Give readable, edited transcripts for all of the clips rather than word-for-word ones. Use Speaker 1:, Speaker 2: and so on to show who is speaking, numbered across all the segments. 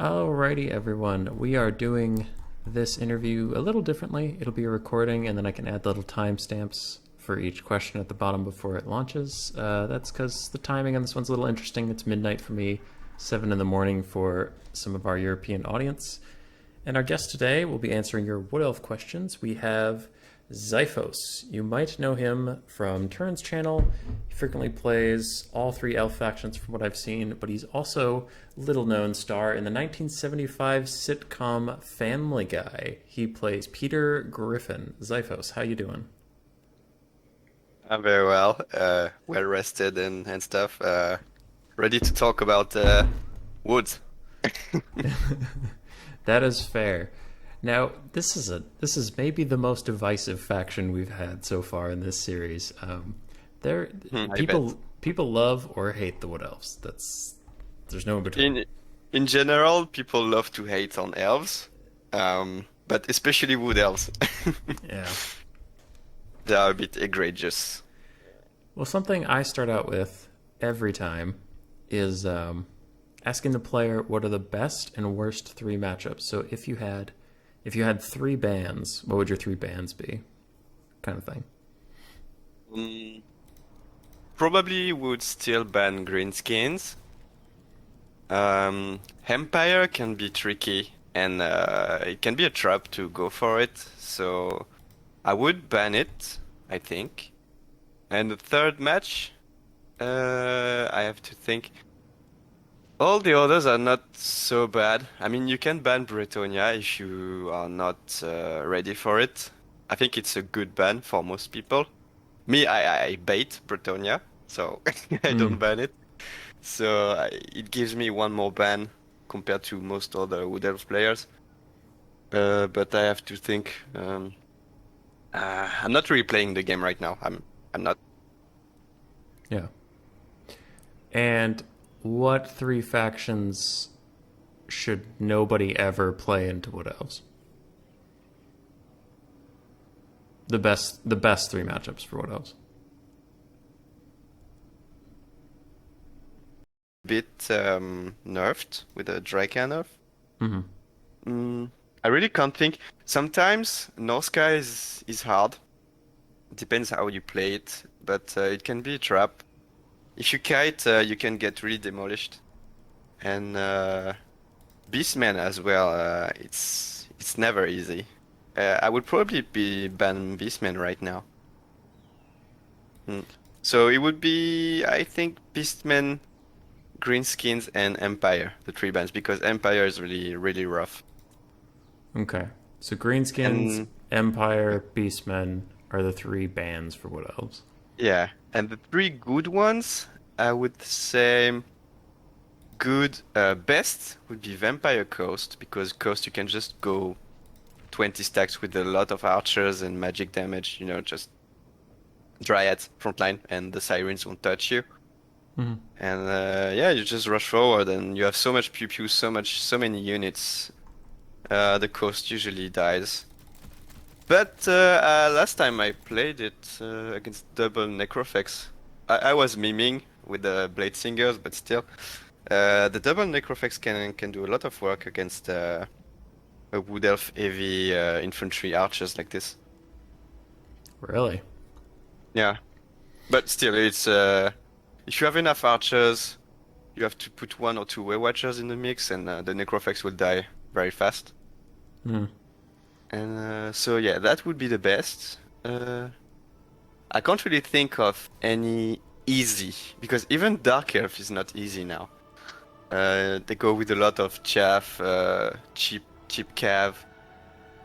Speaker 1: Alrighty, everyone. We are doing this interview a little differently. It'll be a recording, and then I can add little timestamps for each question at the bottom before it launches. That's because the timing on this one's a little interesting. It's midnight for me, 7 in the morning for some of our European audience. And our guest today will be answering your Wood Elf questions. We have Xiphos. You might know him from Turn's channel. He frequently plays all three elf factions from what I've seen, but he's also a little-known star in the 1975 sitcom Family Guy. He plays Peter Griffin. Xiphos, how you doing?
Speaker 2: I'm very well, well rested and stuff. Ready to talk about woods.
Speaker 1: That is fair. Now, this is maybe the most divisive faction we've had so far in this series. There,
Speaker 2: I bet.
Speaker 1: people love or hate the Wood Elves. There's no in between.
Speaker 2: In general, people love to hate on elves, but especially wood elves.
Speaker 1: Yeah.
Speaker 2: They are a bit egregious.
Speaker 1: Well, something I start out with every time is asking the player what are the best and worst three matchups. So if you had three bans, what would your three bans be? Kind of thing.
Speaker 2: Mm, Probably would still ban greenskins. Empire can be tricky, and it can be a trap to go for it. So I would ban it, I think. And the third match, I have to think. All the others are not so bad. I mean, you can ban Bretonia if you are not ready for it. I think it's a good ban for most people. Me, I bait Bretonia, so I don't
Speaker 1: Mm,
Speaker 2: ban it. So it gives me one more ban compared to most other Wood Elf players. But I have to think. I'm not really playing the game right now. I'm not.
Speaker 1: yeah. And what three factions should nobody ever play into Wood Elves? The best three matchups for Wood Elves.
Speaker 2: Bit nerfed with a Draca nerf.
Speaker 1: Mm-hmm.
Speaker 2: I really can't think. Sometimes Norska is hard. Depends how you play it, but it can be a trap. If you kite, you can get really demolished. And Beastman as well. It's never easy. I would probably be ban Beastman right now. Hmm. So it would be, I think, Beastman, Greenskins, and Empire, the three bans, because Empire is really, really rough.
Speaker 1: Okay. So Greenskins,
Speaker 2: And
Speaker 1: Empire, Beastmen are the three bans for Wood Elves.
Speaker 2: yeah, and the three good ones, I would say good, best would be Vampire Coast, because Coast you can just go 20 stacks with a lot of archers and magic damage, just Dryads frontline, and the Sirens won't touch you.
Speaker 1: Mm-hmm.
Speaker 2: And yeah, you just rush forward, and you have so much pew pew, so many units. The Coast usually dies. But last time I played it against double Necrofex, I was miming with the Bladesingers, but still, the double Necrofex can do a lot of work against a Wood Elf heavy infantry archers like this.
Speaker 1: Really?
Speaker 2: Yeah, but still, it's if you have enough archers, you have to put one or two Way Watchers in the mix, and the Necrofex will die very fast.
Speaker 1: Mm.
Speaker 2: And so yeah, that would be the best. I can't really think of any easy because even Dark Elf is not easy now. They go with a lot of chaff, cheap cav.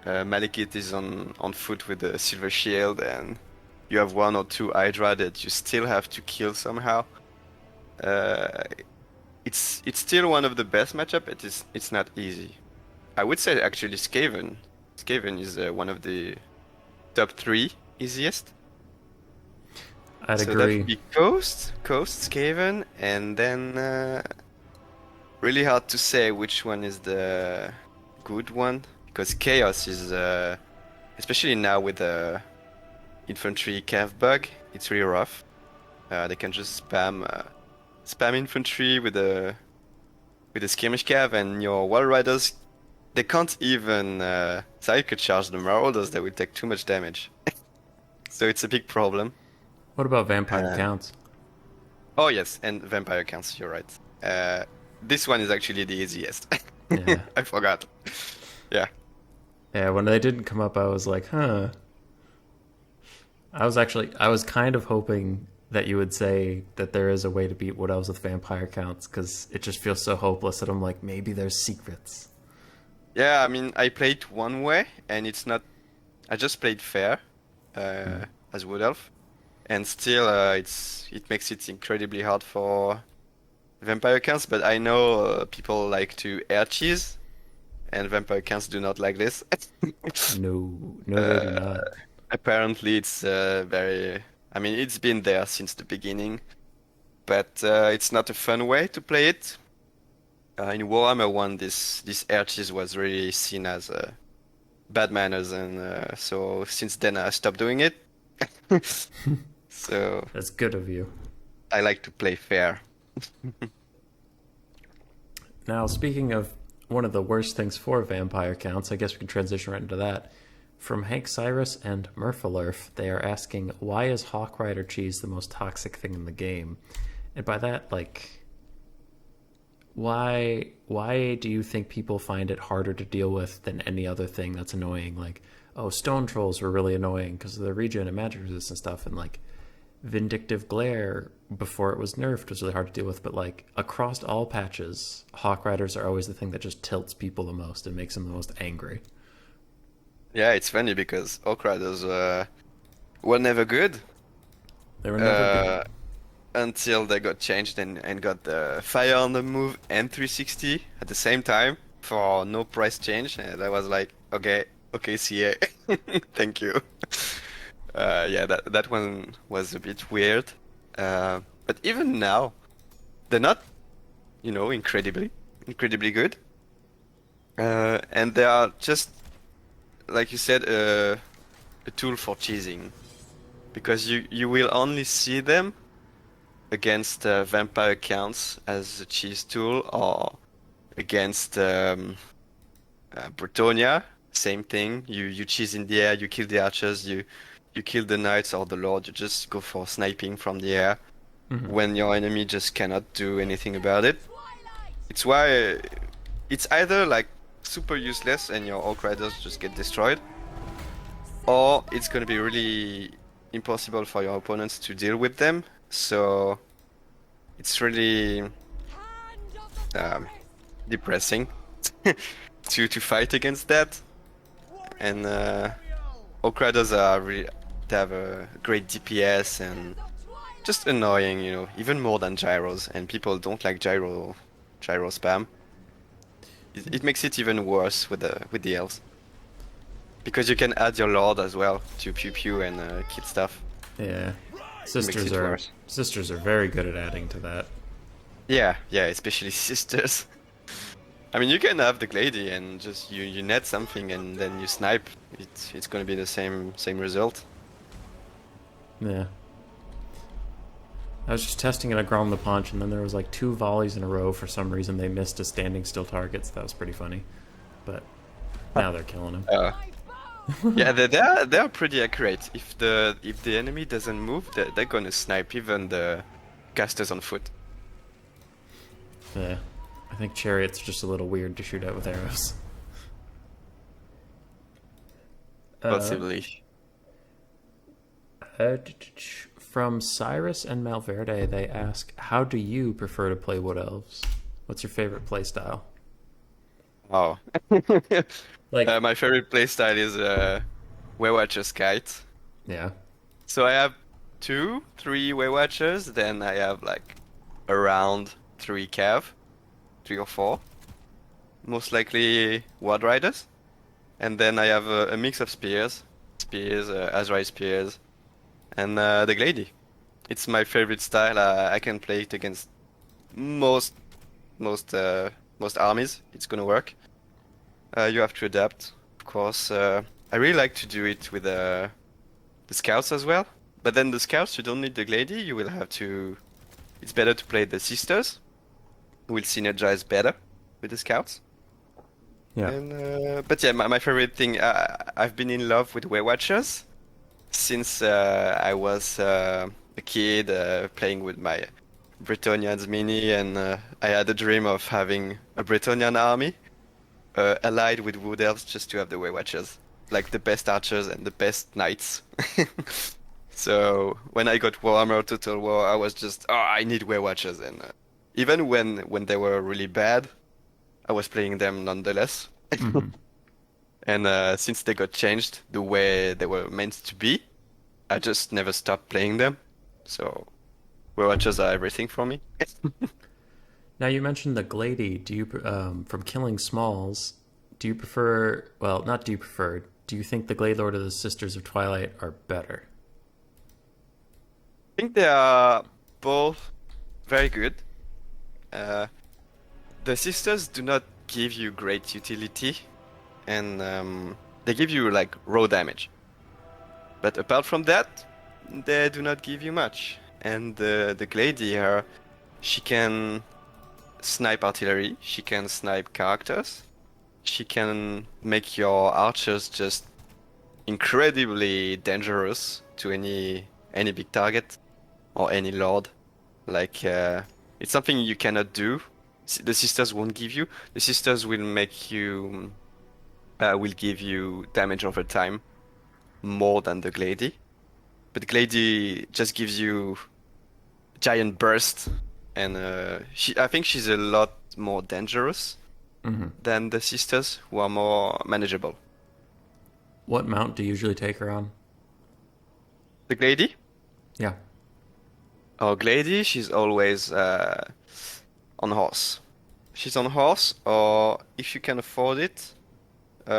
Speaker 2: Malekith is on foot with a silver shield, and you have one or two Hydra that you still have to kill somehow. Uh, it's still one of the best matchup. It's not easy. I would say actually Skaven. Skaven is one of the top three easiest.
Speaker 1: I'd
Speaker 2: So that would
Speaker 1: agree.
Speaker 2: be Coast, Skaven, and then really hard to say which one is the good one because Chaos is especially now with the infantry cav bug, it's really rough. They can just spam infantry with a with the skirmish cav, and your wall riders, they can't even cycle charge the marauders. They will take too much damage. So it's a big problem.
Speaker 1: What about vampire counts?
Speaker 2: Oh yes, and vampire counts. You're right. This one is actually the easiest.
Speaker 1: Yeah.
Speaker 2: I forgot. Yeah.
Speaker 1: Yeah, when they didn't come up, I was like, huh. I was kind of hoping that you would say that there is a way to beat Wood Elves with vampire counts, because it just feels so hopeless that I'm like, maybe there's secrets.
Speaker 2: Yeah, I mean, I played one way, and it's not. I just played fair as Wood Elf, and still, it makes it incredibly hard for vampire counts. But I know people like to air cheese, and vampire counts do not like this.
Speaker 1: No, they do not.
Speaker 2: Apparently, it's very. I mean, it's been there since the beginning, but it's not a fun way to play it. In Warhammer 1, this air cheese was really seen as bad manners, and so since then I stopped doing it. So
Speaker 1: That's good of you.
Speaker 2: I like to play fair.
Speaker 1: Now, speaking of one of the worst things for vampire counts, I guess we can transition right into that. From Hank Cyrus and Murphalurf, they are asking, why is Hawk Rider cheese the most toxic thing in the game? And by that, like, why do you think people find it harder to deal with than any other thing that's annoying? Like, oh, stone trolls were really annoying because of the regen and magic resistance stuff, and like Vindictive Glare before it was nerfed was really hard to deal with, but like across all patches, Hawk Riders are always the thing that just tilts people the most and makes them the most angry.
Speaker 2: Yeah, it's funny because Hawk Riders were never good.
Speaker 1: They were never good.
Speaker 2: Until they got changed and got the Fire on the Move and 360 at the same time for no price change. And I was like, okay, CA, thank you. Yeah, that one was a bit weird. But even now, they're not, incredibly good. And they are just, like you said, a tool for cheesing. Because you will only see them against vampire counts as a cheese tool, or against Bretonia, same thing. You cheese in the air, you kill the archers, you kill the knights or the lord, you just go for sniping from the air when your enemy just cannot do anything about it. It's why it's either like super useless and your Orc Riders just get destroyed, or it's gonna be really impossible for your opponents to deal with them. So it's really depressing to fight against that. And Orc Riders are really, they have a great DPS and just annoying, even more than gyros. And people don't like gyro spam. It makes it even worse with the elves, because you can add your lord as well to pew pew and kill stuff.
Speaker 1: Yeah. Sisters are very good at adding to that.
Speaker 2: Yeah, especially sisters. I mean, you can have the Glade and just you net something and then you snipe. It's gonna be the same result.
Speaker 1: Yeah. I was just testing it at Grom the Punch, and then there was like 2 volleys in a row. For some reason, they missed a standing still target, so that was pretty funny. But now they're killing him.
Speaker 2: Yeah, they're pretty accurate. If the enemy doesn't move, they're gonna snipe even the casters on foot.
Speaker 1: Yeah. I think Chariot's just a little weird to shoot at with arrows.
Speaker 2: Possibly.
Speaker 1: From Cyrus and Malverde, they ask, how do you prefer to play Wood Elves? What's your favorite playstyle?
Speaker 2: Oh.
Speaker 1: Like,
Speaker 2: my favorite playstyle is Waywatcher's Kite.
Speaker 1: Yeah.
Speaker 2: So I have 3 Waywatchers, then I have like around 3 Cav, 3 or 4. Most likely Ward Riders. And then I have a mix of spears, Azrai spears, and the Glade. It's my favorite style. I can play it against most armies. It's gonna work. You have to adapt, of course. I really like to do it with the scouts as well. But then the scouts, you don't need the Glade. You will have to. It's better to play the sisters, who will synergize better with the scouts.
Speaker 1: Yeah.
Speaker 2: And but yeah, my favorite thing. I've been in love with Waywatchers since I was a kid playing with my Bretonnians mini, and I had a dream of having a Bretonnian army allied with Wood Elves just to have the Waywatchers, like the best archers and the best knights. So when I got Warhammer Total War, I was just, I need Waywatchers, and even when they were really bad, I was playing them nonetheless.
Speaker 1: Mm-hmm.
Speaker 2: And since they got changed the way they were meant to be, I just never stopped playing them. So Waywatchers are everything for me.
Speaker 1: Now you mentioned the Glade. Do you from killing smalls? Do you prefer? Well, not do you prefer. Do you think the Glade Lord or the Sisters of Twilight are better?
Speaker 2: I think they are both very good. The sisters do not give you great utility, and they give you like raw damage. But apart from that, they do not give you much. And the Glade here, she can snipe artillery, she can snipe characters, she can make your archers just incredibly dangerous to any big target or any lord. Like it's something you cannot do. The sisters won't give you. The sisters will make you will give you damage over time more than the Glade. But Glade just gives you giant burst, and I think she's a lot more dangerous than the sisters, who are more manageable.
Speaker 1: What mount do you usually take her on?
Speaker 2: The Glade?
Speaker 1: Yeah.
Speaker 2: Oh, Glade, she's always on horse. She's on horse, or if you can afford it,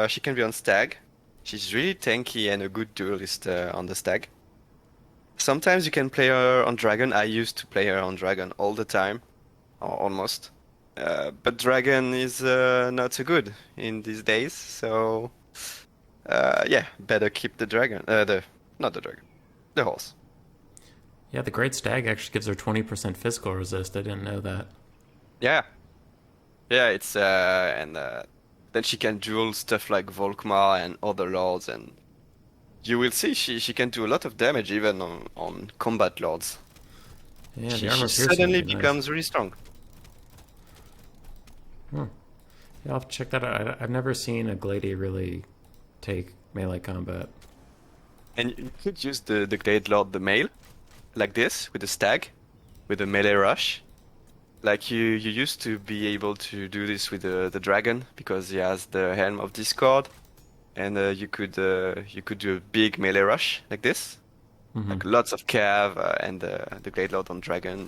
Speaker 2: she can be on stag. She's really tanky and a good duelist on the stag. Sometimes you can play her on dragon. I used to play her on dragon all the time, or almost. But dragon is not so good in these days, so yeah, better keep the dragon. Not the dragon, the horse.
Speaker 1: Yeah, the Great Stag actually gives her 20% physical resist. I didn't know that.
Speaker 2: Yeah, yeah. It's and then she can duel stuff like Volkmar and other lords, and you will see she can do a lot of damage even on combat lords.
Speaker 1: Yeah, the
Speaker 2: She
Speaker 1: armor piercing
Speaker 2: suddenly
Speaker 1: would be nice.
Speaker 2: becomes really strong.
Speaker 1: Yeah, I'll have to check that out. I've never seen a Glade really take melee combat.
Speaker 2: And you could use the Glade Lord, the male, like this, with the stag, with the melee rush. Like you used to be able to do this with the dragon, because he has the Helm of Discord, and you could do a big melee rush like this, like lots of cav and the Glade Lord on dragon,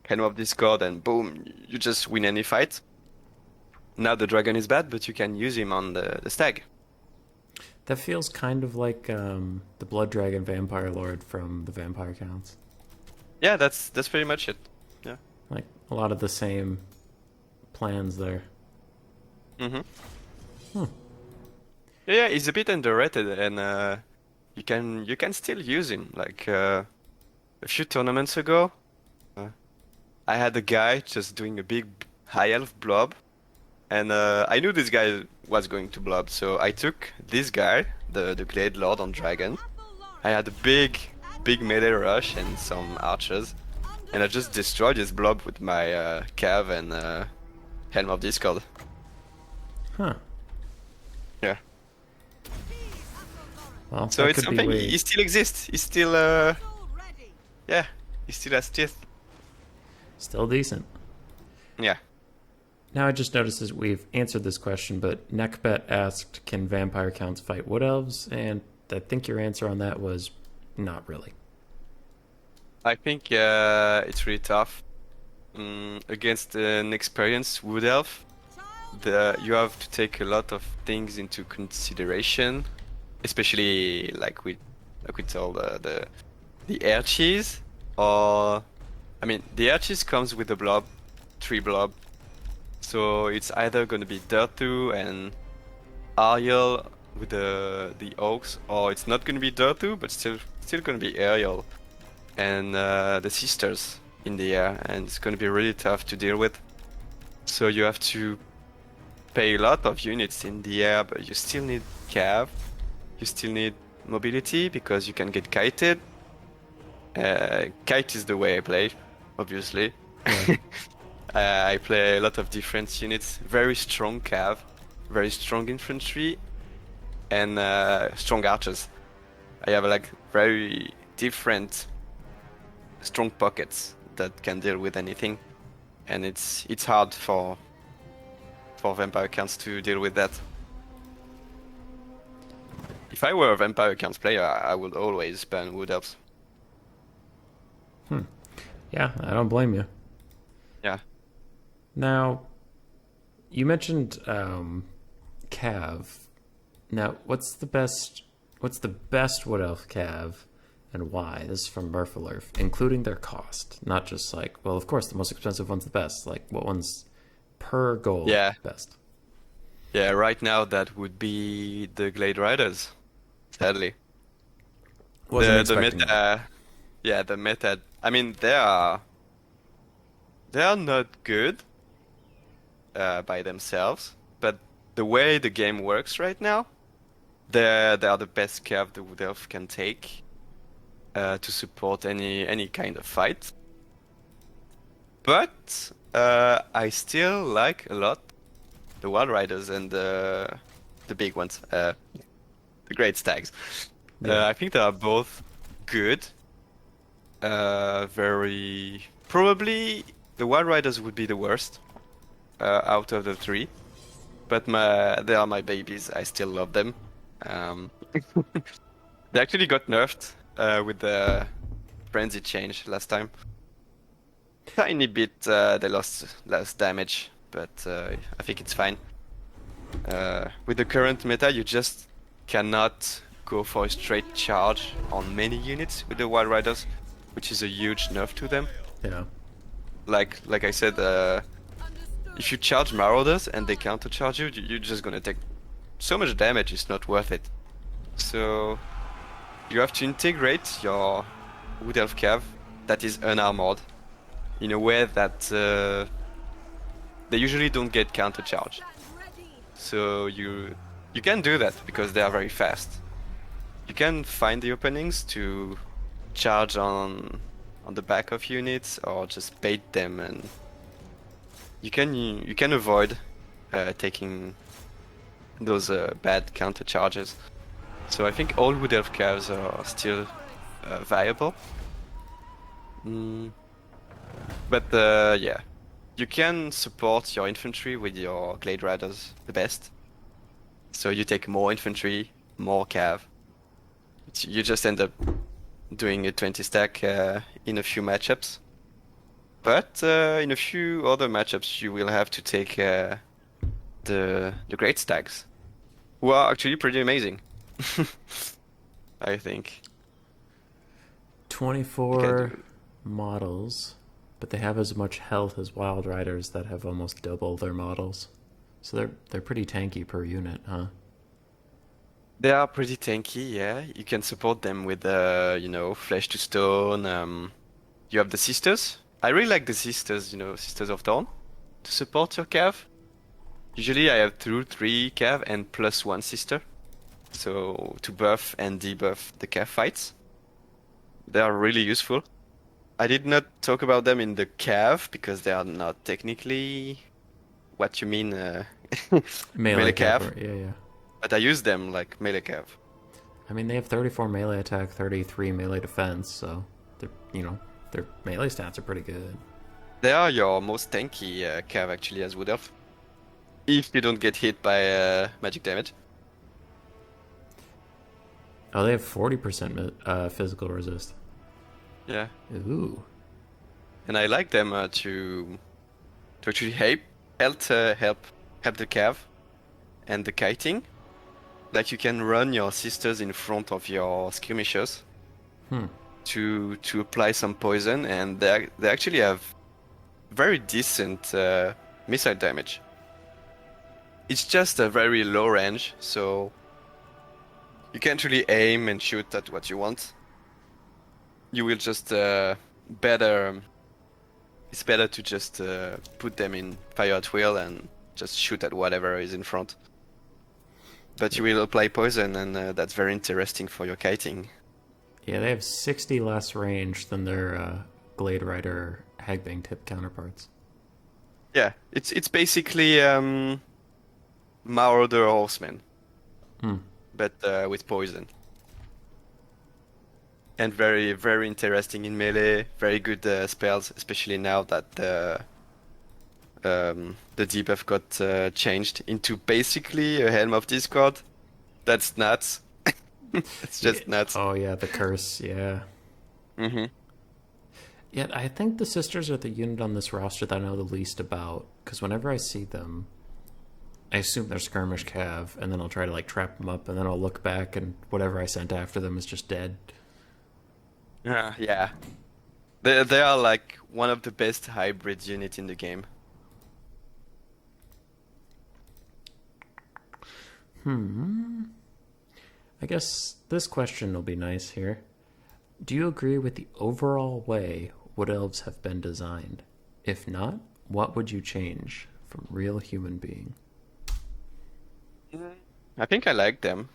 Speaker 2: Helm of Discord, and boom, you just win any fight. Now the dragon is bad, but you can use him on the stag.
Speaker 1: That feels kind of like the Blood Dragon Vampire Lord from the Vampire Counts.
Speaker 2: Yeah, that's pretty much it. Yeah.
Speaker 1: Like a lot of the same plans there.
Speaker 2: Yeah, he's a bit underrated, and you can still use him. Like a few tournaments ago, I had a guy just doing a big high elf blob, and I knew this guy was going to blob, so I took this guy, the Glade Lord on dragon. I had a big melee rush and some archers, and I just destroyed his blob with my cav and Helm of Discord.
Speaker 1: Huh.
Speaker 2: Yeah.
Speaker 1: Well,
Speaker 2: So
Speaker 1: that
Speaker 2: it's
Speaker 1: could be
Speaker 2: something.
Speaker 1: way-
Speaker 2: He still exists. He's still yeah. He still has teeth.
Speaker 1: still decent.
Speaker 2: Yeah.
Speaker 1: Now I just noticed that we've answered this question, but Neckbet asked, can vampire counts fight wood elves? And I think your answer on that was not really.
Speaker 2: I think it's really tough against an experienced wood elf. You have to take a lot of things into consideration, especially like we told the air cheese, or I mean the air cheese comes with the blob, 3 blob, so it's either going to be Dhurthu and Ariel with the oaks, or it's not going to be Dhurthu, but still going to be Ariel and the sisters in the air, and it's going to be really tough to deal with. So you have to pay a lot of units in the air, but you still need cav. You still need mobility because you can get kited. Kite is the way I play, obviously.
Speaker 1: Yeah.
Speaker 2: I play a lot of different units. Very strong cav, very strong infantry, and strong archers. I have like very different strong pockets that can deal with anything, and it's hard for vampire counts to deal with that. If I were a vampire counts player, I would always ban Wood Elves.
Speaker 1: Yeah, I don't blame you.
Speaker 2: Yeah.
Speaker 1: Now, you mentioned Cav. Now, what's the best Wood Elf Cav, and why? This is from Murphalurf, including their cost, not just like, well, of course, the most expensive one's the best. Like, what one's per gold best?
Speaker 2: Yeah, right now that would be the Glade Riders, sadly.
Speaker 1: Wasn't
Speaker 2: The
Speaker 1: expecting
Speaker 2: meta,
Speaker 1: that.
Speaker 2: yeah, the meta. I mean, they are not good by themselves, but the way the game works right now, they are the best cav the Wood Elf can take to support any kind of fight. But I still like a lot the Wild Riders and the big ones, the Great Stags.
Speaker 1: Yeah.
Speaker 2: I think they are both good. Very probably the Wild Riders would be the worst out of the three, but they are my babies. I still love them. They actually got nerfed with the frenzy change last time. Tiny bit they lost less damage, but I think it's fine. With the current meta, you just cannot go for a straight charge on many units with the Wild Riders, which is a huge nerf to them.
Speaker 1: Yeah.
Speaker 2: Like I said, if you charge Marauders and they counter charge you, you're just gonna take so much damage. It's not worth it. So you have to integrate your Wood Elf Cav that is unarmored in a way that they usually don't get counter charge. So you can do that because they are very fast. You can find the openings to charge on the back of units or just bait them, and you can avoid taking those bad counter charges. So I think all Wood Elf Cavs are still viable. But yeah, you can support your infantry with your Glade Riders the best. So you take more infantry, more cav. You just end up doing a 20 stack in a few matchups. But in a few other matchups, you will have to take the Great Stags, who are actually pretty amazing. I think.
Speaker 1: 24 models, but they have as much health as Wild Riders that have almost double their models. So they're pretty tanky per unit, huh?
Speaker 2: They are pretty tanky, yeah. You can support them with, Flesh to Stone. You have the Sisters. I really like the Sisters, Sisters of Dawn, to support your cav. Usually I have 2-3 cav and plus 1 sister. So to buff and debuff the cav fights. They are really useful. I did not talk about them in the cav because they are not technically what you mean melee cav.
Speaker 1: Yeah.
Speaker 2: But I use them like melee cav.
Speaker 1: I mean, they have 34 melee attack, 33 melee defense, so their melee stats are pretty good.
Speaker 2: They are your most tanky cav actually as Wood Elf. If you don't get hit by magic damage.
Speaker 1: Oh, they have 40% physical resist.
Speaker 2: Yeah.
Speaker 1: Ooh.
Speaker 2: And I like them to actually help the cav and the kiting. Like you can run your sisters in front of your skirmishers to apply some poison, and they actually have very decent missile damage. It's just a very low range, so you can't really aim and shoot at what you want. You will just better it's better to just put them in fire at will and just shoot at whatever is in front. But you will apply poison, and that's very interesting for your kiting.
Speaker 1: Yeah, they have 60 less range than their Glade Rider Hagbang tip counterparts.
Speaker 2: Yeah, it's basically Marauder Horseman, but with poison. And very, very interesting in melee. Very good spells, especially now that the debuff got changed into basically a Helm of Discord. That's nuts. It's just nuts.
Speaker 1: Oh yeah, the curse. Yeah. Yeah, I think the sisters are the unit on this roster that I know the least about, because whenever I see them, I assume they're skirmish cav, and then I'll try to like trap them up, and then I'll look back, and whatever I sent after them is just dead.
Speaker 2: Yeah. They are like one of the best hybrid units in the game.
Speaker 1: I guess this question will be nice here. Do you agree with the overall way Wood Elves have been designed? If not, what would you change from real human being?
Speaker 2: I think I like them.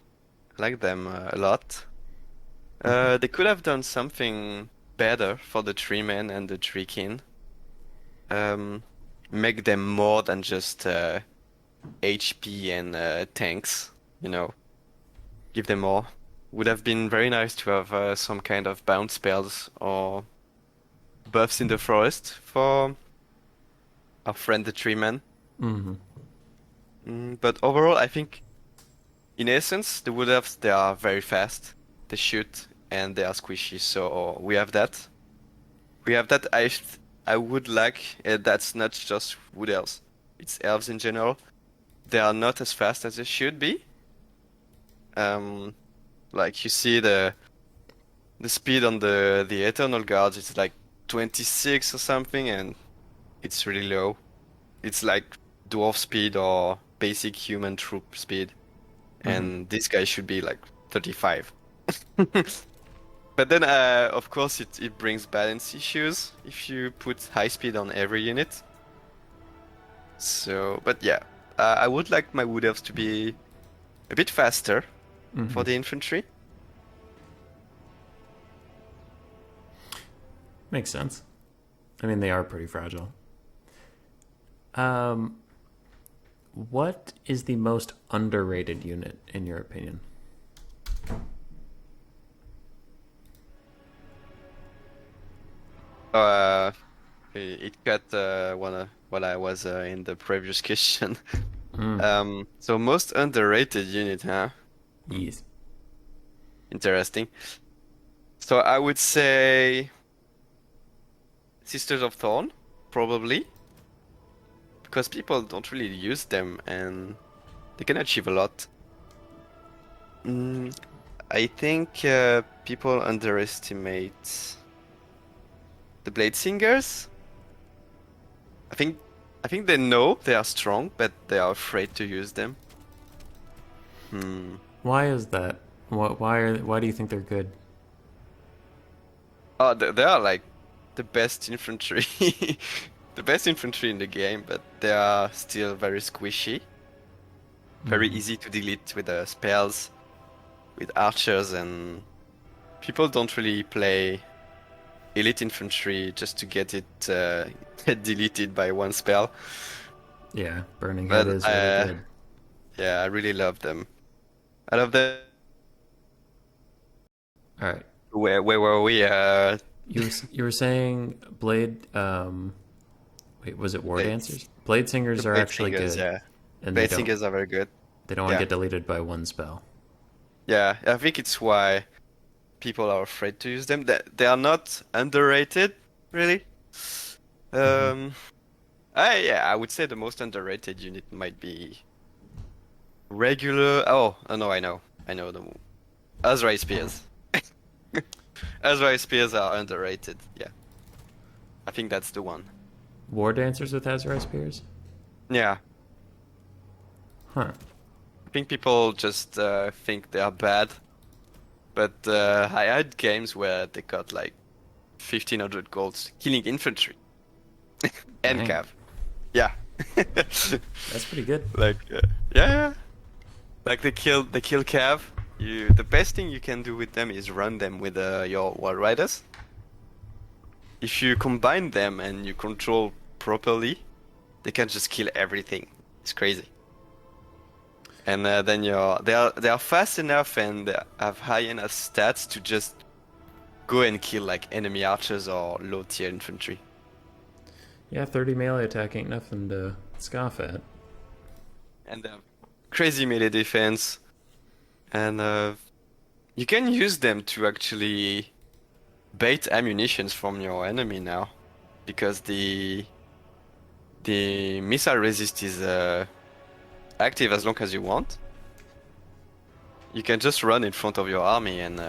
Speaker 2: I like them a lot. They could have done something better for the Treemen and the Treekin. Make them more than just HP and tanks, you know. Give them more. Would have been very nice to have some kind of bounce spells or buffs in the forest for our friend the Treeman. But overall, I think, in essence, the Wood Elves, they are very fast. They shoot and they are squishy, so we have that. We have that. I would like, that's not just Wood Elves, it's elves in general. They are not as fast as they should be. Like you see the speed on the Eternal Guards, it's like 26 or something, and it's really low. It's like dwarf speed or basic human troop speed, and this guy should be like 35. But then, of course, it brings balance issues if you put high speed on every unit. So, but yeah, I would like my Wood Elves to be a bit faster for the infantry.
Speaker 1: Makes sense. I mean, they are pretty fragile. What is the most underrated unit, in your opinion?
Speaker 2: It got while I was in the previous question. So most underrated unit, huh?
Speaker 1: Yes.
Speaker 2: Interesting. So I would say Sisters of Thorn, probably, because people don't really use them and they can achieve a lot. I think people underestimate the Bladesingers. I think they know they are strong, but they are afraid to use them.
Speaker 1: Why is that? Why do you think they're good?
Speaker 2: Oh, they are like the best infantry, the best infantry in the game, but they are still very squishy, very easy to delete with the spells, with archers, and people don't really play elite infantry just to get it deleted by one spell.
Speaker 1: Yeah, Burning Head is really good.
Speaker 2: Yeah, I really love them. I love them.
Speaker 1: All right.
Speaker 2: Where were we?
Speaker 1: You were saying Blade. Wait, was it Wardancers? Bladesingers are actually good.
Speaker 2: Yeah,
Speaker 1: and
Speaker 2: Bladesingers are very good.
Speaker 1: They don't want to get deleted by one spell.
Speaker 2: Yeah, I think it's why people are afraid to use them. They are not underrated, really. I would say the most underrated unit might be regular. Oh no, I know the Azrai Spears. Azrai Spears are underrated. Yeah, I think that's the one.
Speaker 1: Wardancers with Azrai Spears?
Speaker 2: Yeah.
Speaker 1: Huh.
Speaker 2: I think people just think they are bad, but I had games where they got like 1500 golds killing infantry. and
Speaker 1: Dang.
Speaker 2: cav. Yeah.
Speaker 1: That's pretty good.
Speaker 2: Like yeah. Like they kill cav. The best thing you can do with them is run them with your wall riders. If you combine them and you control properly, they can just kill everything. It's crazy. And then they are fast enough and they have high enough stats to just go and kill like enemy archers or low tier infantry.
Speaker 1: Yeah, 30 melee attack ain't nothing to scoff at.
Speaker 2: And crazy melee defense. And you can use them to actually bait ammunitions from your enemy now, because the missile resist is active as long as you want. You can just run in front of your army and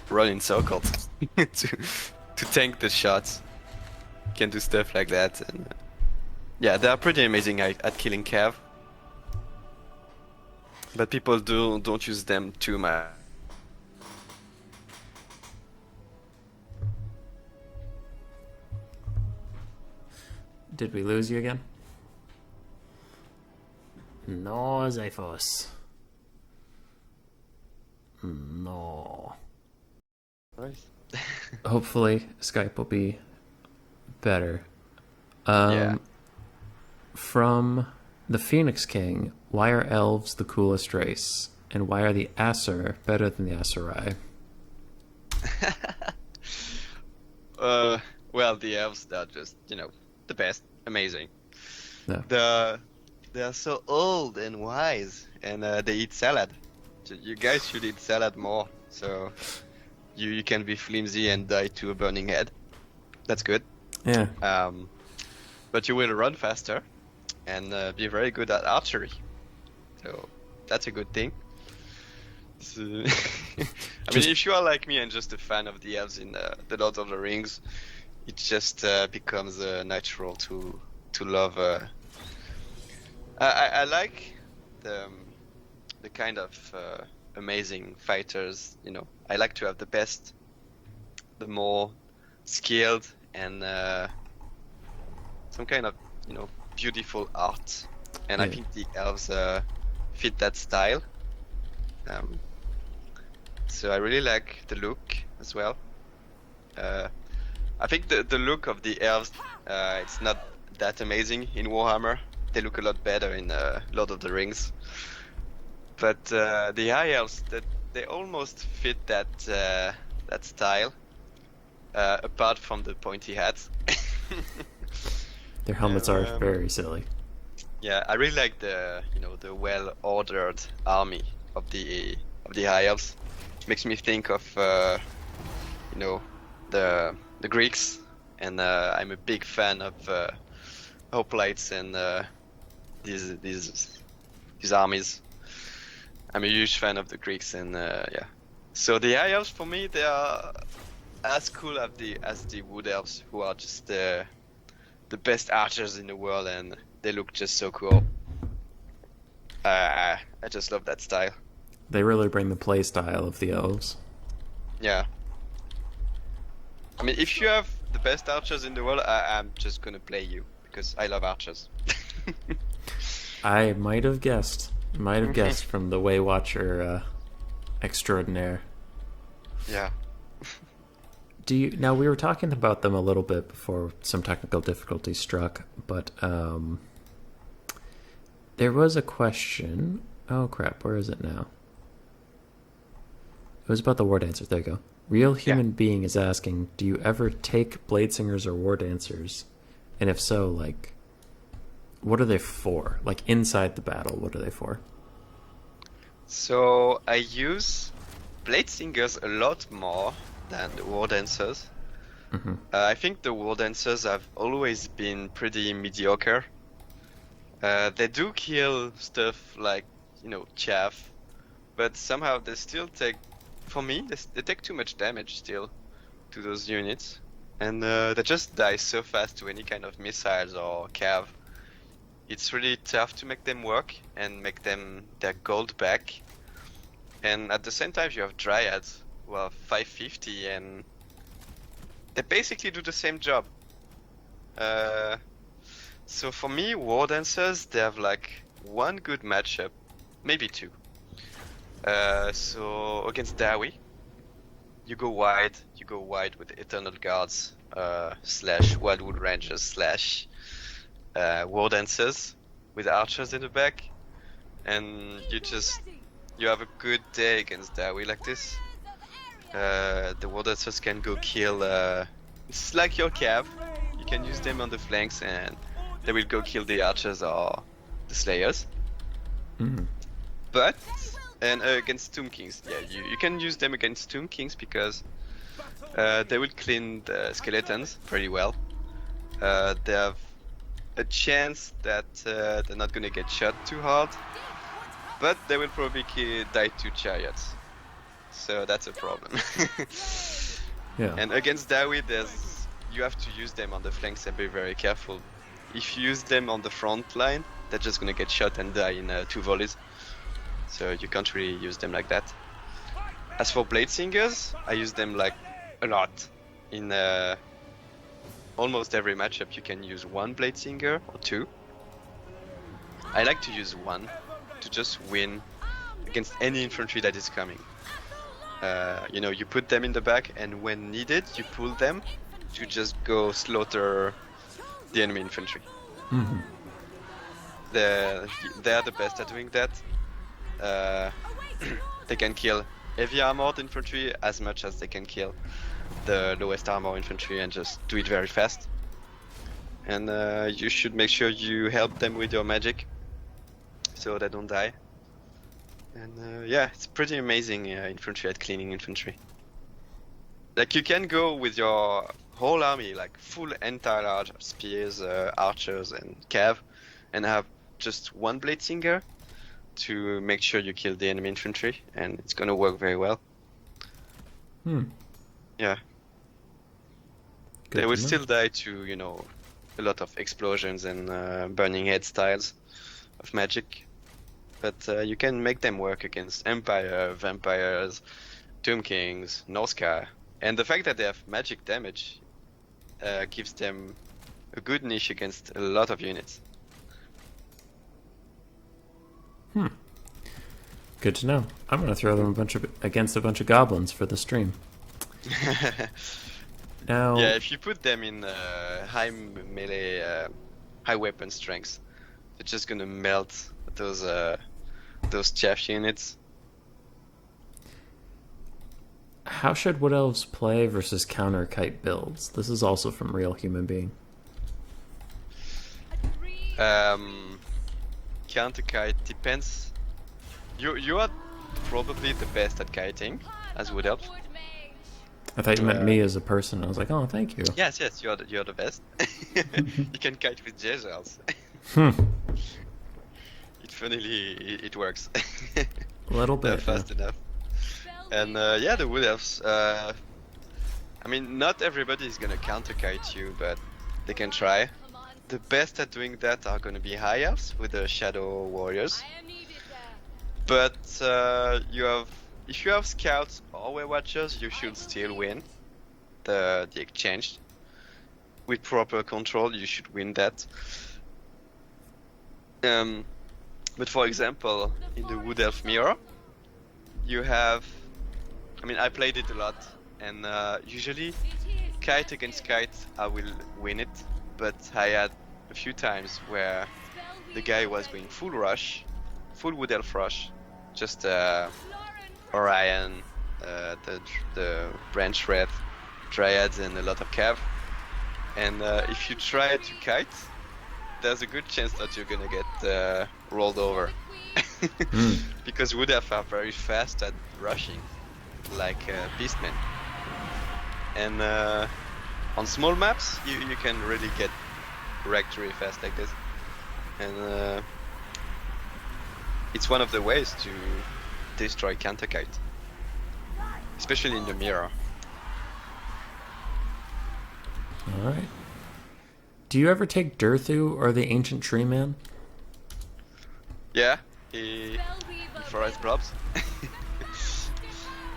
Speaker 2: run in circles to tank the shots. You can do stuff like that, and yeah, they are pretty amazing at killing cav. But people don't use them too much.
Speaker 1: Did we lose you again? No, Xiphos. No. Hopefully, Skype will be better.
Speaker 2: Yeah.
Speaker 1: From the Phoenix King, why are elves the coolest race? And why are the Aesir better than the Aesirai?
Speaker 2: Well, the elves are just, the best, amazing.
Speaker 1: No.
Speaker 2: They are so old and wise, and they eat salad. You guys should eat salad more, so you can be flimsy and die to a burning head. That's good.
Speaker 1: Yeah.
Speaker 2: But you will run faster and be very good at archery. So that's a good thing. So, I mean, if you are like me and just a fan of the elves in the Lord of the Rings, it just becomes natural to love. I like the kind of amazing fighters. I like to have the best, the more skilled, and some kind of beautiful art. And I think the elves fit that style. So I really like the look as well. I think the look of the elves, it's not that amazing in Warhammer. They look a lot better in Lord of the Rings. But the high elves, they almost fit that style, apart from the pointy hats.
Speaker 1: Their helmets are very silly.
Speaker 2: Yeah, I really like the the well-ordered army of the high elves. Makes me think of the Greeks, and I'm a big fan of hoplites and these armies. I'm a huge fan of the Greeks, and yeah. So the high elves, for me, they are as cool as the Wood Elves, who are just the best archers in the world, and they look just so cool. I just love that style.
Speaker 1: They really bring the play style of the elves.
Speaker 2: Yeah. I mean, if you have the best archers in the world, I'm just gonna play you, because I love archers.
Speaker 1: I might have guessed. From the Way Watcher extraordinaire.
Speaker 2: Yeah.
Speaker 1: Now, we were talking about them a little bit before some technical difficulties struck, but there was a question. Oh crap, where is it now? It was about the Wardancers. There you go. Real Human Being is asking, do you ever take Bladesingers or Wardancers? And if so, like, what are they for? Like, inside the battle, what are they for?
Speaker 2: So I use Bladesingers a lot more than the Wardancers.
Speaker 1: Mm-hmm.
Speaker 2: I think the Wardancers have always been pretty mediocre. They do kill stuff like, chaff, but somehow they still take, for me, they take too much damage still to those units. And they just die so fast to any kind of missiles or cav. It's really tough to make them work and make them their gold back. And at the same time, you have Dryads who are 550, and they basically do the same job. So for me, Wardancers, they have like one good matchup, maybe two. So against Dawi, you go wide with Eternal Guards, slash Wildwood Rangers, slash Wardancers with archers in the back, and you have a good day against Dawi like this. The Wardancers can go kill, it's like your cav, you can use them on the flanks and they will go kill the archers or the slayers. But, and against Tomb Kings, yeah, you can use them against Tomb Kings because they will clean the skeletons pretty well. They have a chance that they're not gonna get shot too hard, but they will probably die to chariots. So that's a problem.
Speaker 1: Yeah.
Speaker 2: And against Dawi, you have to use them on the flanks and be very careful. If you use them on the front line, they're just gonna get shot and die in 2 volleys. So you can't really use them like that. As for Bladesingers, I use them like a lot. In almost every matchup you can use 1 Bladesinger or 2. I like to use 1 to just win against any infantry that is coming. You know, you put them in the back and when needed you pull them to just go slaughter the enemy infantry. They are the best at doing that. They can kill heavy armored infantry as much as they can kill the lowest armor infantry and just do it very fast. And you should make sure you help them with your magic so they don't die. And yeah, it's pretty amazing infantry at cleaning infantry. Like you can go with your whole army, like full entire large spears, archers and cav, and have just 1 Bladesinger to make sure you kill the enemy infantry, and it's gonna work very well. Yeah.
Speaker 1: Good
Speaker 2: They will
Speaker 1: to know.
Speaker 2: still die to, you know, a lot of explosions and burning head styles of magic, but you can make them work against Empire, Vampires, Tomb Kings, Northscar, and the fact that they have magic damage gives them a good niche against a lot of units.
Speaker 1: Good to know. I'm gonna throw them against a bunch of goblins for the stream. Now,
Speaker 2: Yeah, if you put them in high melee, high weapon strength, they're just gonna melt those chaff units.
Speaker 1: how should Wood Elves play versus counter Kite builds? This is also from Real Human Being.
Speaker 2: Counter kite depends. You are probably the best at kiting as Wood Elf.
Speaker 1: I thought you meant me as a person. I was like, oh, thank you.
Speaker 2: Yes, you're the best. You can kite with Jezels. It works.
Speaker 1: A little bit.
Speaker 2: Fast enough. And yeah, the Wood Elves. I mean, not everybody is gonna counter kite you, but they can try. The best at doing that are gonna be High Elves with the Shadow Warriors. But if you have Scouts or Way Watchers, you should still win the exchange. With proper control, you should win that. But for example, in the Wood Elf Mirror, you have... I mean, I played it a lot, and usually Kite against Kite, I will win it, but I had a few times where the guy was going full rush, full Wood Elf rush, just Orion, the Branch Wraith, Dryads and a lot of Cav, and if you try to kite, there's a good chance that you're gonna get rolled over. Because Wood Elf are very fast at rushing, like Beastmen. And on small maps, you can really get wrecked really fast like this. And it's one of the ways to destroy counter kite, especially in the mirror.
Speaker 1: Alright. Do you ever take Dhurthu or the Ancient Tree Man?
Speaker 2: Yeah, forest blobs.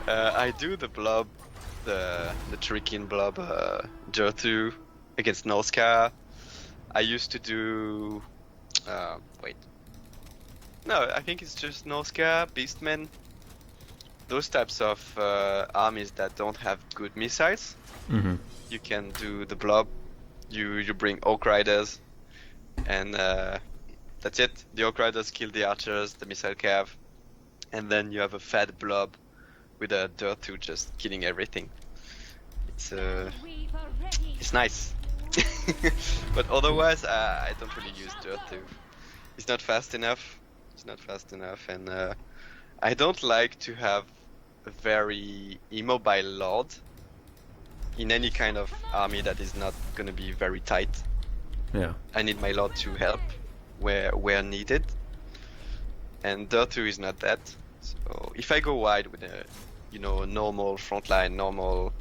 Speaker 2: I do the blob, the Treekin blob, Dhurthu against Northscar. I used to do. Wait. No, I think it's just Norsca, Beastmen. Those types of armies that don't have good missiles.
Speaker 1: Mm-hmm.
Speaker 2: You can do the blob. You bring Oak Riders, and that's it. The Oak Riders kill the archers, the missile cav, and then you have a fat blob with a Dhurthu just killing everything. It's nice. But otherwise, I don't really use Dhurthu. It's not fast enough. And I don't like to have a very immobile lord in any kind of army that is not gonna be very tight.
Speaker 1: Yeah.
Speaker 2: I need my lord to help where needed, and Dhurthu is not that. So if I go wide with a normal front line, normal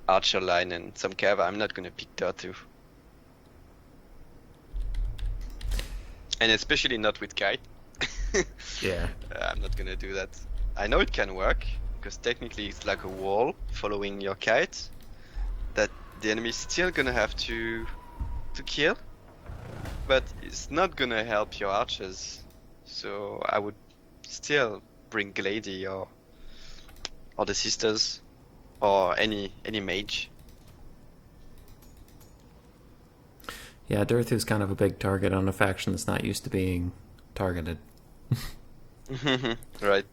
Speaker 2: archer line, and some cav, I'm not gonna pick Dhurthu, and especially not with Kite.
Speaker 1: Yeah.
Speaker 2: I'm not gonna do that. I know it can work because technically it's like a wall following your Kite that the enemy is still gonna have to kill, but it's not gonna help your archers. So I would still bring Glade or the sisters or any mage.
Speaker 1: Yeah, Dhurthu's kind of a big target on a faction that's not used to being targeted.
Speaker 2: Right.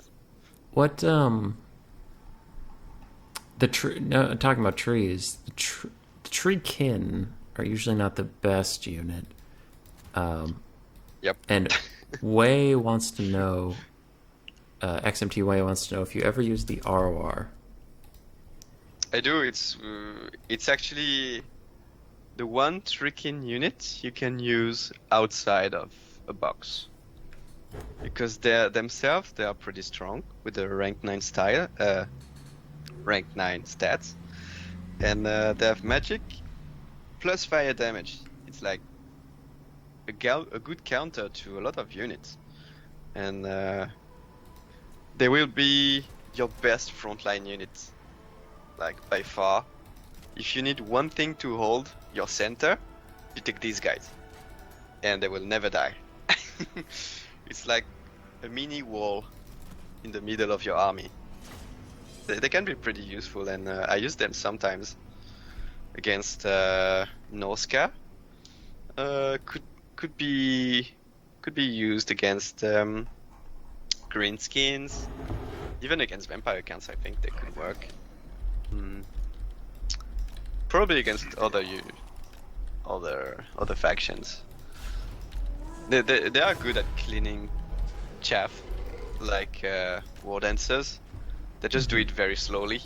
Speaker 1: What talking about trees, the Treekin are usually not the best unit.
Speaker 2: Yep.
Speaker 1: And Way wants to know, XMT Way wants to know if you ever use the ROR.
Speaker 2: I do. It's actually the one Treekin unit you can use outside of a box, because they are pretty strong with the rank 9 style, rank 9 stats, and they have magic plus fire damage. It's like a good counter to a lot of units, and they will be your best frontline unit, like by far. If you need one thing to hold your center, you take these guys, and they will never die. It's like a mini wall in the middle of your army. They can be pretty useful, and I use them sometimes against Norsca. Could be used against greenskins, even against vampire counts. I think they could work. Probably against other factions. They are good at cleaning chaff, like Wardancers. They just do it very slowly,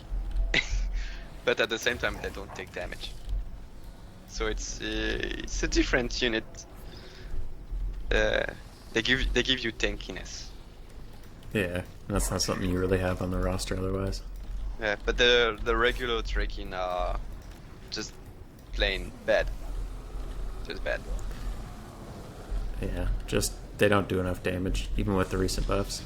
Speaker 2: but at the same time they don't take damage. So it's a different unit. They give you tankiness.
Speaker 1: Yeah, that's not something you really have on the roster otherwise.
Speaker 2: Yeah, but the regular Treekin are just plain bad. Just bad.
Speaker 1: Yeah, just they don't do enough damage, even with the recent buffs.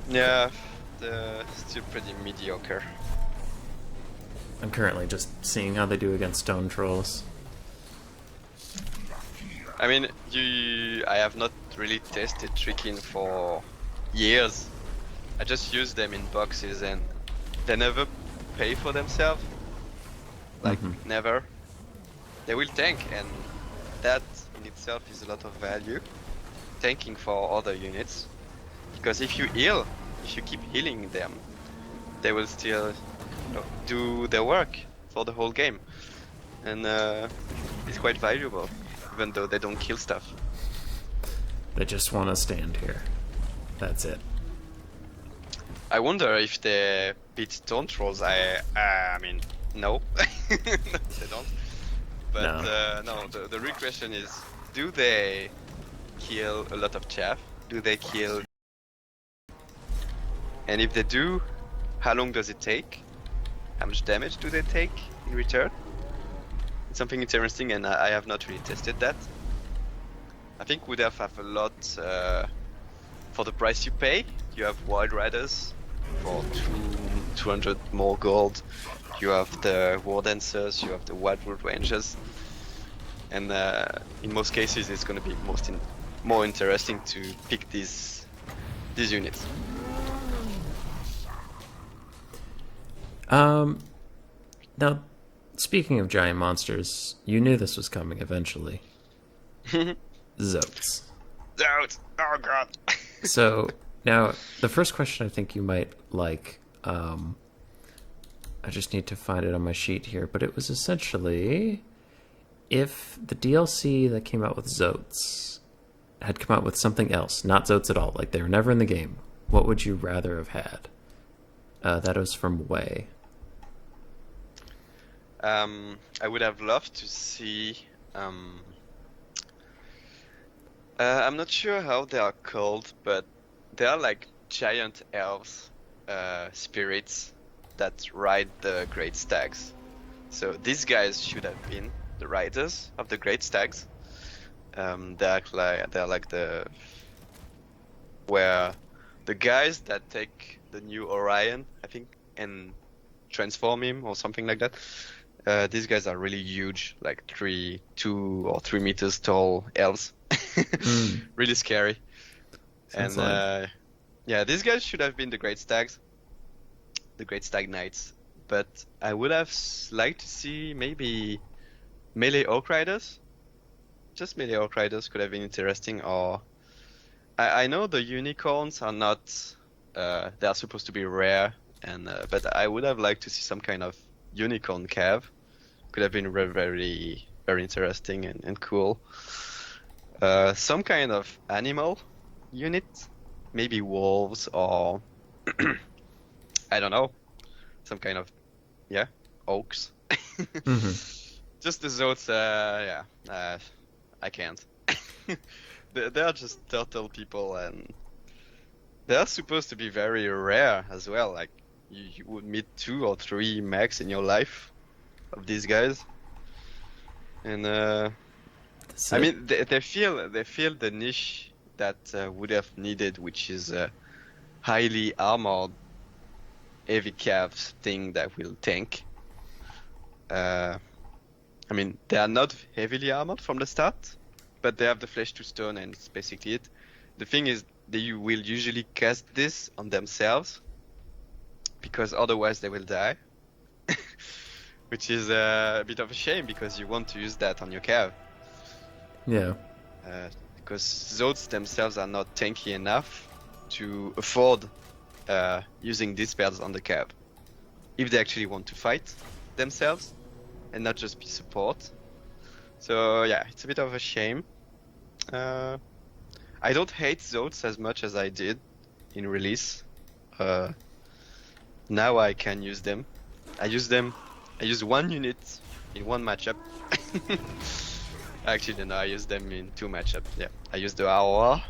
Speaker 2: Yeah, they're still pretty mediocre.
Speaker 1: I'm currently just seeing how they do against stone trolls.
Speaker 2: I mean, I have not really tested Treekin for years. I just use them in boxes, and they never pay for themselves. Like, never. They will tank, and that in itself is a lot of value. Tanking for other units. Because if you keep healing them, they will still do their work for the whole game. And it's quite valuable, even though they don't kill stuff.
Speaker 1: They just want to stand here. That's it.
Speaker 2: I wonder if they beat stone trolls. I mean, no. No, they don't. But no, the real question is, do they kill a lot of chaff? Do they kill? And if they do, how long does it take? How much damage do they take in return? It's something interesting, and I have not really tested that. I think Wood Elves have a lot for the price you pay. You have Wild Riders for 200 more gold. You have the Wardancers, you have the Wildwood Rangers. and in most cases it's going to be more interesting to pick these units.
Speaker 1: Now, speaking of giant monsters, you knew this was coming eventually. Zoats.
Speaker 2: Zoats! Oh god!
Speaker 1: So, now, the first question I think you might like, I just need to find it on my sheet here, but it was essentially, if the DLC that came out with Zoats had come out with something else, not Zoats at all, like they were never in the game, what would you rather have had? That was from Way.
Speaker 2: I would have loved to see. I'm not sure how they are called, but they are like giant elves, spirits that ride the great stags. So these guys should have been the riders of the great stags. They're like the guys that take the new Orion, I think, and transform him or something like that. These guys are really huge, like 2 or 3 meters tall elves. Really scary.
Speaker 1: Sounds
Speaker 2: And yeah, these guys should have been the great stags, the great stag knights. But I would have liked to see maybe melee orc riders. Just melee orc riders could have been interesting. Or I know the unicorns are not. They are supposed to be rare, and but I would have liked to see some kind of unicorn cav. Could have been very, very interesting and cool. Some kind of animal unit, maybe wolves or I don't know, some kind of oaks. Just the Zoats, I can't. They are just turtle people, and they are supposed to be very rare as well. Like you would meet 2 or 3 max in your life of these guys, and I mean they feel the niche that would have needed, which is a highly armored heavy calves thing that will tank. I mean, they are not heavily armored from the start, but they have the flesh to stone, and it's basically it. The thing is, they will usually cast this on themselves, because otherwise they will die. Which is a bit of a shame, because you want to use that on your cav.
Speaker 1: Yeah.
Speaker 2: Because Zoats themselves are not tanky enough to afford using these spells on the cav. If they actually want to fight themselves, and not just be support. So yeah, it's a bit of a shame. I don't hate Zoats as much as I did in release. Now I can use them. I use 1 unit in 1 matchup. Actually, no, I use them in 2 matchups. Yeah, I use the Aurora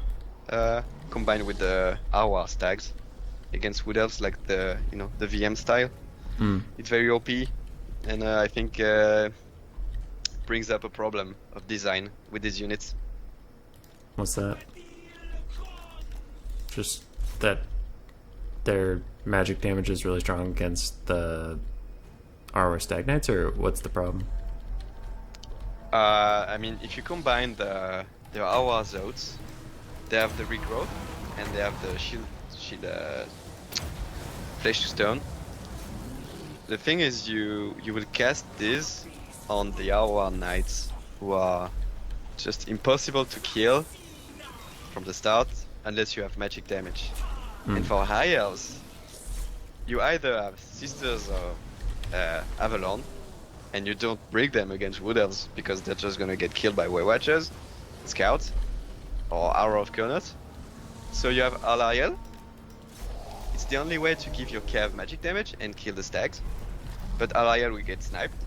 Speaker 2: combined with the Aurora stags against Wood Elves, like the VM style. It's very OP, and I think brings up a problem of design with these units.
Speaker 1: What's that? Just that their magic damage is really strong against the Aurora Stag Knights, or what's the problem?
Speaker 2: I mean, if you combine the Aurora Zoats, they have the regrowth, and they have the shield flesh to stone. The thing is, you will cast this on the Aurora Knights, who are just impossible to kill from the start unless you have magic damage. And for high elves, you either have Sisters or Avalon, and you don't break them against Wood Elves because they're just gonna get killed by Way Watchers, Scouts, or Hour of Connaught. So you have Alariel. It's the only way to give your cav magic damage and kill the stags, but Alariel will get sniped.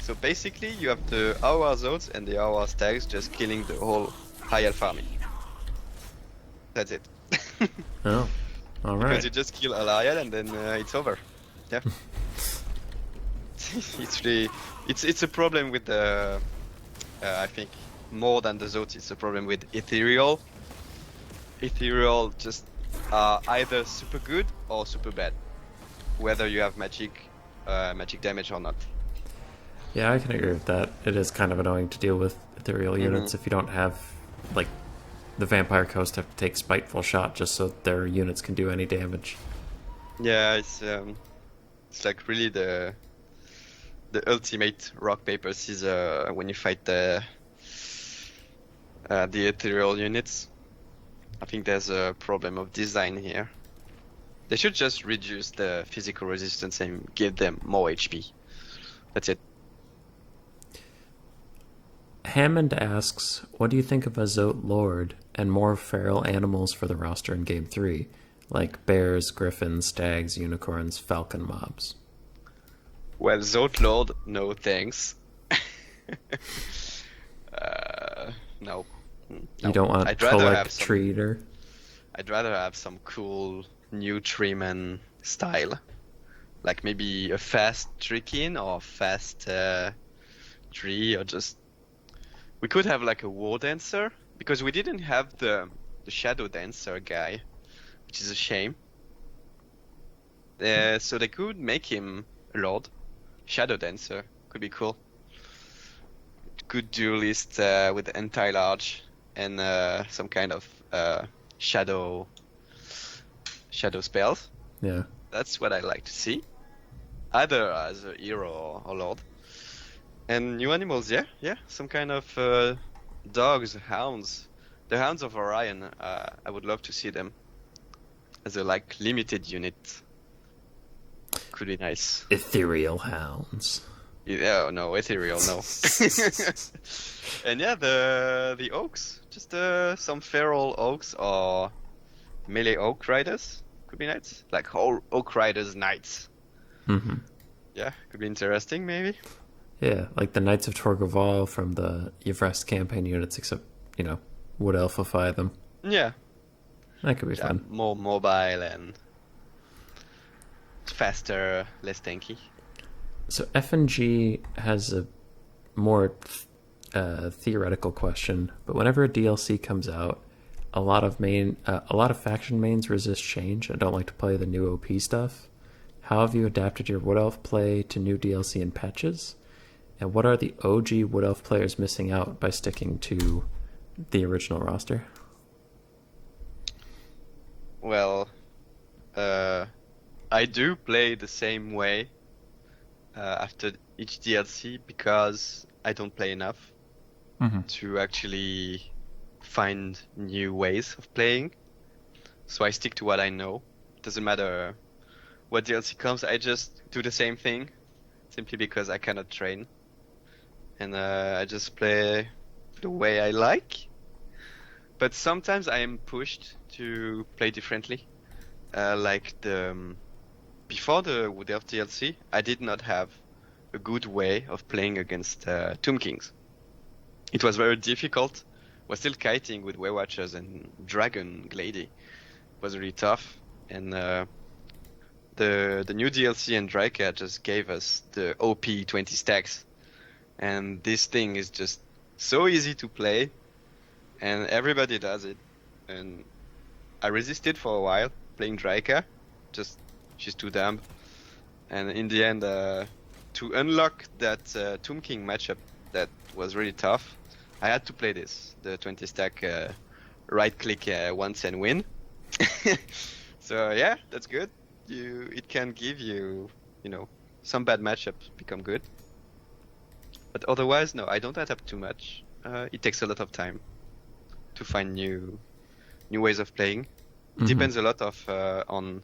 Speaker 2: So basically you have the Aurora Zoats and the Aurora Stags just killing the whole high elf army. That's it.
Speaker 1: Oh, alright.
Speaker 2: Because you just kill Alariel and then it's over. Yeah. It's a problem with the I think more than the Zoats, it's a problem with Ethereal. Ethereal just are either super good or super bad, whether you have magic damage or not.
Speaker 1: Yeah, I can agree with that. It is kind of annoying to deal with ethereal units if you don't have, like, the Vampire Coast have to take Spiteful Shot just so their units can do any damage.
Speaker 2: Yeah, it's like really the ultimate rock paper scissors when you fight the ethereal units. I think there's a problem of design here. They should just reduce the physical resistance and give them more HP. That's it.
Speaker 1: Hammond asks, what do you think of a Zoat Lord and more feral animals for the roster in Game 3? Like bears, griffins, stags, unicorns, falcon mobs.
Speaker 2: Well, Zoat Lord, no thanks. No.
Speaker 1: You don't want
Speaker 2: I'd rather have
Speaker 1: collect treater?
Speaker 2: I'd rather have some cool new treeman style. Like maybe a fast Treekin or fast tree, or just... We could have like a Wardancer, because we didn't have the Shadow Dancer guy, which is a shame. So they could make him a Lord. Shadow Dancer could be cool. Good duelist with anti-large and some kind of shadow spells.
Speaker 1: Yeah.
Speaker 2: That's what I like to see. Either as a hero or Lord. And new animals, yeah. Some kind of dogs, hounds. The Hounds of Orion, I would love to see them as a like limited unit. Could be nice.
Speaker 1: Ethereal hounds.
Speaker 2: Yeah, no, ethereal, no. And yeah, the oaks, just some feral oaks or melee oak riders could be nice, like whole oak riders knights.
Speaker 1: Mm-hmm.
Speaker 2: Yeah, could be interesting, maybe.
Speaker 1: Yeah, like the Knights of Torgaval from the Yvrest campaign units, except, Wood Elfify them.
Speaker 2: Yeah,
Speaker 1: That could be fun.
Speaker 2: more mobile and faster, less tanky.
Speaker 1: So FNG has a more theoretical question, but whenever a DLC comes out, a lot of faction mains resist change and don't like to play the new OP stuff. How have you adapted your Wood Elf play to new DLC and patches? And what are the OG Wood Elf players missing out by sticking to the original roster?
Speaker 2: Well, I do play the same way after each DLC because I don't play enough to actually find new ways of playing. So I stick to what I know. Doesn't matter what DLC comes, I just do the same thing simply because I cannot train. And I just play the way I like. But sometimes I am pushed to play differently. Before the Wood Elf DLC, I did not have a good way of playing against Tomb Kings. It was very difficult. Was still kiting with Waywatchers and Dragon Glade. It was really tough. And the new DLC and Dryka just gave us the OP 20 stacks. And this thing is just so easy to play. And everybody does it. And I resisted for a while playing Dryka. Just she's too dumb. And in the end, to unlock that Tomb King matchup that was really tough, I had to play the 20 stack right click once and win. So yeah, that's good. It can give you, some bad matchups become good. But otherwise, no, I don't adapt too much. It takes a lot of time to find new ways of playing. It depends a lot on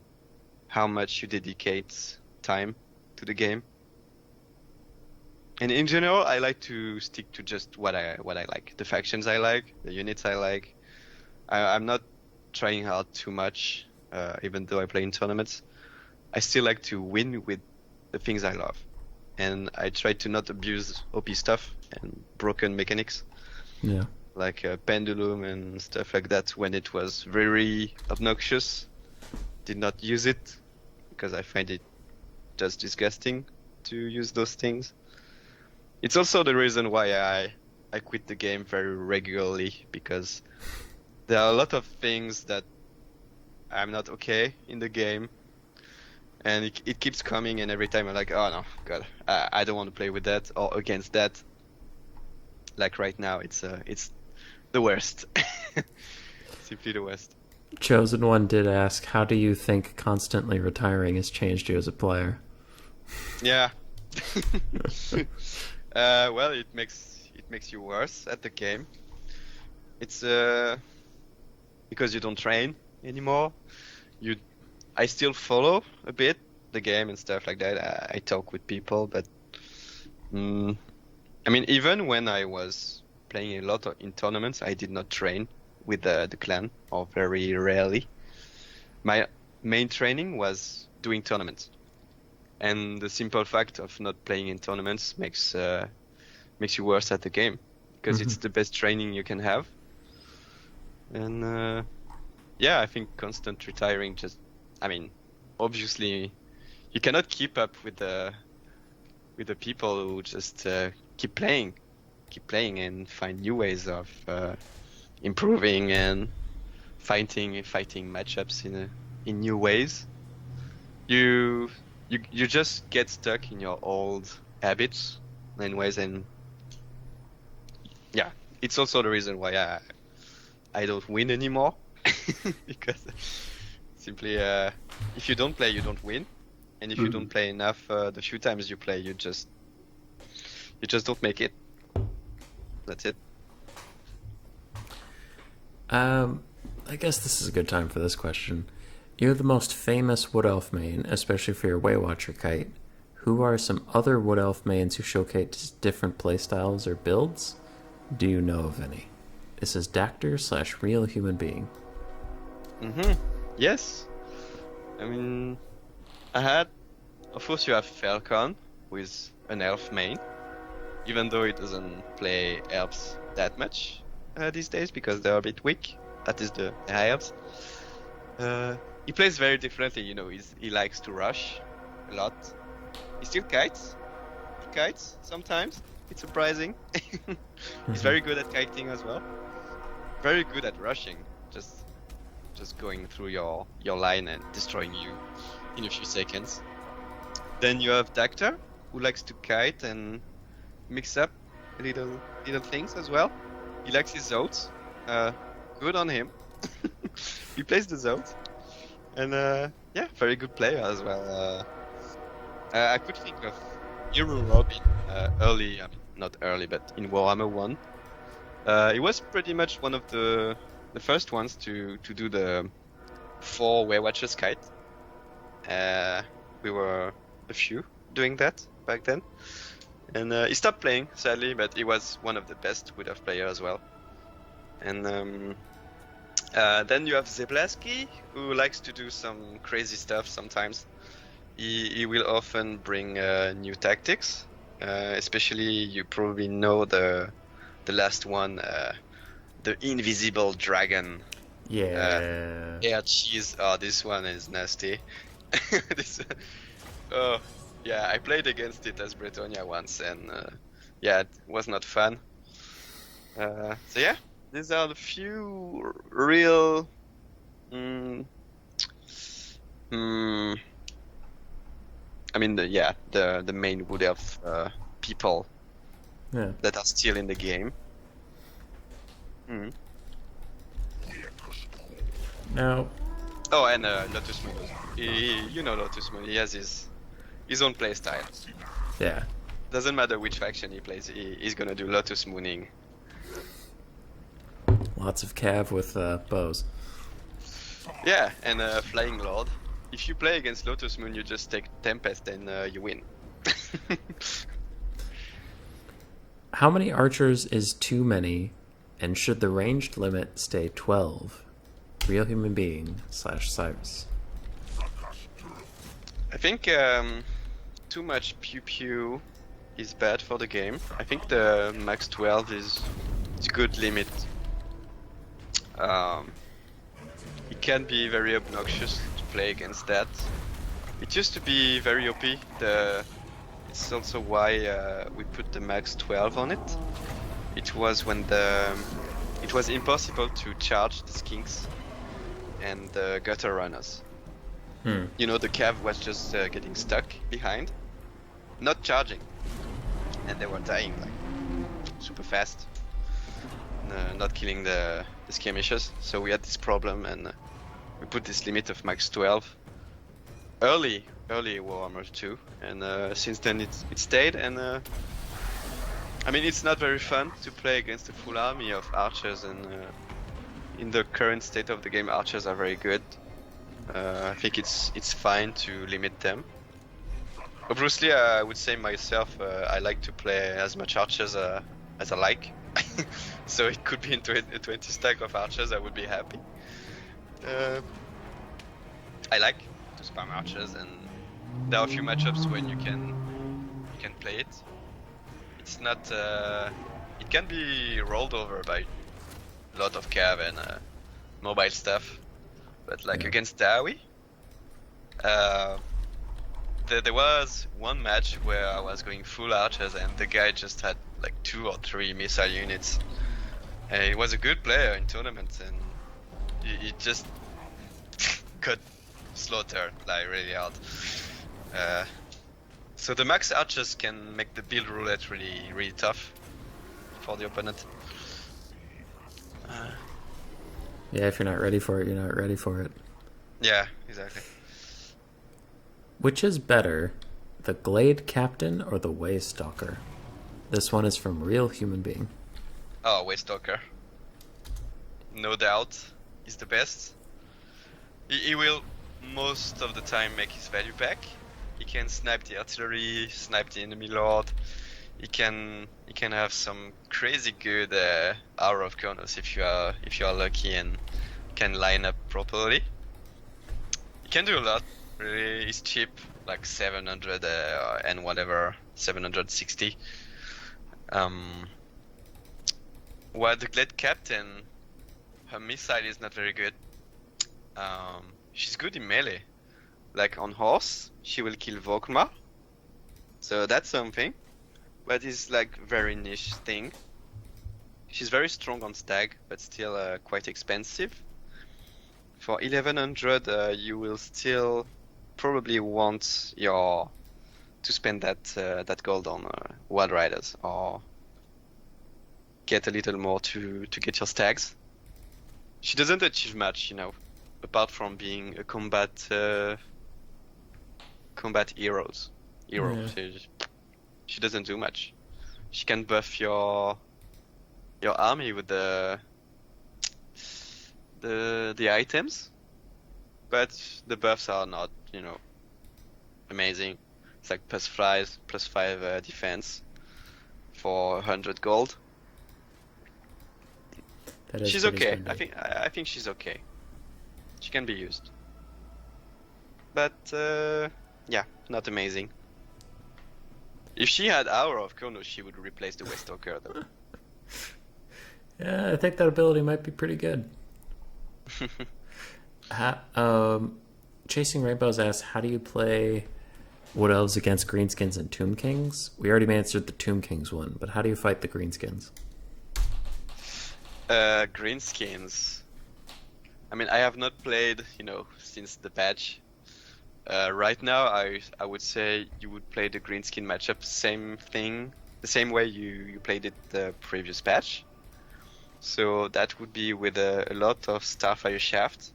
Speaker 2: how much you dedicate time to the game. And in general, I like to stick to just what I like, the factions I like, the units I like. I'm not trying hard too much, even though I play in tournaments. I still like to win with the things I love. And I try to not abuse OP stuff and broken mechanics.
Speaker 1: Yeah.
Speaker 2: Like pendulum and stuff like that when it was very obnoxious. Did not use it because I find it just disgusting to use those things. It's also the reason why I quit the game very regularly, because there are a lot of things that I'm not okay in the game, and it keeps coming, and every time I'm like, oh no, God, I don't want to play with that or against that. Like right now, it's the worst. Simply the worst.
Speaker 1: Chosen One did ask, how do you think constantly retiring has changed you as a player?
Speaker 2: Yeah. Well, it makes you worse at the game. It's because you don't train anymore. I still follow a bit the game and stuff like that. I talk with people, but I mean, even when I was playing a lot in tournaments, I did not train with the clan, or very rarely. My main training was doing tournaments, and the simple fact of not playing in tournaments makes you worse at the game, because it's the best training you can have. And yeah, I think constant retiring just, I mean, obviously you cannot keep up with the people who just keep playing and find new ways of improving and fighting matchups in new ways. You just get stuck in your old habits and ways, and yeah, it's also the reason why I don't win anymore. Because simply if you don't play, you don't win, and if you don't play enough, the few times you play, you just don't make it. That's it.
Speaker 1: I guess this is a good time for this question. You're the most famous Wood Elf main, especially for your Waywatcher Kite. Who are some other Wood Elf mains who showcase different playstyles or builds? Do you know of any? This is Dactor/Real Human Being.
Speaker 2: Yes. I mean, of course you have Falcon, who is an elf main, even though he doesn't play elves that much these days because they're a bit weak. That is the high elves. He plays very differently, you know. He likes to rush a lot. He still kites. He kites sometimes. It's surprising. He's very good at kiting as well. Very good at rushing. Just going through your line and destroying you in a few seconds. Then you have Dactor, who likes to kite and mix up little things as well. He likes his Zoats. Good on him. He plays the Zoats. And yeah, very good player as well. I could think of Hero Robin early, I mean, not early, but in Warhammer 1. He was pretty much one of the first ones to do the 4 Waywatchers Kite. We were a few doing that back then. And he stopped playing, sadly, but he was one of the best Wood Elf players as well. And then you have Zeblaski, who likes to do some crazy stuff sometimes. He will often bring new tactics, especially you probably know the last one, the Invisible Dragon.
Speaker 1: Yeah.
Speaker 2: Air cheese. Oh, this one is nasty. Oh, yeah, I played against it as Bretonia once, and yeah, it was not fun. So yeah, these are the few real. I mean, the main Wood Elf people that are still in the game.
Speaker 1: Now.
Speaker 2: Oh, and Lotus Moon. You know Lotus Moon. He has his own play style.
Speaker 1: Yeah.
Speaker 2: Doesn't matter which faction he plays. He's gonna do Lotus Mooning.
Speaker 1: Lots of cav with bows.
Speaker 2: Yeah, and Flying Lord. If you play against Lotus Moon, you just take Tempest and you win.
Speaker 1: How many archers is too many, and should the ranged limit stay 12? Real Human Being /Xiphos.
Speaker 2: I think too much pew pew is bad for the game. I think the max 12 is a good limit. It can be very obnoxious to play against that. It used to be very OP. It's also why we put the max 12 on it. It was when it was impossible to charge the skinks and the gutter runners. You know, the cav was just getting stuck behind, not charging, and they were dying like super fast, not killing the skirmishers. So we had this problem, and we put this limit of max 12 early Warhammer 2, and since then it stayed. And I mean, it's not very fun to play against a full army of archers, and in the current state of the game, archers are very good. I think it's fine to limit them. Obviously, I would say myself, I like to play as much archers as I like. So it could be into a 20 stack of archers, I would be happy. I like to spam archers, and there are a few matchups when you can play it. It's not. It can be rolled over by a lot of cav and mobile stuff. But like against Dawi, there was one match where I was going full archers and the guy just had like 2 or 3 missile units. And he was a good player in tournaments, and he just got slaughtered like really hard. So the max archers can make the build roulette really tough for the opponent.
Speaker 1: Yeah, if you're not ready for it, you're not ready for it.
Speaker 2: Yeah, exactly.
Speaker 1: Which is better, the Glade Captain or the Waystalker? This one is from Real Human Being.
Speaker 2: Oh, Waystalker. No doubt, he's the best. He will most of the time make his value back. He can snipe the artillery, snipe the enemy lord. He can have some crazy good Hour of Kronos if you are lucky and can line up properly. He can do a lot. Really, he's cheap, like 700 and whatever, 760. While the Glade Captain, her missile is not very good. She's good in melee. Like on horse, she will kill Vokma. So that's something. But it's like very niche thing. She's very strong on stag, but still quite expensive. For 1100, you will still probably want to spend that gold on Wild Riders, or get a little more to get your stags. She doesn't achieve much, you know, apart from being a combat hero. Yeah. She doesn't do much. She can buff your army with the items, but the buffs are not, you know, amazing. It's like +5 defense for 100 gold. She's okay. I think she's okay. She can be used, but yeah, not amazing. If she had Hour of Kronos, she would replace the Waystalker, though.
Speaker 1: Yeah, I think that ability might be pretty good. Chasing Rainbows asks, how do you play Wood Elves against Greenskins and Tomb Kings? We already answered the Tomb Kings one, but how do you fight the Greenskins?
Speaker 2: Greenskins. I mean, I have not played, you know, since the patch. Right now, I would say you would play the Greenskin matchup, same thing, the same way you played it the previous patch. So that would be with a lot of Starfire Shaft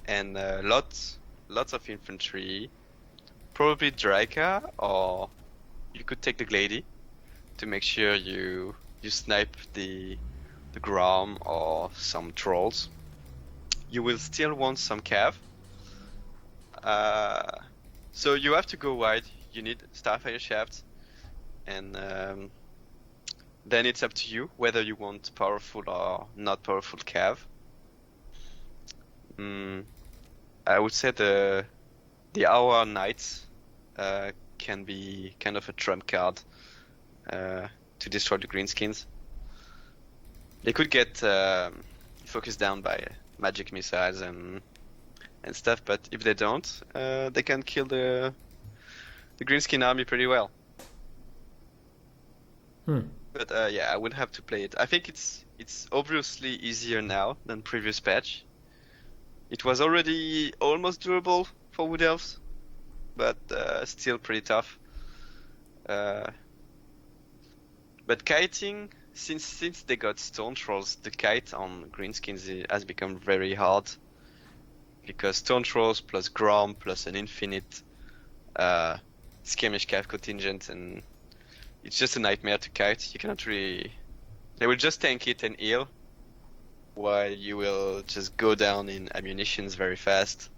Speaker 2: and lots of infantry, probably Draika, or you could take the Glade to make sure you snipe the Grom or some trolls. You will still want some cav. So you have to go wide. You need Starfire Shaft, and then it's up to you whether you want powerful or not powerful cav. I would say the Hour Knights can be kind of a trump card to destroy the Greenskins. They could get focused down by magic missiles and stuff, but if they don't, they can kill the Greenskin army pretty well. But yeah, I would have to play it. I think it's obviously easier now than previous patch. It was already almost doable for Wood Elves, but still pretty tough. But kiting, since they got Stone Trolls, the kite on greenskins has become very hard. Because Stone Trolls plus Grom plus an infinite skirmish cav contingent, and it's just a nightmare to kite. You cannot really... They will just tank it and heal, while you will just go down in ammunitions very fast.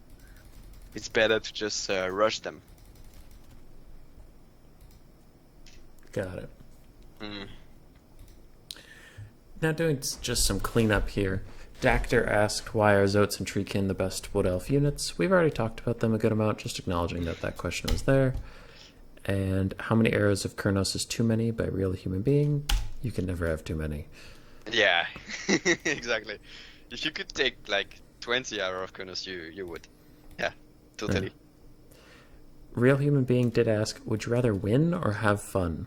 Speaker 2: It's better to just rush them.
Speaker 1: Got it.
Speaker 2: Mm.
Speaker 1: Now doing just some cleanup here. Dactor asked, why are Zoats and Treekin the best Wood Elf units? We've already talked about them a good amount, just acknowledging that that question was there. And how many arrows of Kurnos is too many by real human being? You can never have too many.
Speaker 2: Yeah, exactly. If you could take like 20 arrows of Kurnos, you would. Yeah, totally.
Speaker 1: Yeah. Real human being did ask, would you rather win or have fun?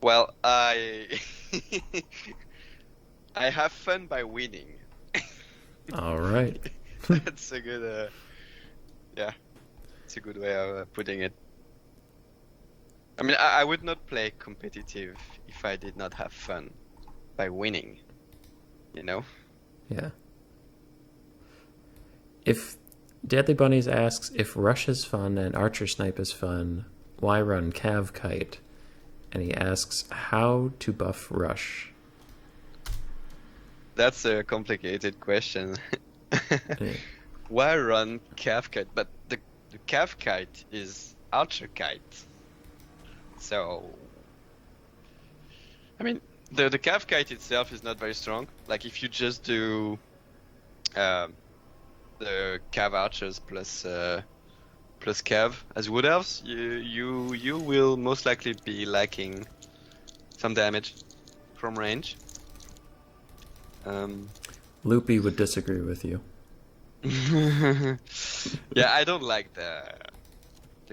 Speaker 2: Well, I have fun by winning.
Speaker 1: All right.
Speaker 2: That's a good, yeah, it's a good way of putting it. I mean, I would not play competitive if I did not have fun by winning, you know?
Speaker 1: Yeah. If Deadly Bunnies asks, if Rush is fun and Archer Snipe is fun, why run Cav Kite? And he asks, how to buff Rush?
Speaker 2: That's a complicated question.
Speaker 1: Yeah.
Speaker 2: Why run Cav Kite? But the Cav Kite is Archer Kite. So, I mean, the Cav Kite itself is not very strong. Like, if you just do the Cav Archers plus Cav as Wood Elves, you will most likely be lacking some damage from range.
Speaker 1: Loopy would disagree with you.
Speaker 2: Yeah, I don't like the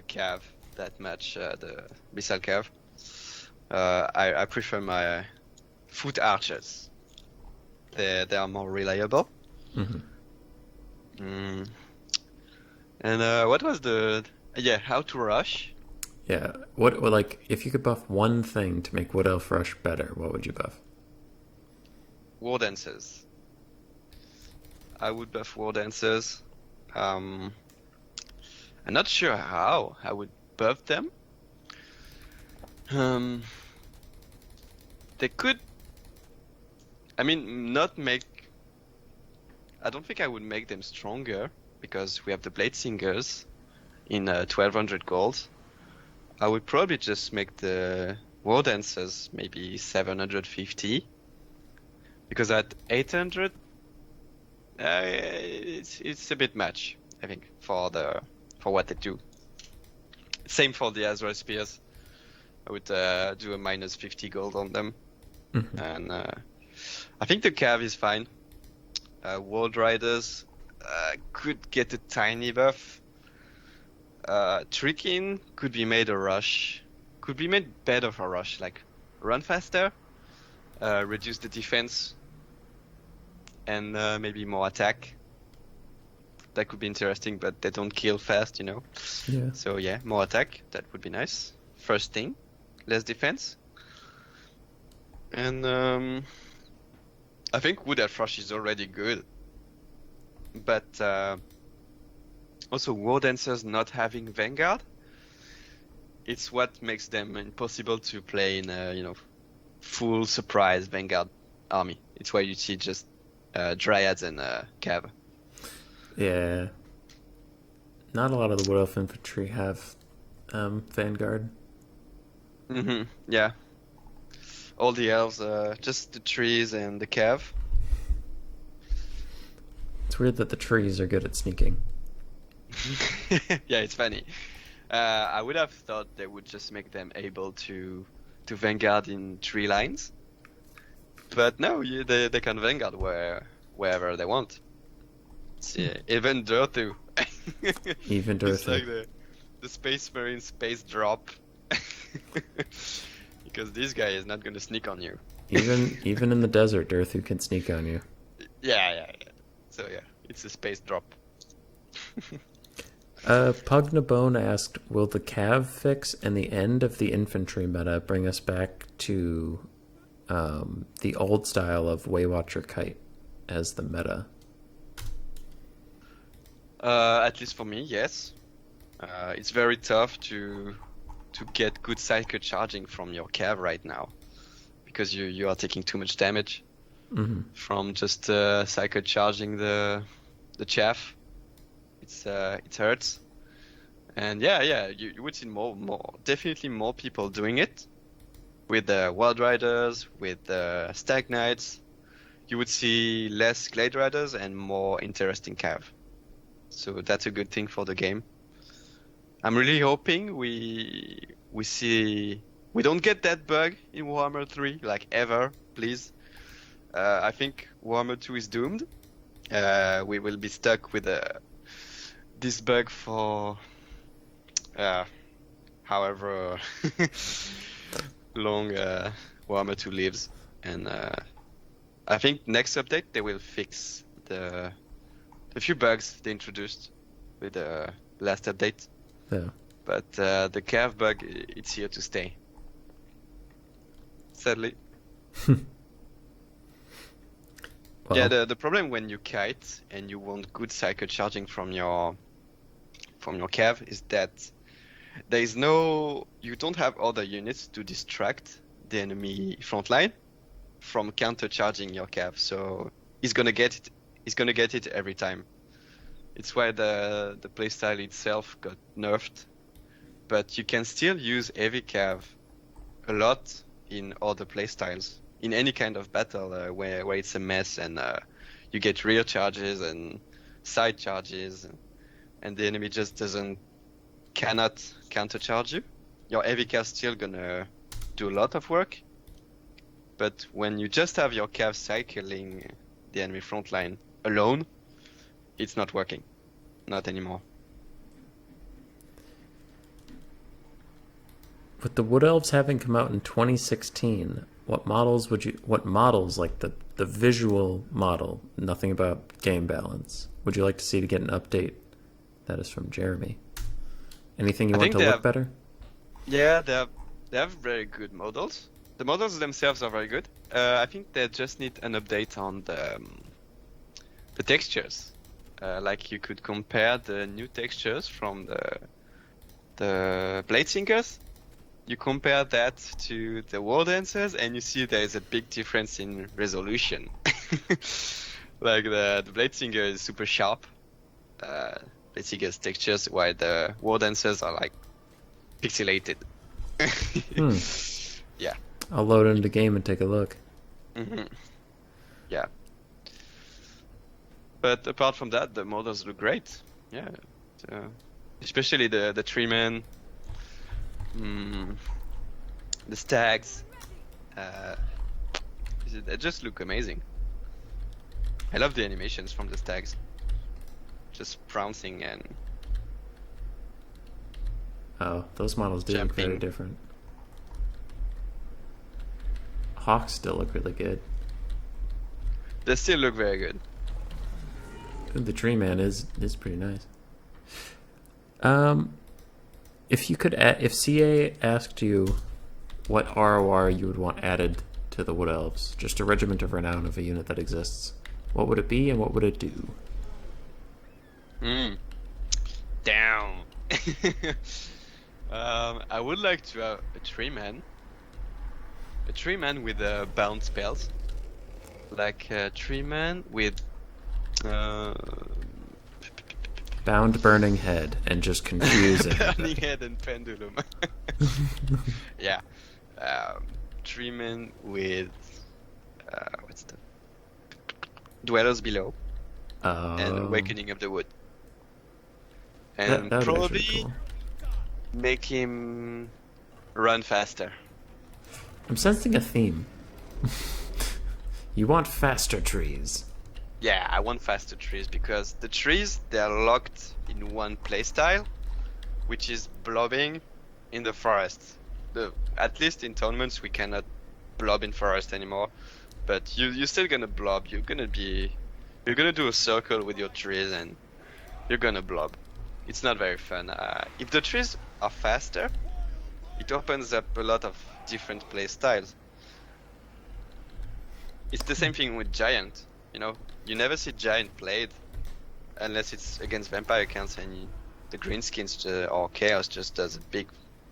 Speaker 2: Cav that much, the Missile Cav. I prefer my Foot Archers. They are more reliable.
Speaker 1: Mm-hmm.
Speaker 2: And what was how to rush?
Speaker 1: Yeah. What like if you could buff one thing to make Wood Elf Rush better, what would you buff?
Speaker 2: Wardancers. I would buff Wardancers. I'm not sure how I would buff them. They could. I mean, not make. I don't think I would make them stronger because we have the Bladesingers in 1200 gold. I would probably just make the Wardancers maybe 750 because at 800 it's a bit much, I think, for what they do. Same for the Azrael Spears. I would do a minus 50 gold on them.
Speaker 1: Mm-hmm.
Speaker 2: And I think the Cav is fine. World Riders could get a tiny buff. Treekin could be made a rush. Could be made better for rush, like run faster, reduce the defense, and maybe more attack. That could be interesting, but they don't kill fast, you know.
Speaker 1: Yeah.
Speaker 2: So yeah, more attack. That would be nice. First thing, less defense. And I think Wood Elf Rush is already good. But also Wardancers not having Vanguard, it's what makes them impossible to play in full surprise Vanguard army. It's why you see just Dryads and Cav.
Speaker 1: Yeah. Not a lot of the Wood Elf infantry have Vanguard.
Speaker 2: Mm-hmm. Yeah. All the elves, just the trees and the Cav.
Speaker 1: It's weird that the trees are good at sneaking.
Speaker 2: Yeah, it's funny. I would have thought they would just make them able to Vanguard in tree lines. But no, they can Vanguard wherever they want. See, even Dhurthu.
Speaker 1: Even Dhurthu.
Speaker 2: It's like the Space Marine space drop. Because this guy is not gonna sneak on you.
Speaker 1: Even in the desert, Dhurthu can sneak on you.
Speaker 2: Yeah. So yeah, it's a space drop.
Speaker 1: Pugnabone asked, will the Cav fix and the end of the infantry meta bring us back to the old style of Waywatcher Kite as the meta?
Speaker 2: At least for me, yes. It's very tough to get good cycle charging from your Cav right now, because you are taking too much damage from just cycle charging the chaff. It hurts, and you would see definitely more people doing it with the Wild Riders, with the Stag Knights. You would see less Glade Riders and more interesting Cav. So that's a good thing for the game. I'm really hoping we don't get that bug in Warhammer 3 like ever, please. I think Warhammer 2 is doomed. We will be stuck with this bug for however long Warhammer 2 lives, and I think next update they will fix the few bugs they introduced with the last update.
Speaker 1: Yeah.
Speaker 2: But the Cav bug, it's here to stay. Sadly.
Speaker 1: Well,
Speaker 2: yeah, the problem when you kite and you want good cycle charging from your Cav is that you don't have other units to distract the enemy frontline from counter charging your Cav, so he's gonna get it every time. It's why the playstyle itself got nerfed, but you can still use heavy Cav a lot in other playstyles, in any kind of battle where it's a mess and you get rear charges and side charges, and the enemy just cannot counter charge you. Your heavy Cav still gonna do a lot of work, but when you just have your Cav cycling the enemy frontline alone, it's not working. Not anymore.
Speaker 1: with the Wood Elves having come out in 2016, what models like the visual model, nothing about game balance, would you like to see to get an update? That is from Jeremy. Anything you want to look better?
Speaker 2: Yeah, they have very good models. The models themselves are very good. I think they just need an update on the textures. Like you could compare the new textures from the Bladesingers. You compare that to the Wardancers, and you see there is a big difference in resolution. Like the Bladesinger is super sharp. Bladesinger's textures, while the Wardancers are like pixelated. Yeah.
Speaker 1: I'll load into the game and take a look.
Speaker 2: Mm-hmm. Yeah. But apart from that, the models look great. Yeah. Especially the Treeman, the Stags. They just look amazing. I love the animations from the Stags. Just pouncing and...
Speaker 1: Oh, those models do look
Speaker 2: Jumping.
Speaker 1: very different. Hawks still look really good.
Speaker 2: They still look very good.
Speaker 1: The tree man is pretty nice. If you could, if CA asked you what ROR you would want added to the Wood Elves, just a regiment of renown of a unit that exists, what would it be and what would it do?
Speaker 2: Down. I would like to have a tree man. A tree man with bound spells. Like a tree man with
Speaker 1: Bound burning head and just confuse it.
Speaker 2: burning head and pendulum. Yeah. Tree man with what's the Dwellers Below and Awakening of the Wood. And
Speaker 1: that would
Speaker 2: probably
Speaker 1: actually be cool.
Speaker 2: make him run faster.
Speaker 1: I'm sensing a theme. You want faster trees.
Speaker 2: Yeah, I want faster trees because the trees, they're locked in one playstyle, which is blobbing in the forest. At least in tournaments we cannot blob in forest anymore, but you're still gonna blob. You're gonna do a circle with your trees, and you're gonna blob. It's not very fun. If the trees are faster, it opens up a lot of different play styles. It's the same thing with giant. You know, you never see giant played unless it's against vampire counts and the greenskins or chaos just does a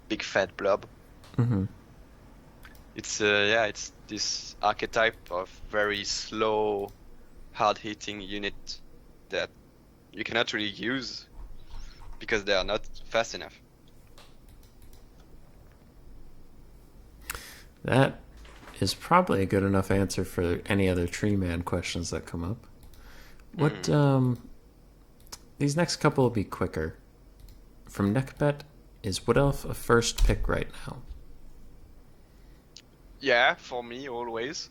Speaker 2: big fat blob.
Speaker 1: Mm-hmm.
Speaker 2: It's it's this archetype of very slow, hard-hitting unit that you cannot really use because they are not fast enough.
Speaker 1: That is probably a good enough answer for any other tree man questions that come up. What these next couple will be quicker. From Neckbet, is Wood Elf a first pick right now?
Speaker 2: Yeah, for me always.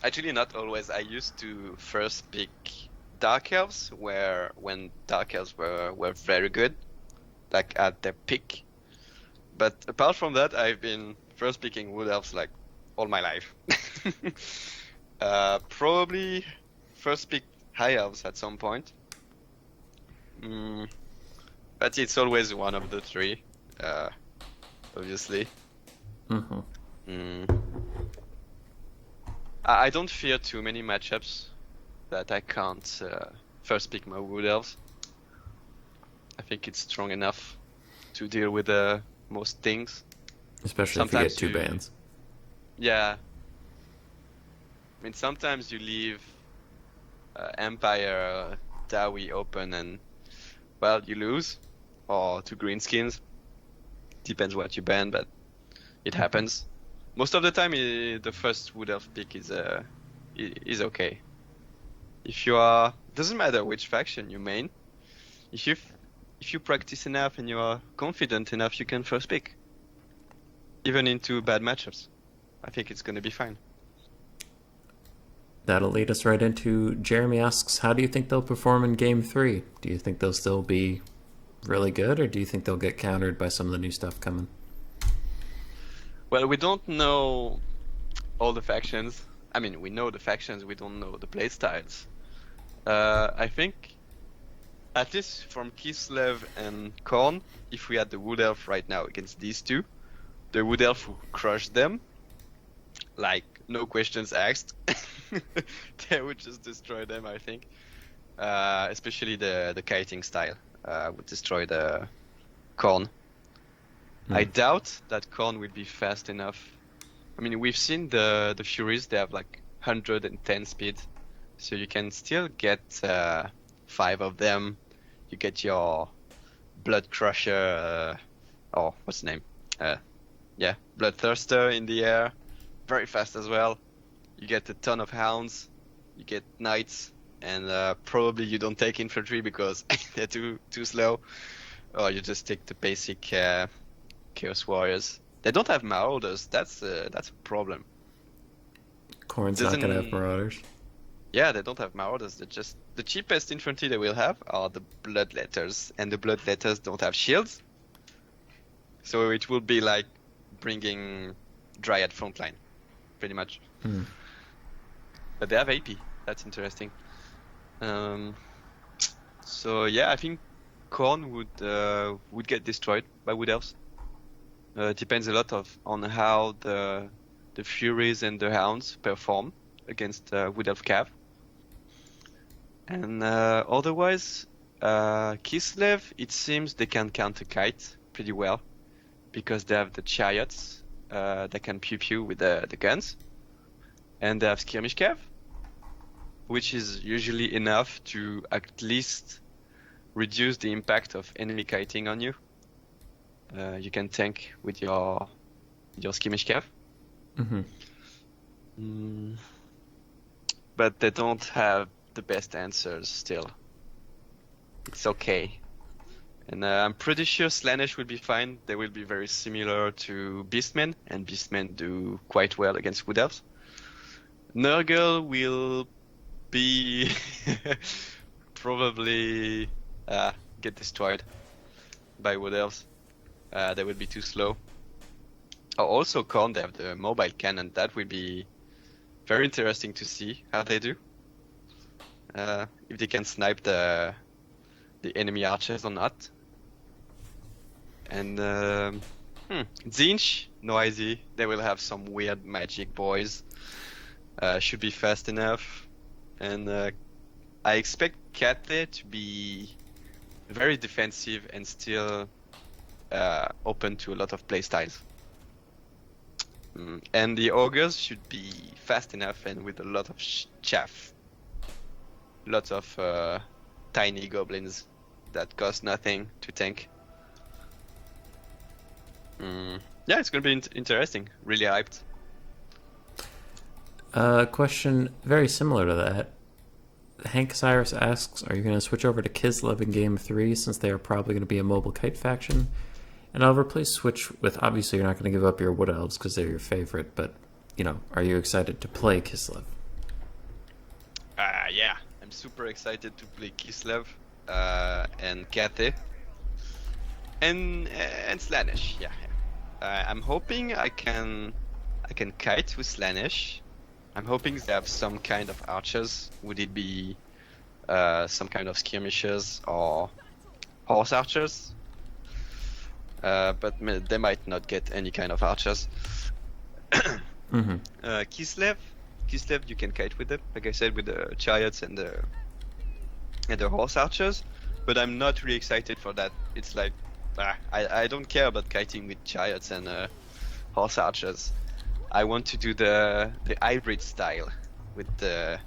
Speaker 2: Actually, not always. I used to first pick Dark Elves, when Dark Elves were very good, like at their peak. But apart from that, I've been first picking Wood Elves like all my life. Probably first pick High Elves at some point. But it's always one of the three, obviously.
Speaker 1: Mm-hmm.
Speaker 2: I don't fear too many matchups that I can't first pick my Wood Elves. I think it's strong enough to deal with most things.
Speaker 1: Especially
Speaker 2: Sometimes
Speaker 1: if you get two bans.
Speaker 2: Yeah. I mean, sometimes you leave Empire Dowie open and, well, you lose. Or two greenskins. Depends what you ban, but it happens. Most of the time, the first Wood Elf pick is okay. If you are, doesn't matter which faction you main. If you practice enough and you are confident enough, you can first pick. Even into bad matchups, I think it's gonna be fine.
Speaker 1: That'll lead us right into Jeremy asks, how do you think they'll perform in Game 3? Do you think they'll still be really good, or do you think they'll get countered by some of the new stuff coming?
Speaker 2: Well, we don't know all the factions. I mean, we know the factions, we don't know the playstyles. I think, at least from Kislev and Korn, if we had the Wood Elf right now against these two, the Wood Elf would crush them. Like, no questions asked. They would just destroy them, I think. Especially the kiting style would destroy the Korn. I doubt that Korn will be fast enough. I mean, we've seen the Furies, they have like 110 speed. So you can still get 5 of them. You get your Blood Crusher, or what's the name? Bloodthirster in the air. Very fast as well. You get a ton of hounds. You get knights. And probably you don't take infantry because they're too slow. Or you just take the basic Chaos Warriors. They don't have Marauders. That's a problem.
Speaker 1: Korn's not going to have Marauders.
Speaker 2: Yeah, they don't have Marauders. They're just the cheapest infantry they will have are the Bloodletters, and the Bloodletters don't have shields. So it will be like bringing Dryad frontline, pretty much. But they have AP. That's interesting. So yeah, I think Korn would get destroyed by Wood Elves. Depends a lot on how the Furies and the Hounds perform against Wood Elf Cav. And otherwise, Kislev, it seems they can counter Kite pretty well because they have the chariots that can pew with the guns, and they have Skirmish Cav, which is usually enough to at least reduce the impact of enemy kiting on you. You can tank with your Skirmish Cav. But they don't have the best answers still. It's okay. And I'm pretty sure Slanesh will be fine. They will be very similar to Beastmen, and Beastmen do quite well against Wood Elves. Nurgle will be probably get destroyed by Wood Elves. They will be too slow. Also, Korn, they have the mobile cannon. That will be very interesting to see how they do. if they can snipe the enemy archers or not. And Zinch, no idea. They will have some weird magic boys. Should be fast enough. And I expect Kite to be very defensive and still open to a lot of playstyles. And the ogres should be fast enough and with a lot of chaff. Lots of tiny goblins that cost nothing to tank. Yeah, it's gonna be interesting. Really hyped.
Speaker 1: Question very similar to that. Hank Cyrus asks, are you going to switch over to Kislev in Game 3 since they are probably going to be a mobile Kite faction? And I'll replace Switch with, obviously you're not going to give up your Wood Elves because they're your favorite, but, you know, are you excited to play Kislev?
Speaker 2: Yeah, I'm super excited to play Kislev and Kate and Slaanesh. Yeah. I'm hoping I can kite with Slaanesh. I'm hoping they have some kind of archers. Would it be some kind of skirmishers or horse archers? But they might not get any kind of archers. Kislev, you can kite with them, like I said, with the chariots and the horse archers. But I'm not really excited for that. It's like I don't care about kiting with chariots and horse archers. I want to do the hybrid style with a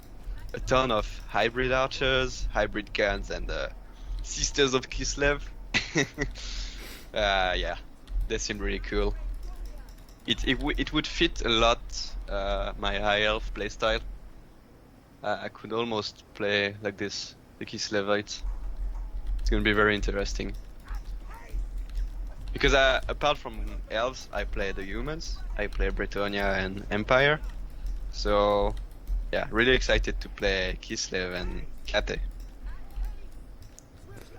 Speaker 2: ton of hybrid archers, hybrid guns, and Sisters of Kislev. Yeah, they seem really cool. It would fit a lot my high elf playstyle. I could almost play like this, the Kislevites. It's gonna be very interesting. Because apart from elves, I play the humans. I play Bretonnia and Empire. So, yeah, really excited to play Kislev and Kate.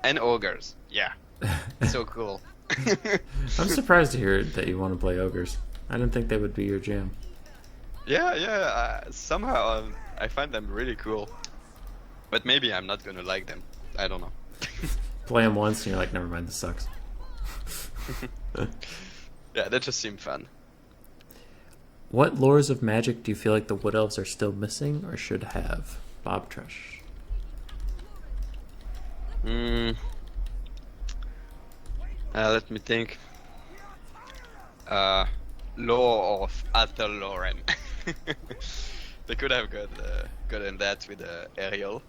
Speaker 2: And ogres, yeah. So cool.
Speaker 1: I'm surprised to hear that you want to play ogres. I didn't think they would be your jam.
Speaker 2: Yeah. Somehow I find them really cool. But maybe I'm not gonna like them. I don't know.
Speaker 1: Play them once and you're like, never mind, this sucks.
Speaker 2: Yeah, that just seemed fun.
Speaker 1: What lores of Magic do you feel like the Wood Elves are still missing or should have? Bob Trush.
Speaker 2: Let me think. Lore of Arthur Lauren. They could have gotten that with Ariel.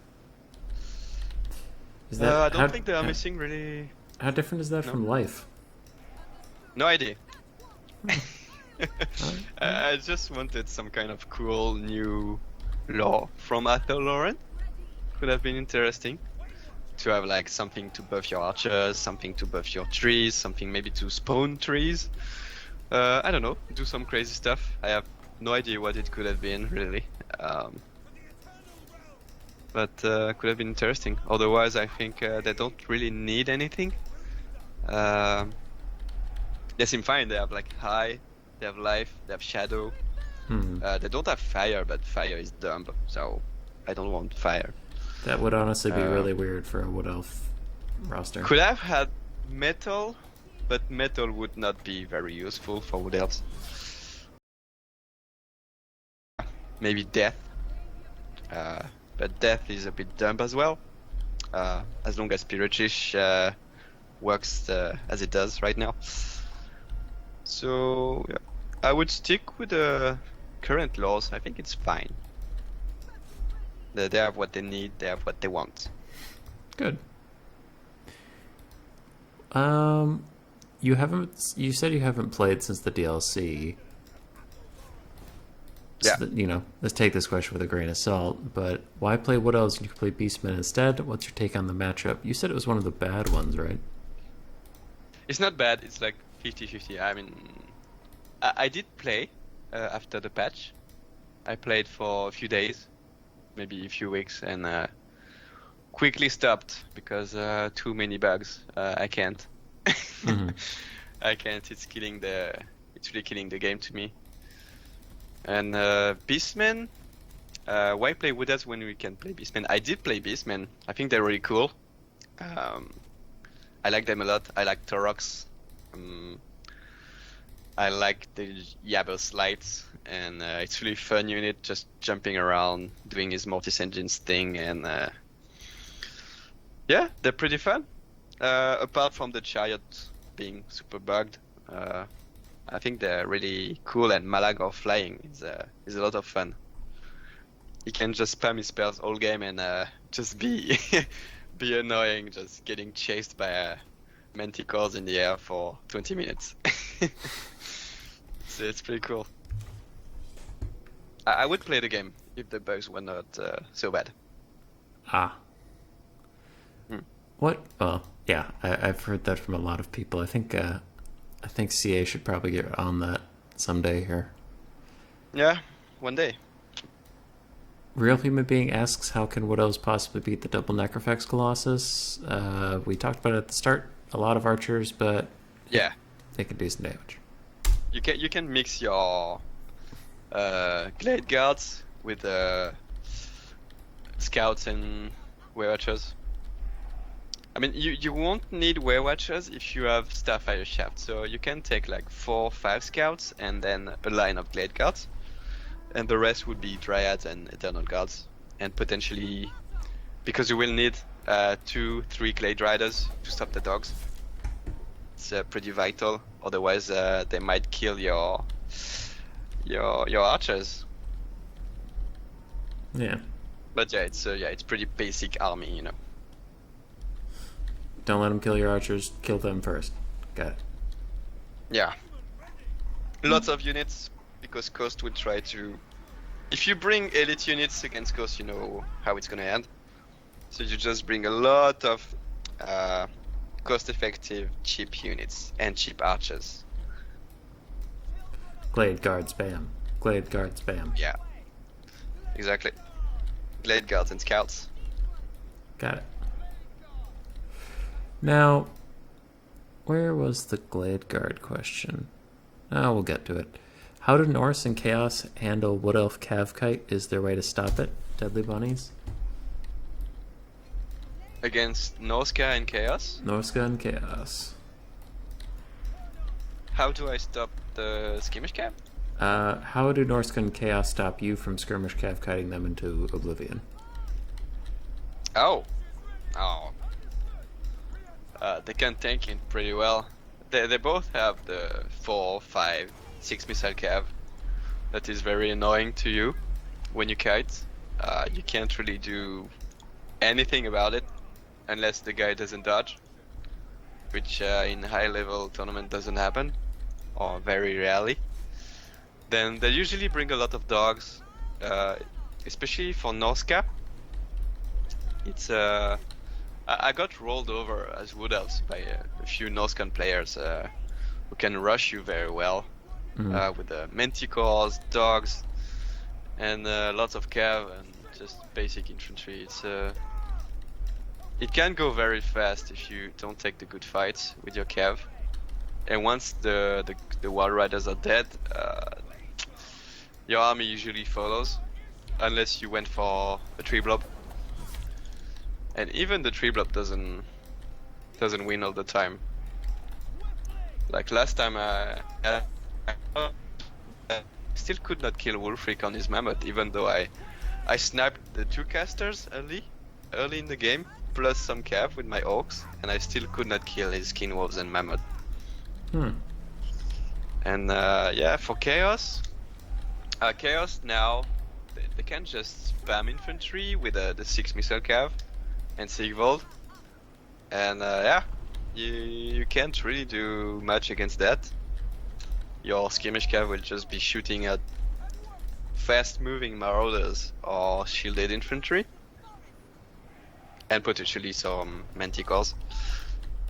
Speaker 1: Is that,
Speaker 2: I don't think they are missing really.
Speaker 1: How different is that from Life?
Speaker 2: No idea. I just wanted some kind of cool new lore from Arthur Lauren. Could have been interesting to have like something to buff your archers, something to buff your trees, something maybe to spawn trees. I don't know, do some crazy stuff. I have no idea what it could have been really. But could have been interesting. Otherwise, I think they don't really need anything. They seem fine. They have like high, they have life, they have shadow. They don't have fire, but fire is dumb, so I don't want fire.
Speaker 1: That would honestly be really weird for a Wood Elf roster.
Speaker 2: Could have had metal, but metal would not be very useful for Wood Elves. Maybe death. But death is a bit dumb as well. As long as Spiritish works as it does right now. So yeah, I would stick with the current laws. I think it's fine. They have what they need. They have what they want.
Speaker 1: Good. You said you haven't played since the DLC.
Speaker 2: Yeah.
Speaker 1: So that, let's take this question with a grain of salt, but why play Wood Elves when you could play Beastmen instead? What's your take on the matchup? You said it was one of the bad ones, right?
Speaker 2: It's not bad, it's like 50-50. I mean, I did play after the patch. I played for a few days, maybe a few weeks, and quickly stopped because too many bugs. I can't. I can't. It's really killing the game to me. And Beastmen, Why play Wood Elves when we can play Beastmen? I did play Beastmen. I think they're really cool. I like them a lot. I like Torox. I like the Yabber Slides, and it's really fun unit, just jumping around, doing his Mortis Engines thing, and yeah, they're pretty fun. Apart from the Chariot being super bugged, I think they're really cool, and Malagor flying is a lot of fun. He can just spam his spells all game and just be be annoying, just getting chased by manticores in the air for 20 minutes. So it's pretty cool. I would play the game if the bugs were not so bad.
Speaker 1: What? Well, yeah, I've heard that from a lot of people. I think CA should probably get on that someday here.
Speaker 2: Yeah, one day.
Speaker 1: Real Human Being asks, how can Wood Elves possibly beat the double Necrofex Colossus? We talked about it at the start. A lot of archers, but
Speaker 2: yeah,
Speaker 1: they can do some damage.
Speaker 2: You can mix your Glade guards with scouts and Waywatchers. I mean, you won't need Waywatchers if you have Starfire Shaft, so you can take like 4 or 5 scouts and then a line of Glade guards, and the rest would be Dryads and Eternal guards, and potentially, because you will need 2-3 Glade Riders to stop the dogs. It's pretty vital, otherwise they might kill your archers.
Speaker 1: Yeah.
Speaker 2: But yeah, it's pretty basic army, you know.
Speaker 1: Don't let them kill your archers, kill them first. Got it.
Speaker 2: Yeah. Lots of units, because Coast will try to... If you bring elite units against Coast, you know how it's gonna end. So you just bring a lot of cost-effective, cheap units and cheap archers.
Speaker 1: Glade guard spam. Glade guard spam.
Speaker 2: Yeah. Exactly. Glade guards and scouts.
Speaker 1: Got it. Now, where was the Glade Guard question? Oh, we'll get to it. How do Norse and Chaos handle Wood Elf Cav Kite? Is there a way to stop it? Deadly Bunnies?
Speaker 2: Against Norska and Chaos?
Speaker 1: Norska and Chaos.
Speaker 2: How do I stop the skirmish cap?
Speaker 1: How do Norska and Chaos stop you from skirmish Cav kiting them into oblivion?
Speaker 2: Oh. They can tank it pretty well. They both have the 4, 5, 6 missile cav. That is very annoying to you when you kite. You can't really do anything about it unless the guy doesn't dodge, which in high level tournament doesn't happen, or very rarely. Then they usually bring a lot of dogs, especially for Norska. It's I got rolled over as Wood Elves by a few Norscan players who can rush you very well with the manticores, dogs, and lots of cav and just basic infantry. It can go very fast if you don't take the good fights with your cav. And once the Wild Riders are dead, your army usually follows, unless you went for a tree blob. And even the tree blob doesn't win all the time. Like last time I still could not kill Wulfric on his mammoth, even though I sniped the 2 casters early in the game, plus some cav with my orcs, and I still could not kill his skinwolves and mammoth. And yeah, for Chaos now they can just spam infantry with the 6 missile cav and Sigvold, and yeah, you can't really do much against that. Your skirmish cav will just be shooting at fast moving marauders or shielded infantry, and potentially some manticores.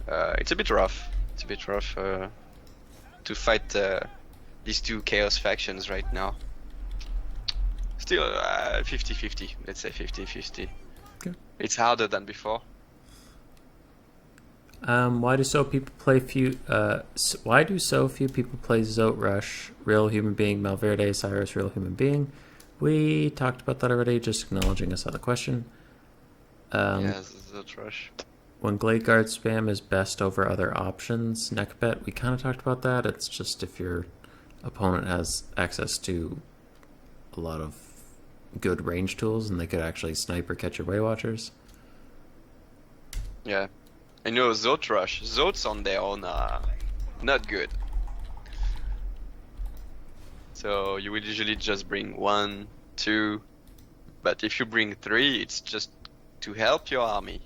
Speaker 2: It's a bit rough to fight these 2 chaos factions right now. Still 50-50, let's say 50-50.
Speaker 1: Okay.
Speaker 2: It's harder than before.
Speaker 1: Why do so few people play Zoat Rush, Real Human Being, Malverde, Cyrus, Real Human Being? We talked about that already, just acknowledging I saw the question.
Speaker 2: Yes, the trash.
Speaker 1: When Glade Guard spam is best over other options, neck bet, we kind of talked about that. It's just if your opponent has access to a lot of good range tools and they could actually snipe or catch your Way Watchers.
Speaker 2: Yeah. I know Zoat rush. Zoats on their own are not good. So you will usually just bring 1, 2, but if you bring 3, it's just to help your army.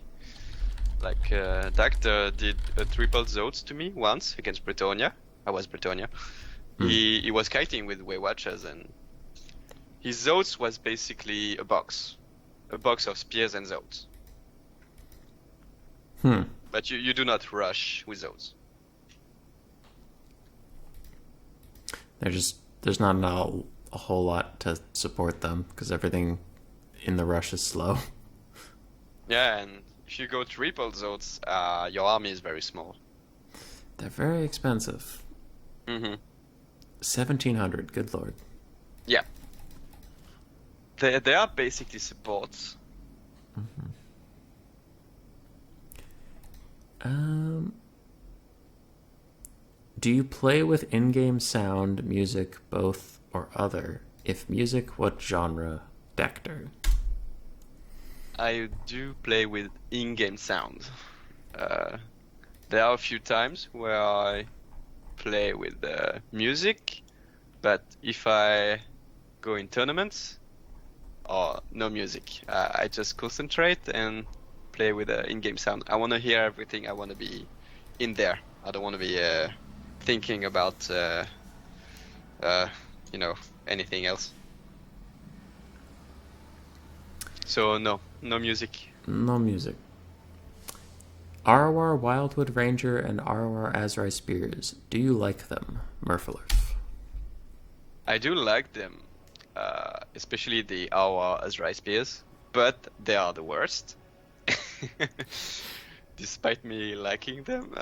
Speaker 2: Like Doctor did a triple Zoats to me once against Bretonia. I was Bretonia. He was kiting with Way Watchers, and his Zoats was basically a box of spears and Zoats. But you do not rush with those.
Speaker 1: There's not a whole lot to support them because everything in the rush is slow.
Speaker 2: Yeah, and if you go triple Zoats, your army is very small.
Speaker 1: They're very expensive. 1,700, good lord.
Speaker 2: Yeah. They are basically supports.
Speaker 1: Do you play with in-game sound, music, both, or other? If music, what genre? Dector.
Speaker 2: I do play with in-game sound. There are a few times where I play with music, but if I go in tournaments, or no music, I just concentrate and play with in-game sound. I want to hear everything. I want to be in there. I don't want to be thinking about anything else. So no music.
Speaker 1: No music. ROR Wildwood Ranger and ROR Azrai Spears. Do you like them, Murphalurf?
Speaker 2: I do like them, especially the ROR Azrai Spears, but they are the worst. Despite me liking them,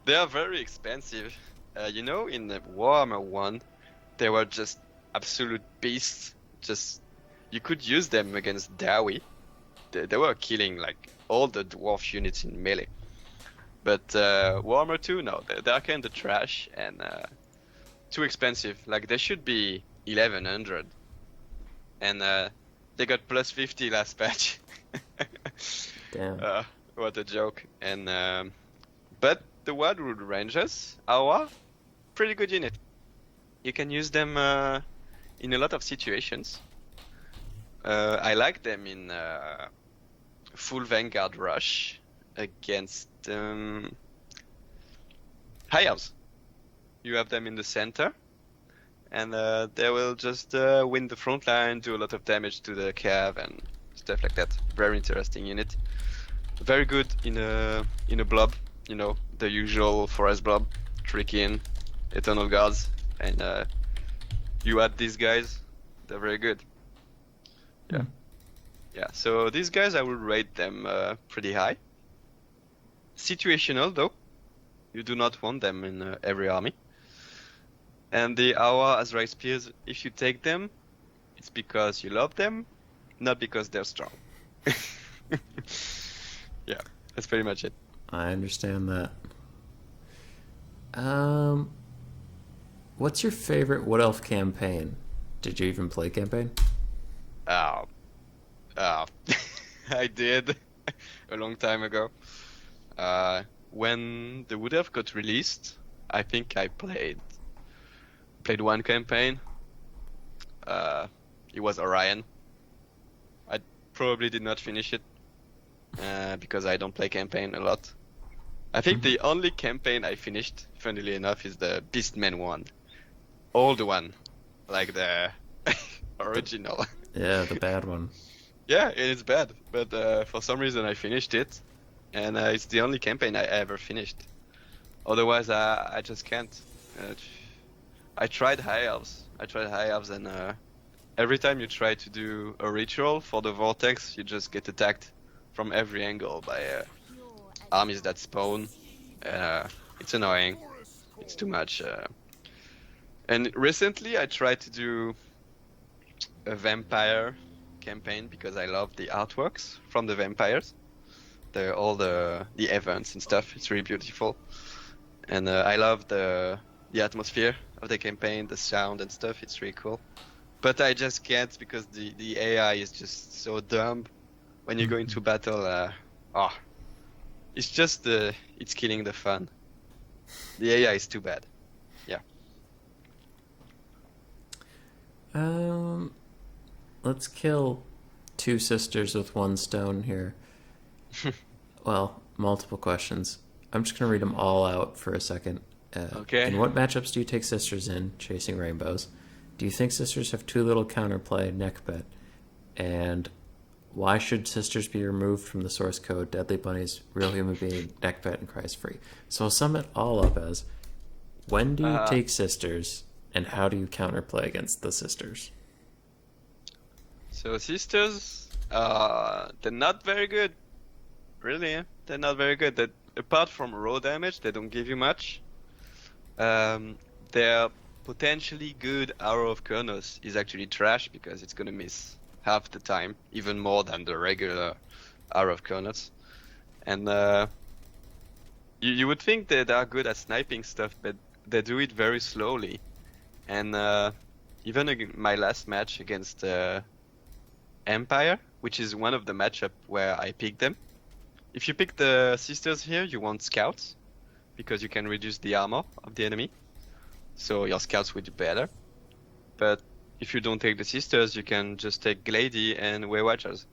Speaker 2: they are very expensive. In the Warhammer 1, they were just absolute beasts. You could use them against Dowie. They were killing like all the dwarf units in melee. But Warhammer 2, no, they are kind of trash and too expensive. Like they should be 1100, and they got plus 50 last patch.
Speaker 1: Damn.
Speaker 2: What a joke. And but the Wildwood Rangers are pretty good unit. You can use them in a lot of situations. I like them in full Vanguard rush against High Elves. You have them in the center, and they will just win the front line, do a lot of damage to the cav and stuff like that. Very interesting unit. Very good in a blob, the usual forest blob, Treekin, Eternal Guards, and you add these guys, they're very good. Yeah. Yeah, so these guys I would rate them pretty high. Situational though. You do not want them in every army. And the Awa Azrai Spears, if you take them, it's because you love them, not because they're strong. Yeah, that's pretty much it.
Speaker 1: I understand that. What's your favorite Wood Elf campaign? Did you even play campaign?
Speaker 2: I did a long time ago. When the Wood Elf got released, I think I played one campaign. It was Orion. I probably did not finish it because I don't play campaign a lot. I think the only campaign I finished, funnily enough, is the Beastman one. Old one. Like the original.
Speaker 1: Yeah, the bad one.
Speaker 2: Yeah, it is bad, but for some reason I finished it, and it's the only campaign I ever finished. Otherwise, I just can't. I tried High Elves, and every time you try to do a ritual for the Vortex, you just get attacked from every angle by armies that spawn. It's annoying. It's too much. And recently I tried to do a vampire campaign because I love the artworks from the vampires. All the events and stuff. It's really beautiful, and I love the atmosphere of the campaign, the sound and stuff. It's really cool. But I just can't because the AI is just so dumb. When you go into battle, it's just it's killing the fun. The AI is too bad. Yeah.
Speaker 1: Let's kill 2 sisters with 1 stone here. Well, multiple questions. I'm just going to read them all out for a second.
Speaker 2: Okay.
Speaker 1: In what matchups do you take sisters in, chasing rainbows? Do you think sisters have too little counterplay, neck bet? And why should sisters be removed from the source code, Deadly Bunnies, Real Human Being, neck bet, and Cries Free? So I'll sum it all up as, when do you take sisters, and how do you counterplay against the sisters?
Speaker 2: So sisters, they're not very good. Really, they're not very good. Apart from raw damage, they don't give you much. Their potentially good Arrow of Kronos is actually trash because it's gonna miss half the time, even more than the regular Arrow of Kronos. And you would think that they are good at sniping stuff, but they do it very slowly. And even my last match against Empire, which is one of the matchup where I picked them. If you pick the sisters here, you want scouts, because you can reduce the armor of the enemy, so your scouts will do better. But if you don't take the sisters, you can just take Glade and Waywatchers.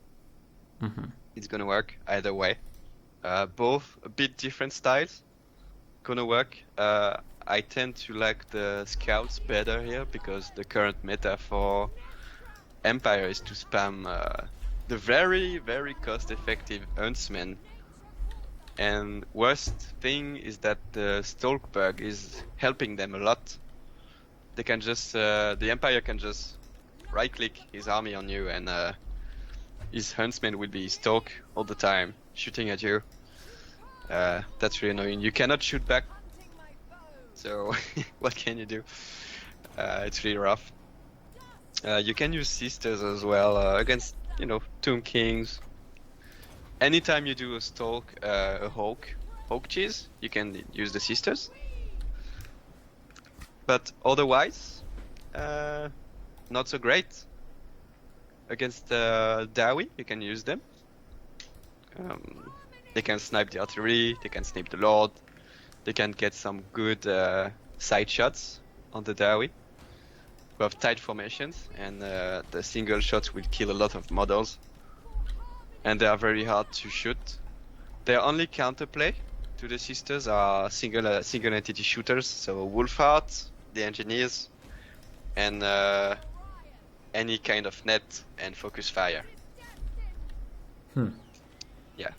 Speaker 1: Mm-hmm.
Speaker 2: It's gonna work either way. Both a bit different styles, gonna work. I tend to like the scouts better here, because the current meta for Empire is to spam the very, very cost-effective Huntsman. And worst thing is that the Stalk bug is helping them a lot. They can just, the Empire can just right-click his army on you, and his Huntsman will be Stalk all the time, shooting at you. That's really annoying. You cannot shoot back, so what can you do? It's really rough. You can use sisters as well against, Tomb Kings. Anytime you do a stalk, a hawk cheese, you can use the sisters. But otherwise, not so great. Against Dawi, you can use them. They can snipe the artillery, they can snipe the Lord, they can get some good side shots on the Dawi. We have tight formations, and the single shots will kill a lot of models. And they are very hard to shoot. Their only counterplay to the sisters are single entity shooters, so Wolfheart, the engineers, and any kind of net and focus fire. Yeah.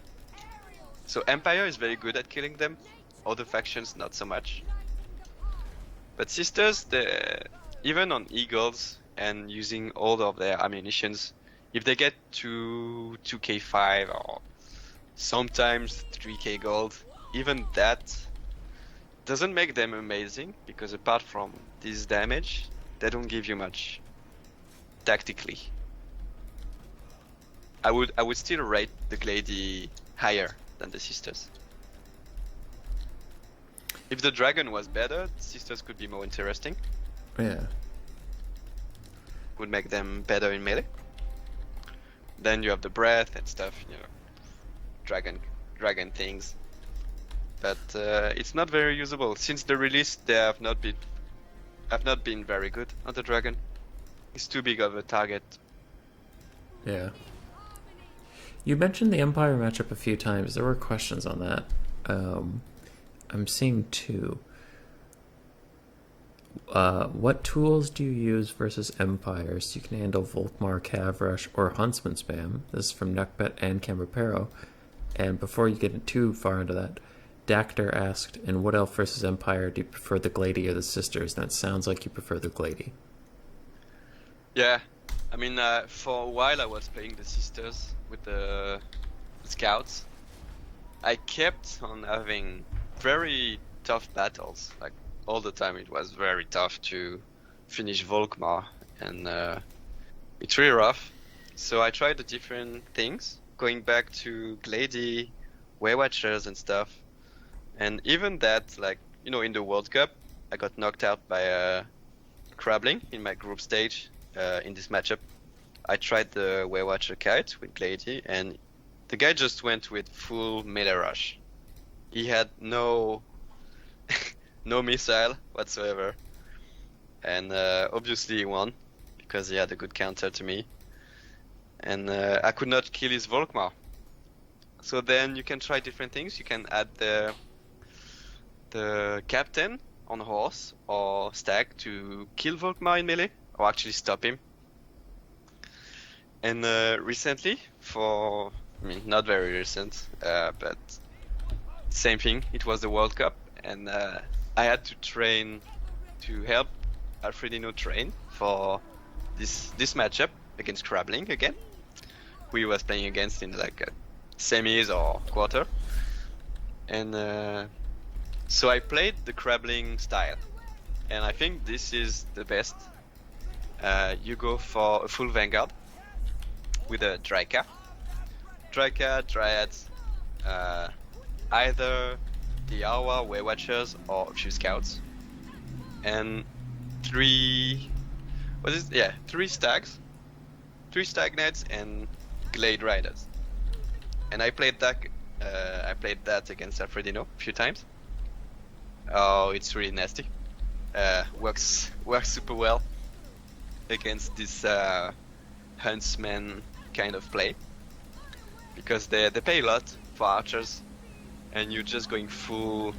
Speaker 2: So Empire is very good at killing them, other factions not so much. But sisters, even on Eagles and using all of their ammunitions, if they get to 2k5 or sometimes 3k gold, even that doesn't make them amazing, because apart from this damage, they don't give you much tactically. I would still rate the Glade higher than the sisters. If the dragon was better, the sisters could be more interesting.
Speaker 1: Yeah.
Speaker 2: Would make them better in melee. Then you have the breath and stuff, dragon things. But it's not very usable. Since the release, they have not been very good on the dragon. It's too big of a target.
Speaker 1: Yeah. You mentioned the Empire matchup a few times. There were questions on that. I'm seeing 2. What tools do you use versus Empire so you can handle Volkmar, Cav Rush, or Huntsman spam? This is from Neckbet and Camberpero. And before you get too far into that, Dactor asked, in Wood Elf versus Empire, do you prefer the Glade or the Sisters? And it sounds like you prefer the Glade.
Speaker 2: Yeah, I mean, for a while I was playing the Sisters with the Scouts. I kept on having very tough battles, like all the time. It was very tough to finish Volkmar, and It's really rough. So I tried the different things, going back to Glade, Waywatchers and stuff. And even that, like, you know, in the World Cup, I got knocked out by Crabbling in my group stage in this matchup. I tried the Waywatcher Kite with Glade, and the guy just went with full melee rush. He had no no missile whatsoever. And obviously he won, because he had a good counter to me. And I could not kill his Volkmar. So then you can try different things. You can add the captain on horse or stag to kill Volkmar in melee, or actually stop him. And recently, not very recent, but same thing, it was the World Cup, and I had to train to help Alfredino train for this matchup against Crabbling again, who he was playing against in like semis or quarter. And so I played the Crabbling style, and I think this is the best. You go for a full Vanguard with a Dryka, Dryads, either the Awa, Waywatchers, or a few Scouts, and three stags, 3 Stag Knights, and Glade Riders. And I played that against Alfredino a few times. Oh, it's really nasty. Works super well against this huntsman kind of play, because they pay a lot for archers, and you're just going full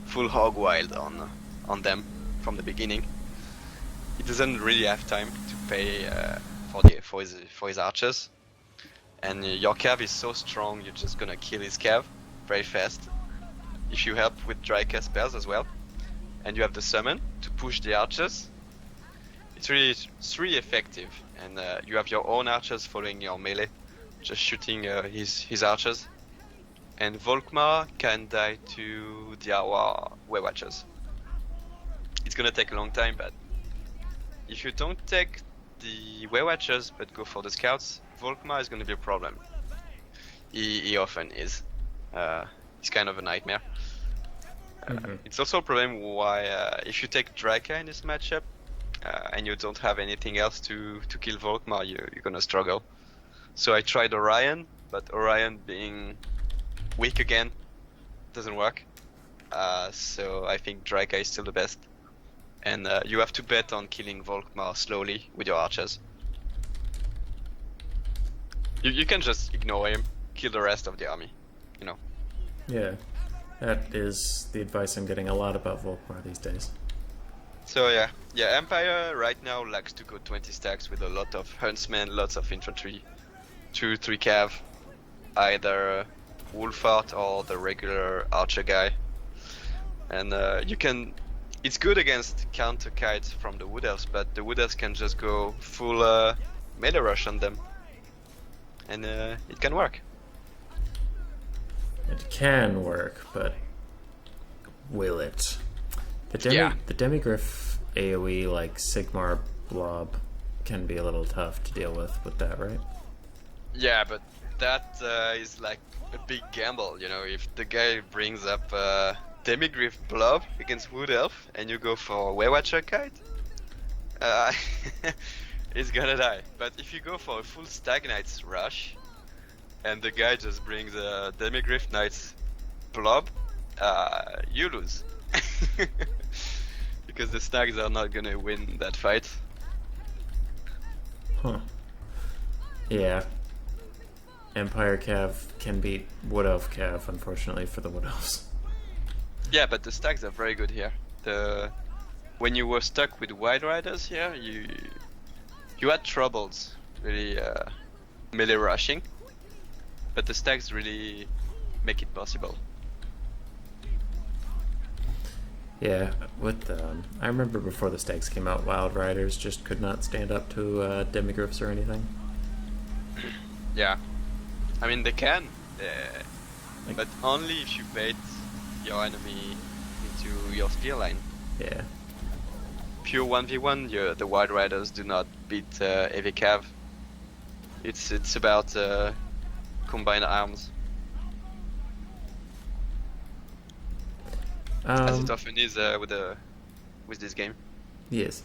Speaker 2: hog wild on them from the beginning. He doesn't really have time to pay for his archers, and your cav is so strong, you're just gonna kill his cav very fast if you help with Dryka spells as well. And you have the summon to push the archers. It's really effective, and you have your own archers following your melee, just shooting his archers. And Volkmar can die to the Awa Waywatchers. It's gonna take a long time, but if you don't take the Waywatchers but go for the Scouts, Volkmar is gonna be a problem. He often is. He's kind of a nightmare. It's also a problem why if you take Dryka in this matchup and you don't have anything else to kill Volkmar, you're gonna struggle. So I tried Orion, but Orion being weak again doesn't work. So I think Dryka is still the best. And you have to bet on killing Volkmar slowly with your archers. You can just ignore him, kill the rest of the army, you know.
Speaker 1: Yeah, that is the advice I'm getting a lot about Volkmar these days.
Speaker 2: So yeah, Empire right now likes to go 20 stacks with a lot of huntsmen, lots of infantry, 2-3 cav, either Wolfart or the regular archer guy. And it's good against counter kites from the Wood Elves, but the Wood Elves can just go full melee rush on them, and it can work.
Speaker 1: It can work, but will it? The Demigryph AoE, like Sigmar Blob, can be a little tough to deal with that, right?
Speaker 2: Yeah, but that is like a big gamble, you know. If the guy brings up Demigryph Blob against Wood Elf and you go for Waywatcher Kite, he's gonna die. But if you go for a full Stag Knights rush and the guy just brings a Demigryph Knights Blob, you lose. Because the Stags are not gonna win that fight.
Speaker 1: Huh. Yeah. Empire Cav can beat Wood Elf Cav, unfortunately, for the Wood Elves.
Speaker 2: Yeah, but the Stags are very good here. When you were stuck with Wild Riders here, you had troubles really melee rushing, but the Stags really make it possible.
Speaker 1: Yeah, I remember before the Stags came out, Wild Riders just could not stand up to Demigryphs or anything.
Speaker 2: Yeah, I mean they can, but only if you bait your enemy into your spear line.
Speaker 1: Yeah.
Speaker 2: Pure 1v1, the Wild Riders do not beat heavy cav. It's about combined arms, as it often is with this game.
Speaker 1: Yes.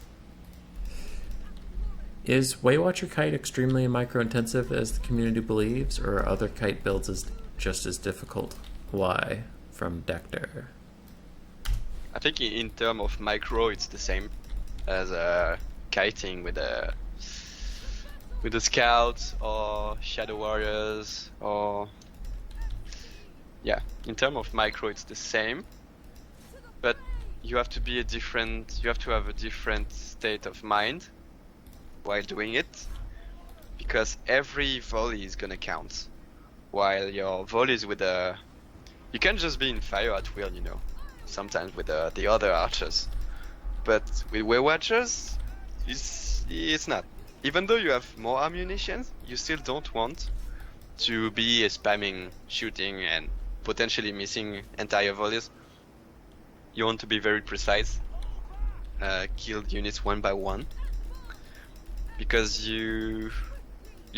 Speaker 1: Is Waywatcher Kite extremely micro-intensive as the community believes, or are other kite builds just as difficult? Why? From Dector.
Speaker 2: I think in terms of micro, it's the same as kiting with the scouts or shadow warriors, or yeah. In terms of micro, it's the same, but you have to have a different state of mind while doing it, because every volley is gonna count. While your volleys you can't just be in fire at will, sometimes with the other archers. But with Waywatchers, it's not. Even though you have more ammunition, you still don't want to be spamming, shooting, and potentially missing entire volleys. You want to be very precise, kill units one by one, because you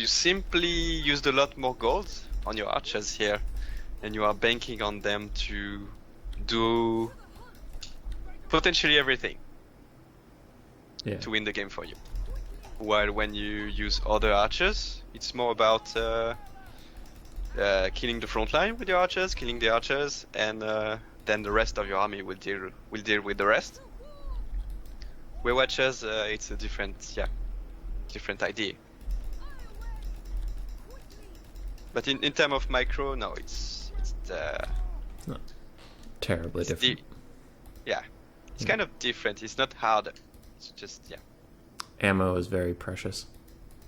Speaker 2: simply used a lot more gold on your archers here, and you are banking on them to do potentially everything to win the game for you. While when you use other archers, it's more about killing the front line with your archers, killing the archers, and then the rest of your army will deal with the rest. Waywatchers, it's a different idea. But in terms of micro, no, it's
Speaker 1: not terribly different.
Speaker 2: It's kind of different. It's not harder. It's just
Speaker 1: Ammo is very precious.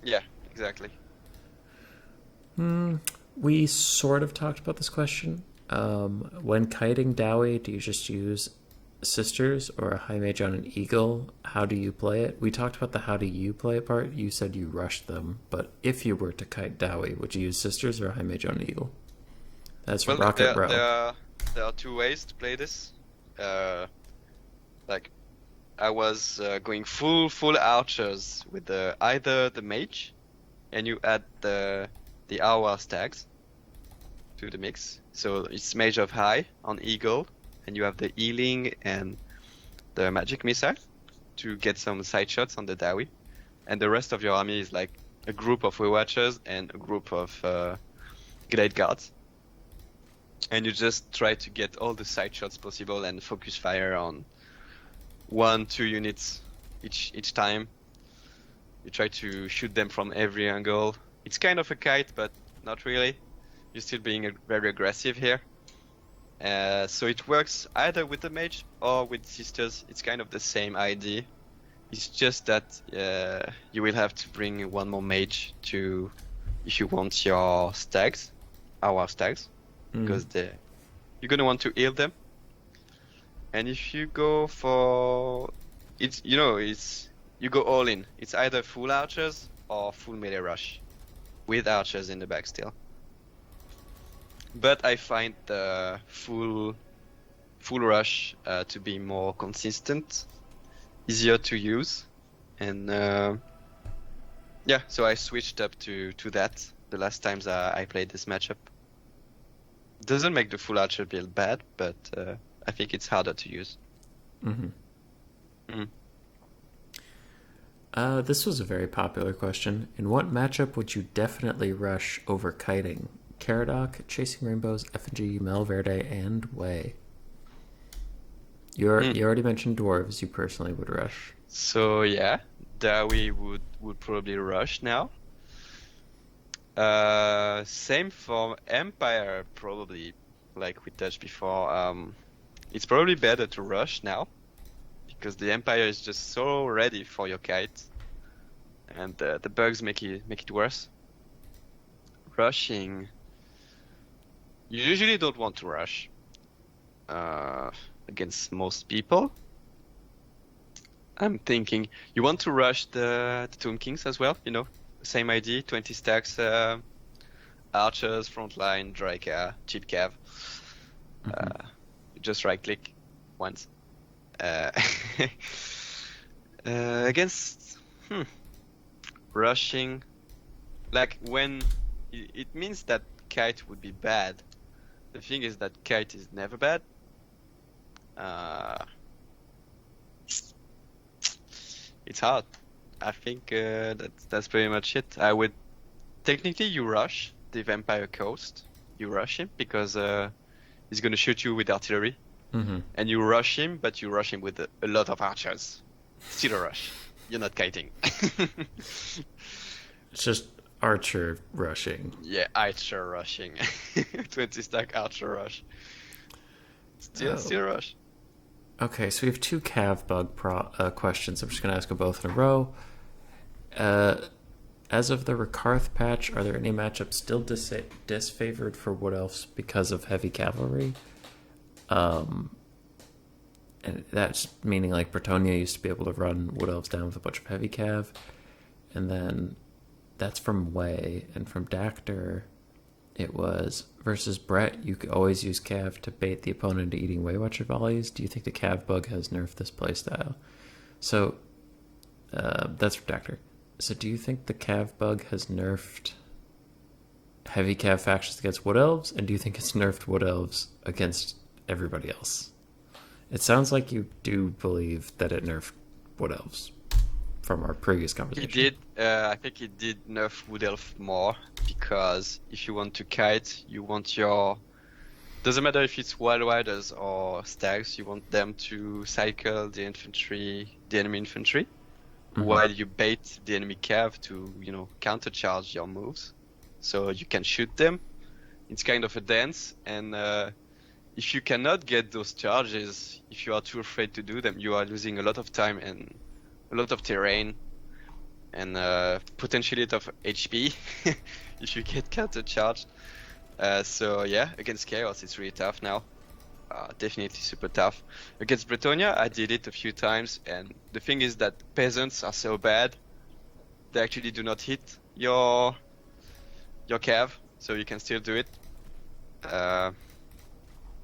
Speaker 2: Yeah, exactly.
Speaker 1: We sort of talked about this question. When kiting Dowie, do you just use sisters or a high mage on an eagle? How do you play it? We talked about the how do you play it part. You said you rushed them, but if you were to kite Dowie, would you use sisters or a high mage on an eagle? That's Rocket Row.
Speaker 2: There are two ways to play this. Like I was going full archers with either the mage, and you add the hour stags to the mix. So it's mage of high on eagle, and you have the healing and the magic missile to get some side shots on the Dowie, and the rest of your army is like a group of Waywatchers and a group of Glade guards, and you just try to get all the side shots possible and focus fire on 1-2 units each time. You try to shoot them from every angle. It's kind of a kite, but not really. You're still being very aggressive here. So it works either with the mage or with sisters. It's kind of the same idea. It's just that you will have to bring one more mage if you want your stags, our stags, because you're gonna want to heal them. And if you go for you go all in. It's either full archers or full melee rush, with archers in the back still. But I find the full rush to be more consistent, easier to use, and so I switched up to that the last times I played this matchup. Doesn't make the full archer build bad, but I think it's harder to use.
Speaker 1: This was a very popular question. In what matchup would you definitely rush over kiting? Caradoc, Chasing Rainbows, FNG, Malverde, and Way. You already mentioned dwarves you personally would rush.
Speaker 2: So yeah, Dowie would probably rush now. Same for Empire, probably, like we touched before. It's probably better to rush now, because the Empire is just so ready for your kite, and the bugs make it worse. Rushing, you usually don't want to rush against most people. I'm thinking you want to rush the Tomb Kings as well, same idea, 20 stacks, archers, frontline, Draika, cheap cav. Just right click once. Against rushing, like when it means that Kite would be bad. The thing is that Kite is never bad. It's hard. I think that's pretty much it. I would technically you rush the Vampire Coast. You rush him because he's gonna shoot you with artillery, and you rush him, but you rush him with a lot of archers. Still a rush. You're not kiting.
Speaker 1: It's just archer rushing.
Speaker 2: Yeah, archer rushing. 20 stack archer rush. Still rush.
Speaker 1: Okay, so we have two cav bug questions. I'm just going to ask them both in a row. As of the Rekarth patch, are there any matchups still disfavored for Wood Elves because of heavy cavalry? And that's meaning like Bretonnia used to be able to run Wood Elves down with a bunch of heavy cav. And then that's from Way. And from Dactor, it was versus Brett, you could always use cav to bait the opponent into eating Waywatcher volleys. Do you think the cav bug has nerfed this playstyle? So, that's from Dactor. So do you think the cav bug has nerfed heavy cav factions against Wood Elves? And do you think it's nerfed Wood Elves against everybody else? It sounds like you do believe that it nerfed Wood Elves from our previous conversation.
Speaker 2: He did. I think he did nerf Wood Elf more because if you want to kite, you want your... Doesn't matter if it's Wild Riders or Stags, you want them to cycle the enemy infantry, while you bait the enemy cav to, countercharge your moves. So you can shoot them. It's kind of a dance, and if you cannot get those charges, if you are too afraid to do them, you are losing a lot of time and a lot of terrain, and potentially a lot of HP if you get countercharged. So yeah, against Chaos it's really tough now. Definitely super tough. Against Bretonnia I did it a few times, and the thing is that peasants are so bad, they actually do not hit your cav, so you can still do it.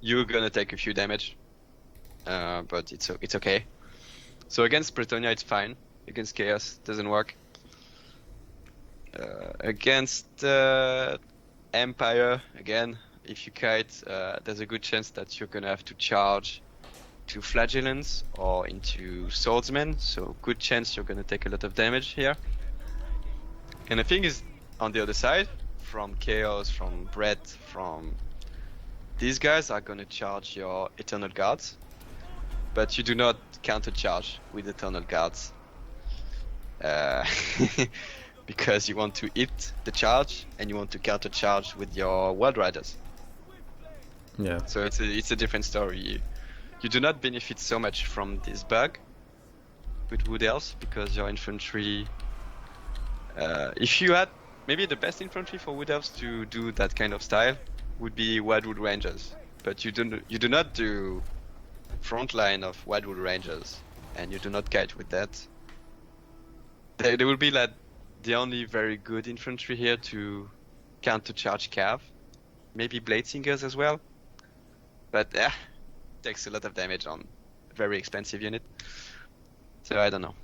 Speaker 2: You're gonna take a few damage, but it's okay. So against Bretonnia it's fine. Against Chaos doesn't work. Against Empire, again, if you kite, there's a good chance that you're gonna have to charge to Flagellants or into Swordsmen, so good chance you're gonna take a lot of damage here. And the thing is, on the other side, from Chaos, from Brett, from... These guys are gonna charge your Eternal Guards, but you do not countercharge with Eternal Guards. Because you want to hit the charge and you want to countercharge with your Wild Riders.
Speaker 1: Yeah.
Speaker 2: So it's a different story. You do not benefit so much from this bug with Wood Elves because your infantry... if you had... Maybe the best infantry for Wood Elves to do that kind of style would be Wildwood Rangers. But you do not do front line of Wildwood Rangers, and you do not kite with that. There will be like the only very good infantry here to countercharge cav. Maybe Bladesingers as well. But takes a lot of damage on a very expensive unit. So I don't know.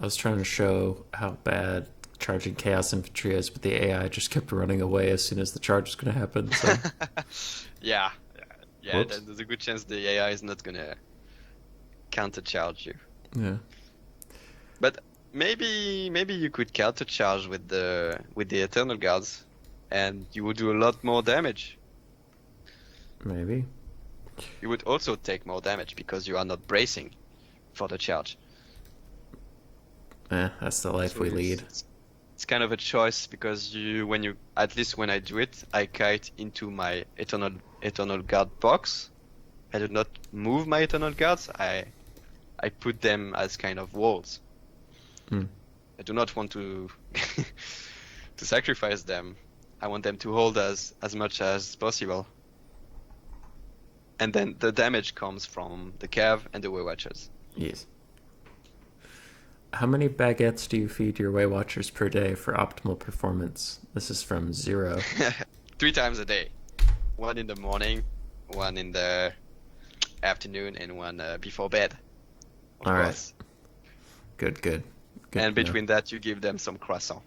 Speaker 1: I was trying to show how bad charging Chaos Infantry is, but the AI just kept running away as soon as the charge was going to happen. So.
Speaker 2: Yeah, there's a good chance the AI is not going to countercharge you.
Speaker 1: Yeah.
Speaker 2: But maybe you could countercharge with the Eternal Guards, and you would do a lot more damage.
Speaker 1: Maybe.
Speaker 2: You would also take more damage because you are not bracing for the charge.
Speaker 1: That's the life we lead.
Speaker 2: It's kind of a choice because at least when I do it, I kite into my Eternal Guard box. I do not move my Eternal Guards. I put them as kind of walls. I do not want to to sacrifice them. I want them to hold as much as possible. And then the damage comes from the cav and the Waywatchers.
Speaker 1: Yes. How many baguettes do you feed your Waywatchers per day for optimal performance? This is from Zero.
Speaker 2: 3 times a day. 1 in the morning, 1 in the afternoon, and 1 before bed. Of course.
Speaker 1: Right. Good. Good
Speaker 2: and
Speaker 1: to know.
Speaker 2: between that, you give them some croissant.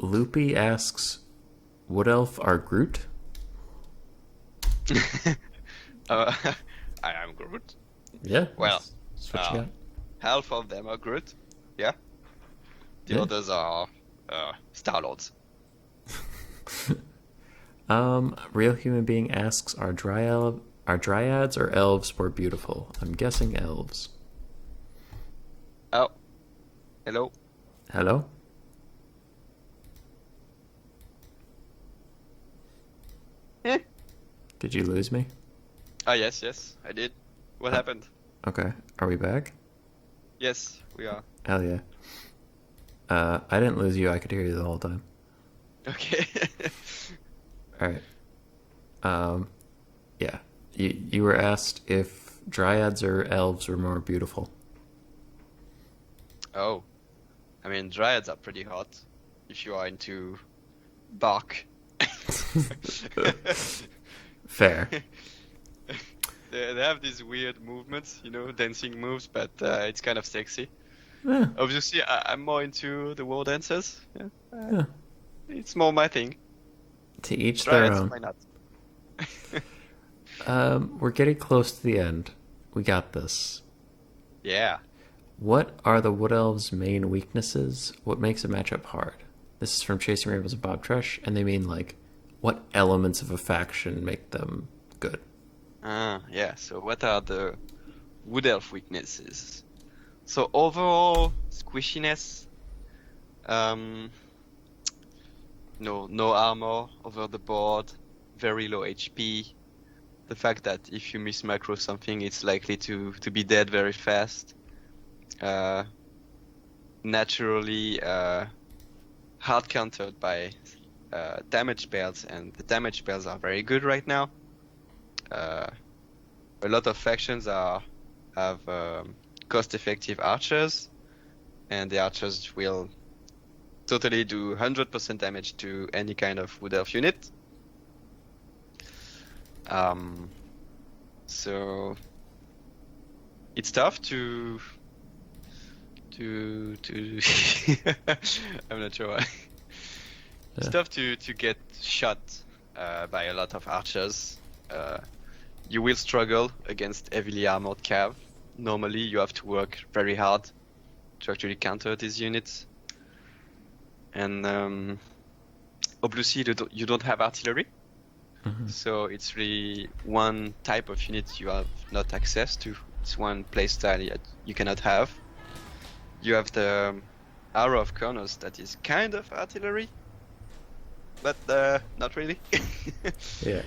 Speaker 1: Loopy asks, Wood Elf are Groot?
Speaker 2: I am Groot.
Speaker 1: Yeah.
Speaker 2: Well,
Speaker 1: that's what you got.
Speaker 2: half of them are Groot. Yeah. The
Speaker 1: Yeah.
Speaker 2: others are Star-Lords.
Speaker 1: Real Human Being asks, are dryads or elves more beautiful? I'm guessing elves.
Speaker 2: Oh, hello.
Speaker 1: Hello?
Speaker 2: Eh?
Speaker 1: Did you lose me?
Speaker 2: Ah, yes, I did. What happened?
Speaker 1: Okay. Are we back?
Speaker 2: Yes, we are.
Speaker 1: Hell yeah. I didn't lose you. I could hear you the whole time.
Speaker 2: Okay.
Speaker 1: All right. Yeah. You were asked if dryads or elves were more beautiful.
Speaker 2: Oh, I mean, dryads are pretty hot if you are into bark.
Speaker 1: Fair.
Speaker 2: They have these weird movements, dancing moves, but it's kind of sexy.
Speaker 1: Yeah.
Speaker 2: Obviously, I'm more into the Wardancers. Yeah.
Speaker 1: Yeah.
Speaker 2: It's more my thing.
Speaker 1: To each their
Speaker 2: Dryads,
Speaker 1: own.
Speaker 2: why not?
Speaker 1: We're getting close to the end. We got this.
Speaker 2: Yeah.
Speaker 1: What are the Wood Elves' main weaknesses? What makes a matchup hard? This is from Chasing Rainbows and Bob Tresh, and they mean, like, what elements of a faction make them good?
Speaker 2: Yeah. So what are the Wood Elf weaknesses? So overall, squishiness. No armor over the board. Very low HP. The fact that if you miss macro something, it's likely to be dead very fast. Naturally hard countered by damage spells, and the damage spells are very good right now. A lot of factions have cost-effective archers, and the archers will totally do 100% damage to any kind of Wood Elf unit. So it's tough to I'm not sure why. It's tough to get shot by a lot of archers. You will struggle against heavily armored cav. Normally you have to work very hard to actually counter these units. And obviously you don't have artillery.
Speaker 1: Mm-hmm.
Speaker 2: So it's really one type of unit you have not access to. It's one playstyle you cannot have. You have the Arrow of Kronos that is kind of artillery, but not really.
Speaker 1: Yeah.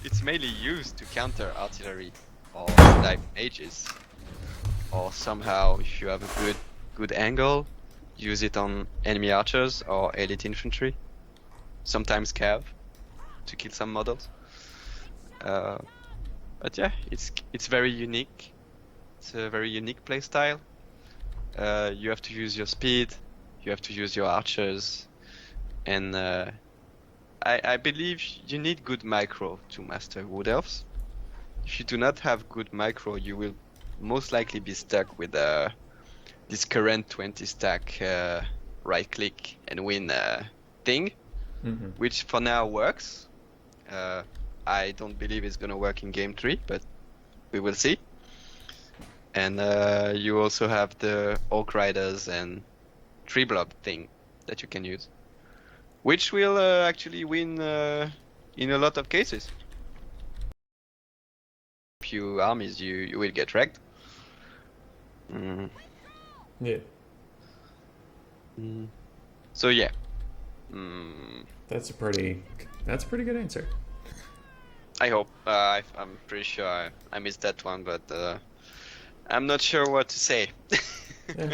Speaker 2: It's mainly used to counter artillery or snipe mages, or somehow if you have a good angle, use it on enemy archers or elite infantry. Sometimes cav to kill some models. But yeah, it's very unique. It's a very unique playstyle. You have to use your speed, you have to use your archers, and I believe you need good micro to master Wood Elves. If you do not have good micro, you will most likely be stuck with this current 20 stack right click and win thing, which for now works. I don't believe it's gonna work in game 3, but we will see. And you also have the Orc Riders and Tree Blob thing that you can use, which will actually win in a lot of cases. Few armies, you will get wrecked.
Speaker 1: Yeah.
Speaker 2: So yeah.
Speaker 1: That's a pretty good answer.
Speaker 2: I hope. I'm pretty sure I missed that one, but I'm not sure what to say.
Speaker 1: Yeah.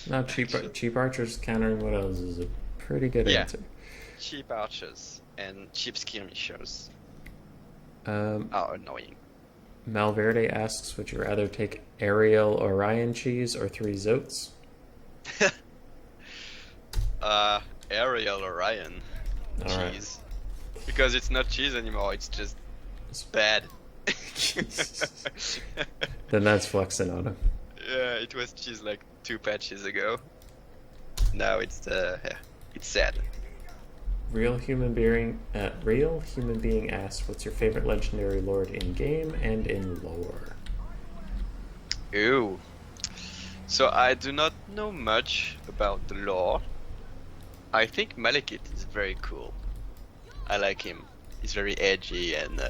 Speaker 1: No, cheap archers countering Wood Elves is a pretty good answer.
Speaker 2: Cheap archers and cheap skirmishers
Speaker 1: are
Speaker 2: annoying.
Speaker 1: Malverde asks, would you rather take Ariel Orion cheese or 3 Zoats?
Speaker 2: Ariel Orion
Speaker 1: All
Speaker 2: cheese. Right. Because it's not cheese anymore, it's just bad.
Speaker 1: Then that's flexing on him.
Speaker 2: Yeah, it was cheese like 2 patches ago. Now it's sad.
Speaker 1: Real human being asks, "What's your favorite legendary lord in game and in lore?"
Speaker 2: Ooh. So I do not know much about the lore. I think Malekith is very cool. I like him. He's very edgy and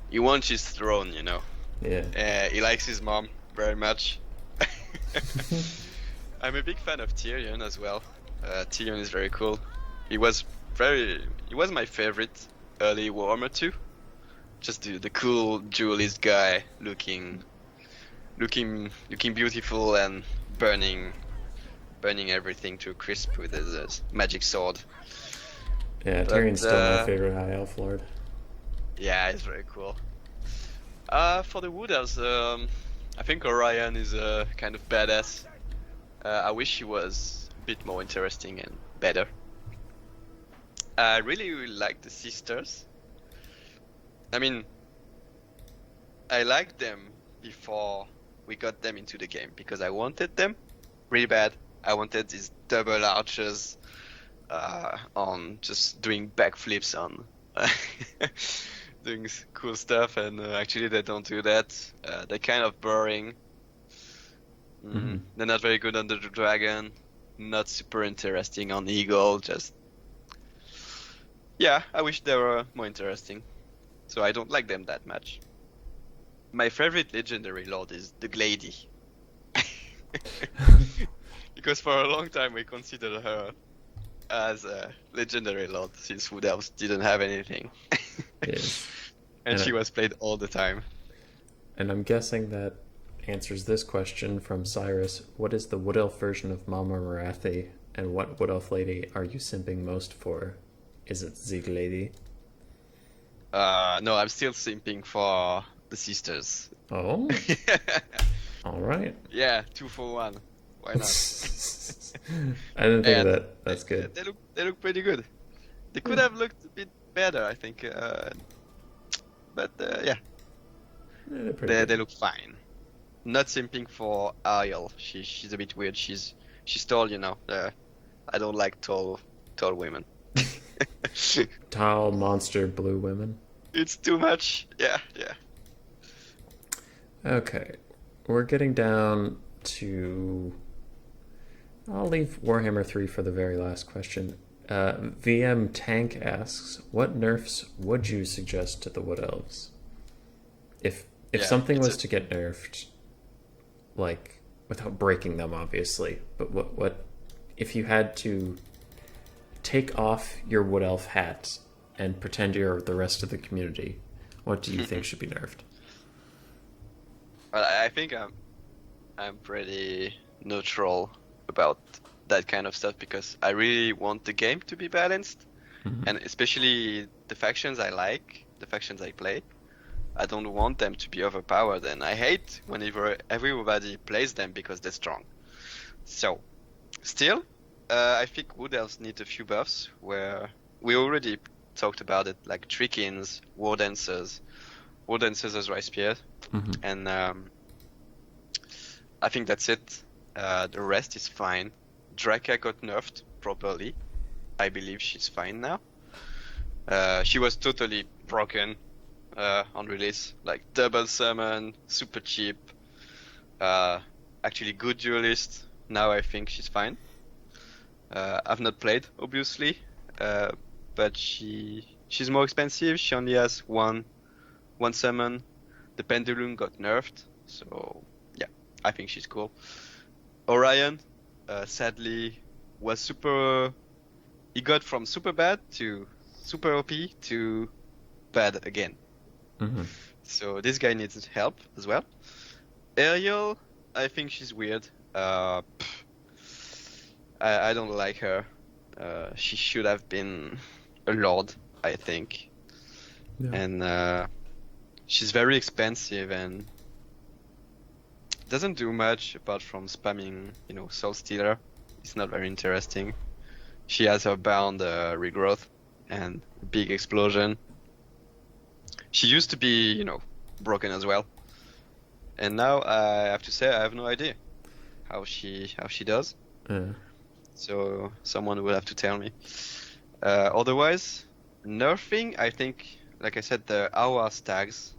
Speaker 2: he wants his throne, you know.
Speaker 1: Yeah.
Speaker 2: He likes his mom very much. I'm a big fan of Tyrion as well. Tyrion is very cool. He was my favorite early Warhammer 2. Just the cool duelist guy looking beautiful and burning everything to a crisp with his magic sword.
Speaker 1: Yeah, Tyrion's still my favorite high elf lord.
Speaker 2: Yeah, it's very cool. For the Wood Elves, I think Orion is kind of badass. I wish he was a bit more interesting and better. I really like the sisters. I mean, I liked them before we got them into the game because I wanted them really bad. I wanted these double archers on just doing backflips on doing cool stuff, and actually they don't do that. They're kind of boring. They're not very good on the dragon, not super interesting on eagle, just I wish they were more interesting. So I don't like them that much. My favorite legendary lord is the Glade. Because for a long time we considered her as a legendary lord since Wood Elves didn't have anything.
Speaker 1: Yes.
Speaker 2: And she was played all the time.
Speaker 1: And I'm guessing that answers this question from Cyrus. What is the Wood Elf version of Mama Marathi, and what Wood Elf lady are you simping most for? Is it Zig Lady?
Speaker 2: No, I'm still simping for the sisters.
Speaker 1: Oh? Alright.
Speaker 2: Yeah, 2 for 1. Why not?
Speaker 1: I didn't think of that. That's good.
Speaker 2: They look pretty good. They could have looked a bit better, I think. But yeah. They look fine. Not simping for Ariel. She's a bit weird. She's tall, you know. I don't like tall women.
Speaker 1: Tall monster blue women.
Speaker 2: It's too much. Yeah.
Speaker 1: Okay. We're getting down to... I'll leave Warhammer 3 for the very last question. VM Tank asks, what nerfs would you suggest to the Wood Elves? If something was to get nerfed, like, without breaking them, obviously, but what if you had to take off your Wood Elf hat and pretend you're the rest of the community, what do you think should be nerfed?
Speaker 2: Well, I think I'm pretty neutral about that kind of stuff because I really want the game to be balanced, and especially the factions I like, the factions I play. I don't want them to be overpowered, and I hate whenever everybody plays them because they're strong. So, still, I think Wood Elves need a few buffs where we already talked about it, like Treekins, Wardancers as Rice Spear, and I think that's it. The rest is fine. Draka got nerfed properly. I believe she's fine now. She was totally broken on release, like double summon, super cheap, actually good duelist. Now I think she's fine. I've not played, obviously, but she's more expensive. She only has one summon. The Pendulum got nerfed, so yeah, I think she's cool. Orion, sadly, was super... He got from super bad to super OP to bad again. So this guy needs help as well. Ariel, I think she's weird. I don't like her. She should have been a lord, I think. Yeah. And she's very expensive and doesn't do much apart from spamming, Soul Stealer. It's not very interesting. She has her bound regrowth and big explosion. She used to be, broken as well. And now I have to say I have no idea how she does. So someone will have to tell me. Otherwise, nerfing, I think, like I said, the hour tags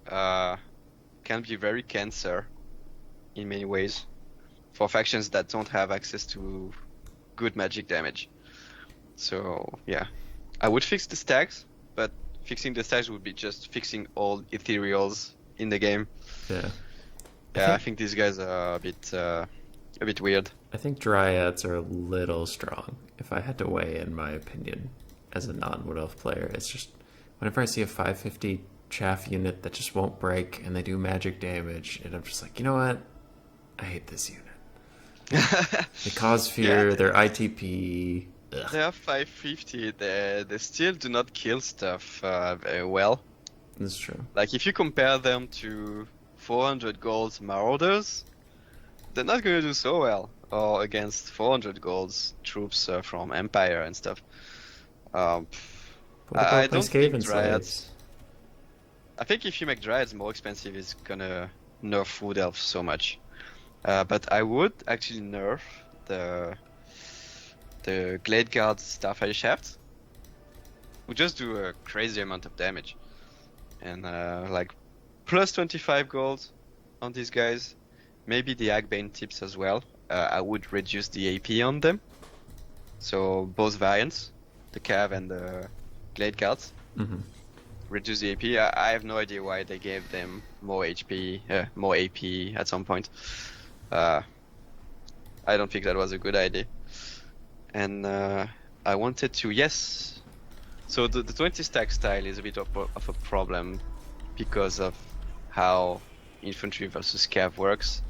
Speaker 2: can be very cancer in many ways for factions that don't have access to good magic damage. So yeah, I would fix the stacks, but fixing the stacks would be just fixing all ethereals in the game.
Speaker 1: Yeah.
Speaker 2: Yeah, I think these guys are a bit weird.
Speaker 1: I think dryads are a little strong. If I had to weigh in my opinion as a non-Wood Elf player, it's just whenever I see a 550 chaff unit that just won't break and they do magic damage, and I'm just like, you know what? I hate this unit. They cause fear, they're ITP. Ugh.
Speaker 2: They are 550, they still do not kill stuff very well.
Speaker 1: That's true.
Speaker 2: Like, if you compare them to 400 gold Marauders, they're not going to do so well. Or against 400 golds troops from Empire and stuff. I don't think Dryads... I think if you make Dryads more expensive, it's gonna nerf Wood Elves so much. But I would actually nerf the Glade Guard Starfire Shaft. Would just do a crazy amount of damage. And like plus 25 gold on these guys. Maybe the Agbane tips as well. I would reduce the AP on them. So both variants, the Cav and the Glade Guards.
Speaker 1: Mm-hmm.
Speaker 2: Reduce the AP. I have no idea why they gave them more HP, more AP at some point. I don't think that was a good idea. And I wanted to, yes. So the 20 stack style is a bit of a problem because of how infantry versus cav works.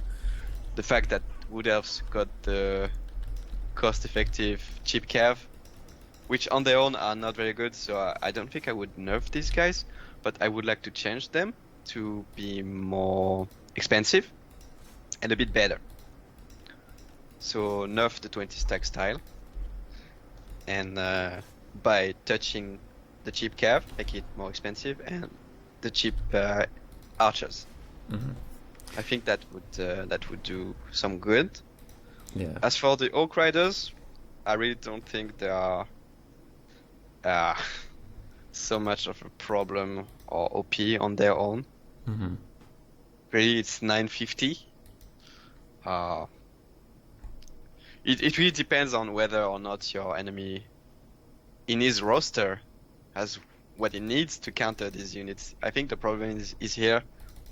Speaker 2: The fact that Wood Elves got the cost-effective cheap cav, which on their own are not very good, so I don't think I would nerf these guys, but I would like to change them to be more expensive and a bit better. So nerf the 20 stack style, and by touching the cheap cav, make it more expensive, and the cheap archers.
Speaker 1: Mm-hmm.
Speaker 2: I think that would do some good.
Speaker 1: Yeah.
Speaker 2: As for the Oak Riders, I really don't think they are so much of a problem or OP on their own.
Speaker 1: Mm-hmm.
Speaker 2: Really, it's 950. It really depends on whether or not your enemy in his roster has what he needs to counter these units. I think the problem is here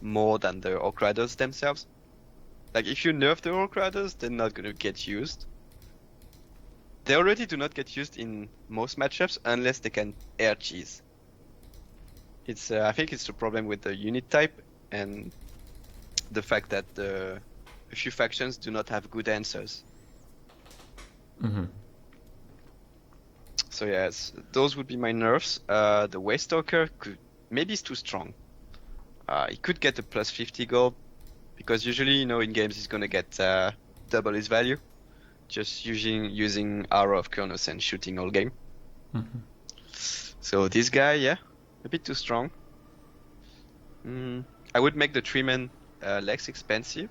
Speaker 2: more than the Orc Riders themselves. Like, if you nerf the Orc Riders, they're not going to get used. They already do not get used in most matchups unless they can air cheese. It's I think it's the problem with the unit type and the fact that a few factions do not have good answers.
Speaker 1: Mm-hmm.
Speaker 2: So yes, those would be my nerfs. The Waystalker maybe is too strong. He could get a plus 50 gold because usually, in games he's gonna get double his value, just using Arrow of Kronos and shooting all game.
Speaker 1: Mm-hmm.
Speaker 2: So this guy, yeah, a bit too strong. I would make the Treeman less expensive,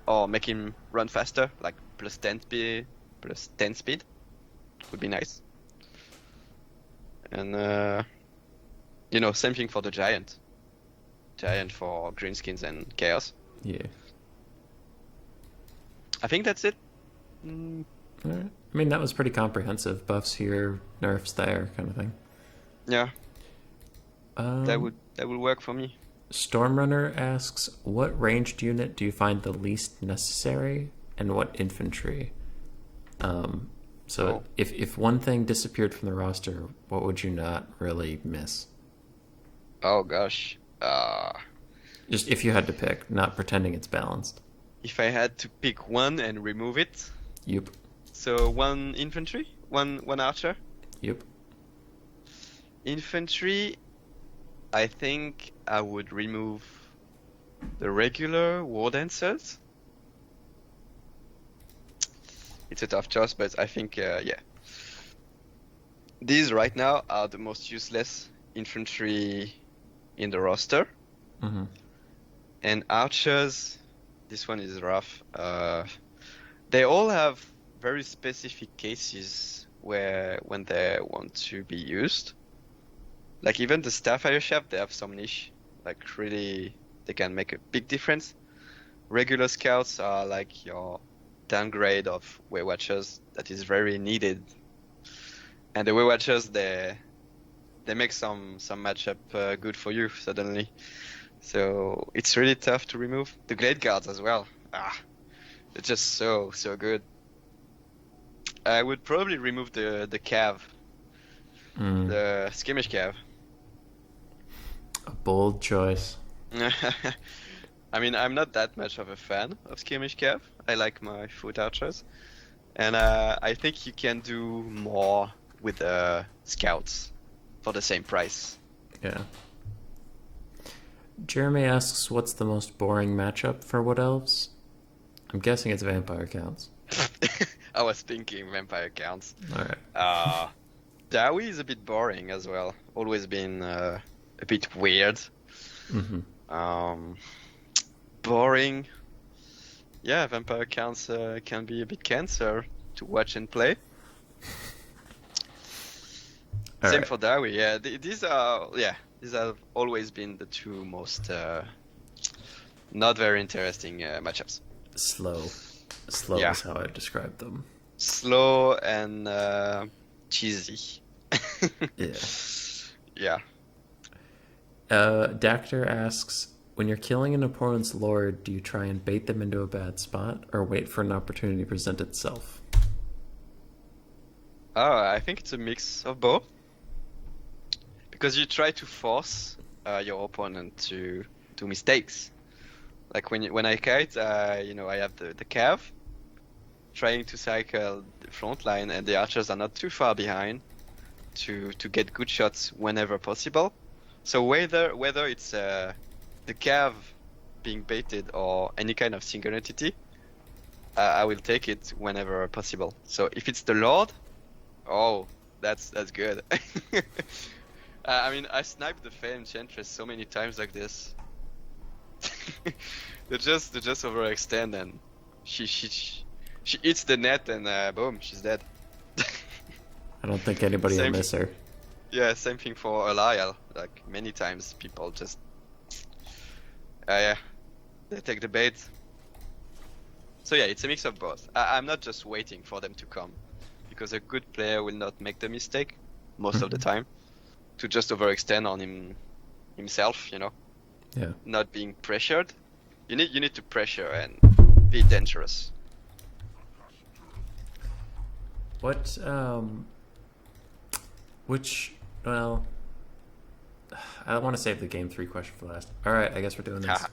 Speaker 2: or make him run faster, like plus 10 speed. Plus 10 speed would be nice. And same thing for the Giant for Greenskins and Chaos.
Speaker 1: Yeah.
Speaker 2: I think that's it.
Speaker 1: All right. I mean, that was pretty comprehensive. Buffs here, nerfs there, kind of thing.
Speaker 2: Yeah. That would work for me.
Speaker 1: Stormrunner asks, what ranged unit do you find the least necessary, and what infantry? If one thing disappeared from the roster, what would you not really miss?
Speaker 2: Oh gosh.
Speaker 1: Just if you had to pick, not pretending it's balanced.
Speaker 2: If I had to pick one and remove it.
Speaker 1: Yep.
Speaker 2: So one infantry, one archer.
Speaker 1: Yep.
Speaker 2: Infantry, I think I would remove the regular Wardancers. It's a tough choice, but I think, yeah. These right now are the most useless infantry in the roster.
Speaker 1: Mm-hmm.
Speaker 2: And archers, this one is rough. They all have very specific cases when they want to be used. Like even the Starfire Shaft, they have some niche. Like really, they can make a big difference. Regular scouts are like your downgrade of Way Watchers that is very needed. And the Way Watchers, they make some matchup good for you suddenly. So it's really tough to remove. The Glade Guards as well. They're just so good. I would probably remove the Cav. The Skirmish Cav.
Speaker 1: A bold choice.
Speaker 2: I mean, I'm not that much of a fan of Skirmish Cav. I like my foot archers. And I think you can do more with scouts for the same price.
Speaker 1: Yeah. Jeremy asks, what's the most boring matchup for Wood Elves? I'm guessing it's Vampire Counts.
Speaker 2: I was thinking Vampire Counts.
Speaker 1: Alright.
Speaker 2: Dawi is a bit boring as well. Always been a bit weird. Boring. Yeah, Vampire Counts can be a bit cancer to watch and play. Same for Dawi. Yeah, these have always been the two most not very interesting matchups.
Speaker 1: Slow
Speaker 2: Yeah.
Speaker 1: is how I describe them.
Speaker 2: Slow and cheesy.
Speaker 1: Yeah.
Speaker 2: Yeah.
Speaker 1: Dactor asks, when you're killing an opponent's lord, do you try and bait them into a bad spot or wait for an opportunity to present itself?
Speaker 2: I think it's a mix of both. Because you try to force your opponent to do mistakes. Like when I kite, I have the cav trying to cycle the front line, and the archers are not too far behind to get good shots whenever possible. So whether it's the cav being baited or any kind of single entity, I will take it whenever possible. So if it's the Lord, that's good. I mean, I sniped the Fey Enchantress so many times like this. they just overextend and she eats the net and boom, she's dead.
Speaker 1: I don't think anybody will miss her.
Speaker 2: Yeah, same thing for Elial. Like many times, people just they take the bait. So yeah, it's a mix of both. I'm not just waiting for them to come, because a good player will not make the mistake most of the time to just overextend on himself,
Speaker 1: Yeah.
Speaker 2: Not being pressured. You need to pressure and be dangerous.
Speaker 1: What well, I want to save the game 3 question for last. All right, I guess we're doing this.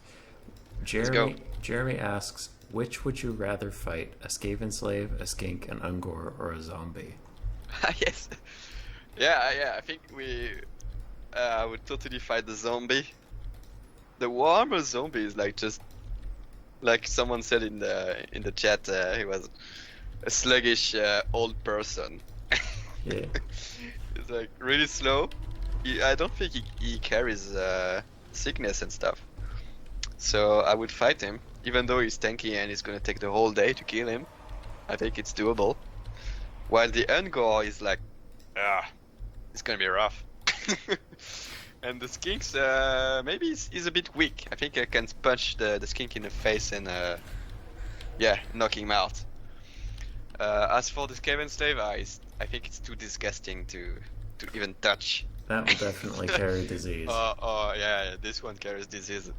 Speaker 1: Jeremy asks, which would you rather fight, a Skaven slave, a skink, an Ungor, or a zombie?
Speaker 2: Yes. Yeah, I think I would totally fight the zombie. The Warhammer zombie is just like someone said in the chat, he was a sluggish old person.
Speaker 1: Yeah.
Speaker 2: He's like really slow. I don't think he carries sickness and stuff. So I would fight him, even though he's tanky and it's gonna take the whole day to kill him. I think it's doable. While the Ungor is like, it's gonna be rough. And the skinks, maybe he's a bit weak. I think I can punch the skink in the face and knock him out. As for the Skaven slave, I think it's too disgusting to even touch.
Speaker 1: That will definitely carry disease.
Speaker 2: Yeah, this one carries disease.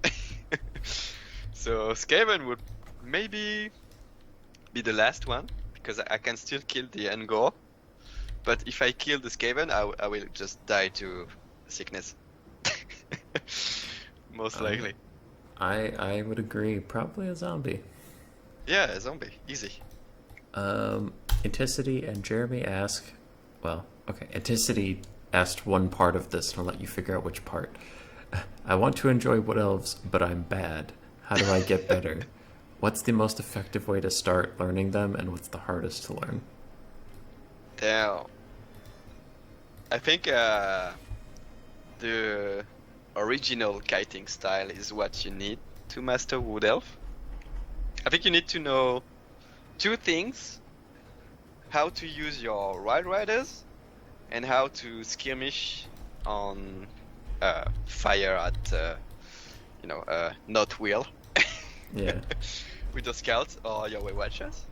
Speaker 2: So Skaven would maybe be the last one, because I can still kill the Ungor. But if I kill the Skaven, I will just die to sickness. Most likely.
Speaker 1: I would agree. Probably a zombie.
Speaker 2: Yeah, a zombie. Easy.
Speaker 1: Anticity and Jeremy ask, Anticity asked one part of this, and I'll let you figure out which part. I want to enjoy Wood Elves, but I'm bad. How do I get better? What's the most effective way to start learning them, and what's the hardest to learn?
Speaker 2: Now, I think the original kiting style is what you need to master Wood Elf. I think you need to know two things: how to use your Wild Riders and how to skirmish on fire at not wheel.
Speaker 1: Yeah.
Speaker 2: With your scouts or your way watchers.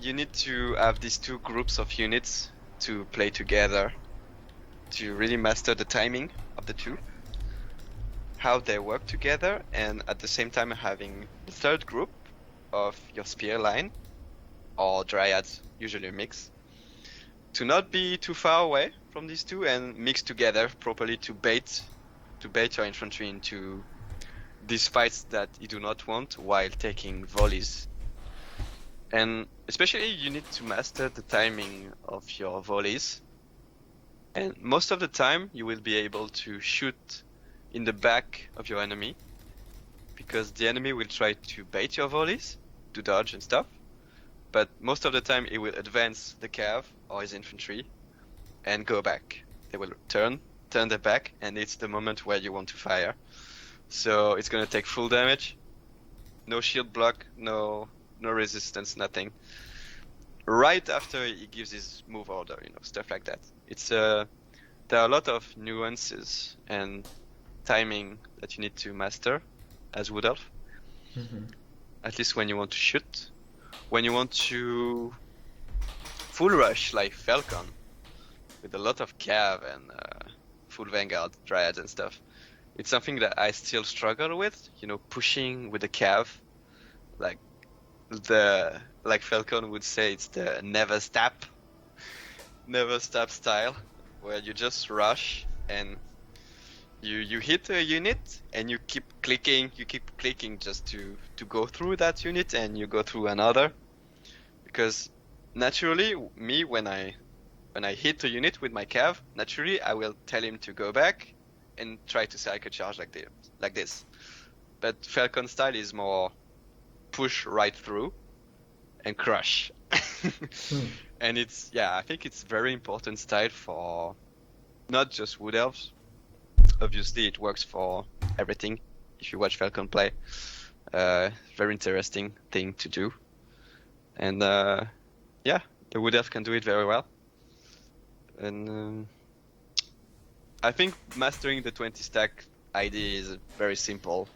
Speaker 2: You need to have these two groups of units to play together to really master the timing of the two, how they work together, and at the same time having the third group of your spear line or dryads, usually a mix, to not be too far away from these two and mix together properly to bait your infantry into these fights that you do not want while taking volleys. And especially you need to master the timing of your volleys. And most of the time you will be able to shoot in the back of your enemy, because the enemy will try to bait your volleys, to dodge and stuff. But most of the time it will advance the cav or his infantry and go back. They will turn their back, and it's the moment where you want to fire. So it's gonna take full damage, no shield block, no resistance, nothing. Right after he gives his move order, stuff like that. It's there are a lot of nuances and timing that you need to master as Wood Elf.
Speaker 1: Mm-hmm.
Speaker 2: At least when you want to shoot. When you want to full rush like Falcon, with a lot of cav and full vanguard, dryads and stuff. It's something that I still struggle with, pushing with the cav, like Falcon would say, it's the never stop style, where you just rush and you hit a unit and you keep clicking just to go through that unit, and you go through another, because naturally me when I hit a unit with my cav, naturally I will tell him to go back and try to cycle charge like this. But Falcon style is more push right through and crush. And I think it's very important style for not just Wood Elves. Obviously it works for everything if you watch Falcon play. Very interesting thing to do. And the Wood Elf can do it very well. And I think mastering the 20 stack ID is very simple,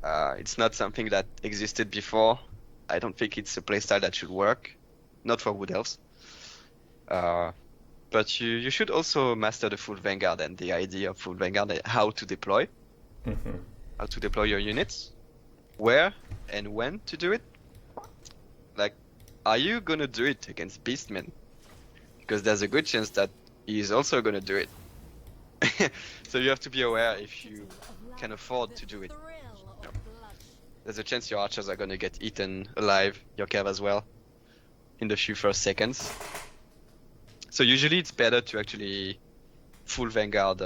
Speaker 2: it's not something that existed before. I don't think it's a playstyle that should work, not for Wood Elves. But you should also master the full Vanguard and the idea of full Vanguard, and how to deploy.
Speaker 1: Mm-hmm.
Speaker 2: How to deploy your units, where and when to do it. Like, are you gonna do it against Beastmen? Because there's a good chance that he's also gonna do it. So you have to be aware if you can afford to do it. There's a chance your archers are gonna get eaten alive, your cav as well, in the few first seconds. So usually it's better to actually full vanguard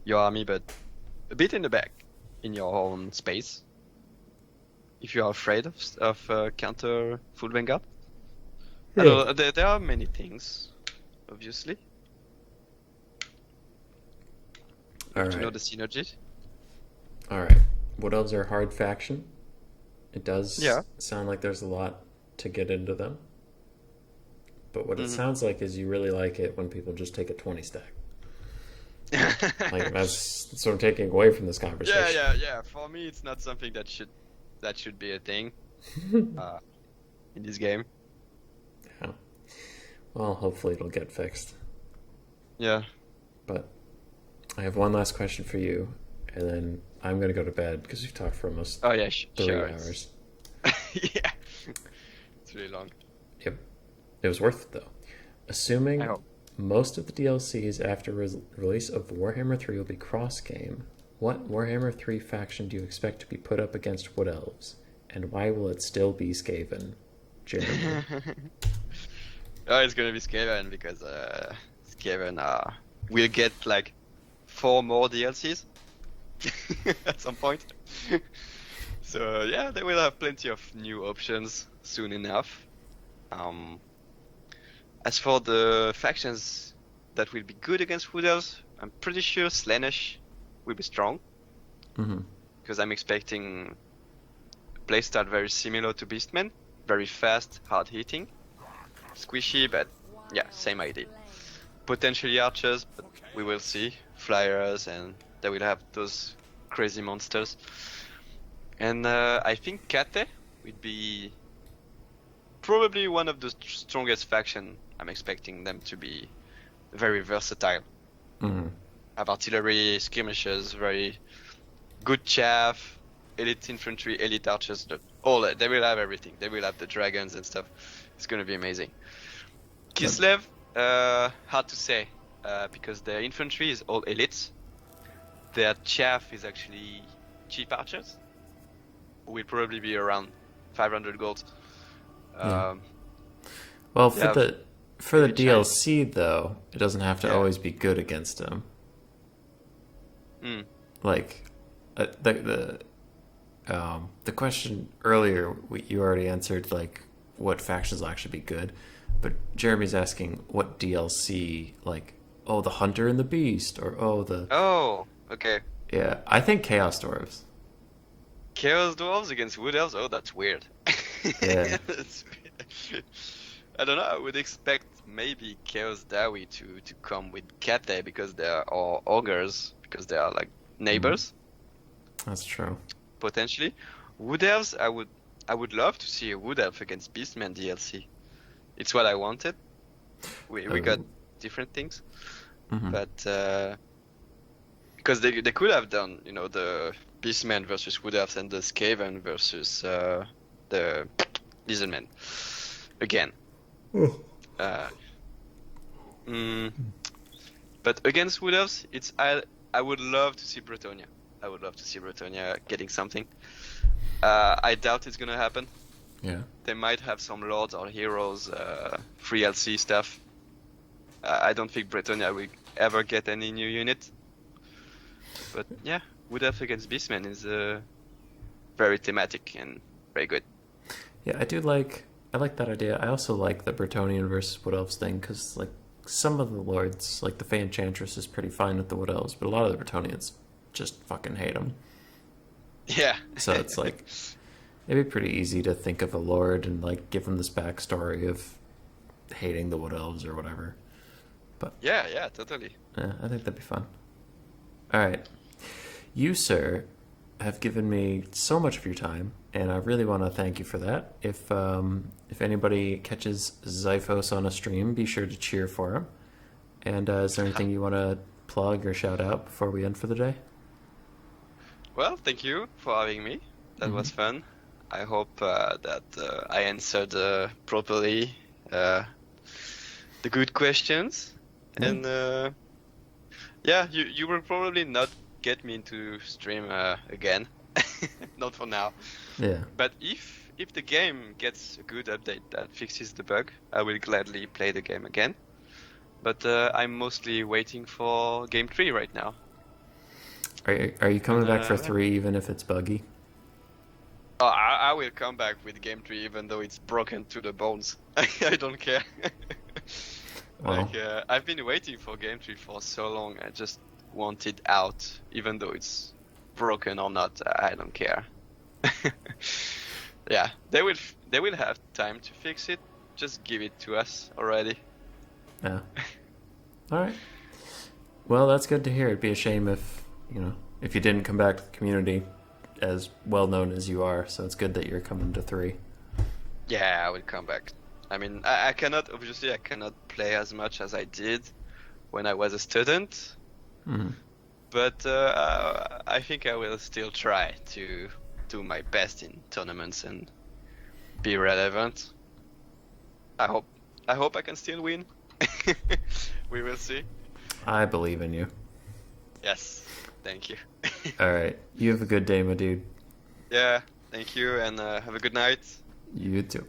Speaker 2: your army, but a bit in the back, in your own space. If you are afraid of counter full vanguard. I know, there are many things, obviously. You have to know the synergy.
Speaker 1: Alright. Wood Elves are a hard faction. It does sound like there's a lot to get into them. But what it sounds like is you really like it when people just take a 20 stack. Like, that's what I'm taking away from this conversation.
Speaker 2: Yeah. For me, it's not something that should be a thing in this game.
Speaker 1: Yeah. Well, hopefully it'll get fixed.
Speaker 2: Yeah.
Speaker 1: But I have one last question for you, and then I'm going to go to bed because we've talked for almost 3 hours.
Speaker 2: Yeah. It's really long.
Speaker 1: Yep. It was worth it, though. Assuming most of the DLCs after release of Warhammer 3 will be cross-game, what Warhammer 3 faction do you expect to be put up against Wood Elves? And why will it still be Skaven? Jeremy.
Speaker 2: It's going to be Skaven because Skaven will get like 4 more DLCs at some point. So yeah, they will have plenty of new options soon enough. As for the factions that will be good against Wood Elves, I'm pretty sure Slaanesh will be strong.
Speaker 1: Mm-hmm.
Speaker 2: because I'm expecting playstyle very similar to Beastmen, very fast, hard hitting, squishy, but yeah, same idea. Potentially archers, but we will see. Flyers, and they will have those crazy monsters. And I think Kate would be probably one of the strongest faction. I'm expecting them to be very versatile.
Speaker 1: Mm-hmm.
Speaker 2: Have artillery, skirmishers, very good chaff, elite infantry, elite archers. They will have everything. They will have the dragons and stuff. It's gonna be amazing. Kislev, hard to say, because their infantry is all elites. Their chaff is actually cheap archers. Will probably be around 500 gold.
Speaker 1: Well, for the DLC
Speaker 2: Chinese.
Speaker 1: though, it doesn't have to always be good against them. Like the question earlier, you already answered, like what factions will actually be good, but Jeremy's asking what DLC, like the Hunter and the Beast, or
Speaker 2: Oh, okay.
Speaker 1: Yeah, I think Chaos Dwarves.
Speaker 2: Chaos Dwarves against Wood Elves? Oh, that's weird.
Speaker 1: Yeah.
Speaker 2: That's weird. I don't know, I would expect maybe Chaos Dawi to come with Kate because they are all ogres, because they are like neighbors.
Speaker 1: That's true.
Speaker 2: Potentially. Wood Elves, I would love to see a Wood Elf against Beastman DLC. It's what I wanted. We got different things. But because they could have done, the Beastman versus Wood Elves and the Skaven versus the Lizardmen again. But against Wood Elves, I would love to see Bretonia. I would love to see Bretonia getting something. I doubt it's gonna happen.
Speaker 1: Yeah.
Speaker 2: They might have some lords or heroes, free LC stuff. I don't think Bretonia will ever get any new unit. But yeah, Wood Elf against Beastman is very thematic and very good.
Speaker 1: Yeah, I like that idea. I also like the Bretonian versus Wood Elves thing, because like some of the lords, like the Fey Enchantress is pretty fine with the Wood Elves, but a lot of the Bretonians just fucking hate them.
Speaker 2: Yeah.
Speaker 1: So it's like, it'd be pretty easy to think of a lord and like give him this backstory of hating the Wood Elves or whatever. But
Speaker 2: yeah, totally.
Speaker 1: yeah, I think that'd be fun. All right, you, sir, have given me so much of your time, and I really want to thank you for that. If anybody catches Xiphos on a stream, be sure to cheer for him. And is there anything you want to plug or shout out before we end for the day?
Speaker 2: Well, thank you for having me. That was fun. I hope that I answered properly the good questions. And yeah, you will probably not get me into stream again. Not for now.
Speaker 1: Yeah.
Speaker 2: But if the game gets a good update that fixes the bug, I will gladly play the game again. But I'm mostly waiting for game 3 right now.
Speaker 1: Are you coming back for 3 even if it's buggy?
Speaker 2: Oh, I will come back with game 3 even though it's broken to the bones. I don't care.
Speaker 1: Well.
Speaker 2: I've been waiting for game 3 for so long. I just want it out, even though it's broken or not. I don't care. Yeah, they will have time to fix it. Just give it to us already.
Speaker 1: Yeah. All right. Well, that's good to hear. It'd be a shame if you didn't come back to the community as well known as you are. So it's good that you're coming to 3.
Speaker 2: Yeah, I will come back. I mean, I cannot play as much as I did when I was a student. But I think I will still try to do my best in tournaments and be relevant. I hope I can still win. We will see.
Speaker 1: I believe in you.
Speaker 2: Yes, thank you.
Speaker 1: All right. You have a good day, my dude.
Speaker 2: Yeah, thank you, and have a good night.
Speaker 1: You too.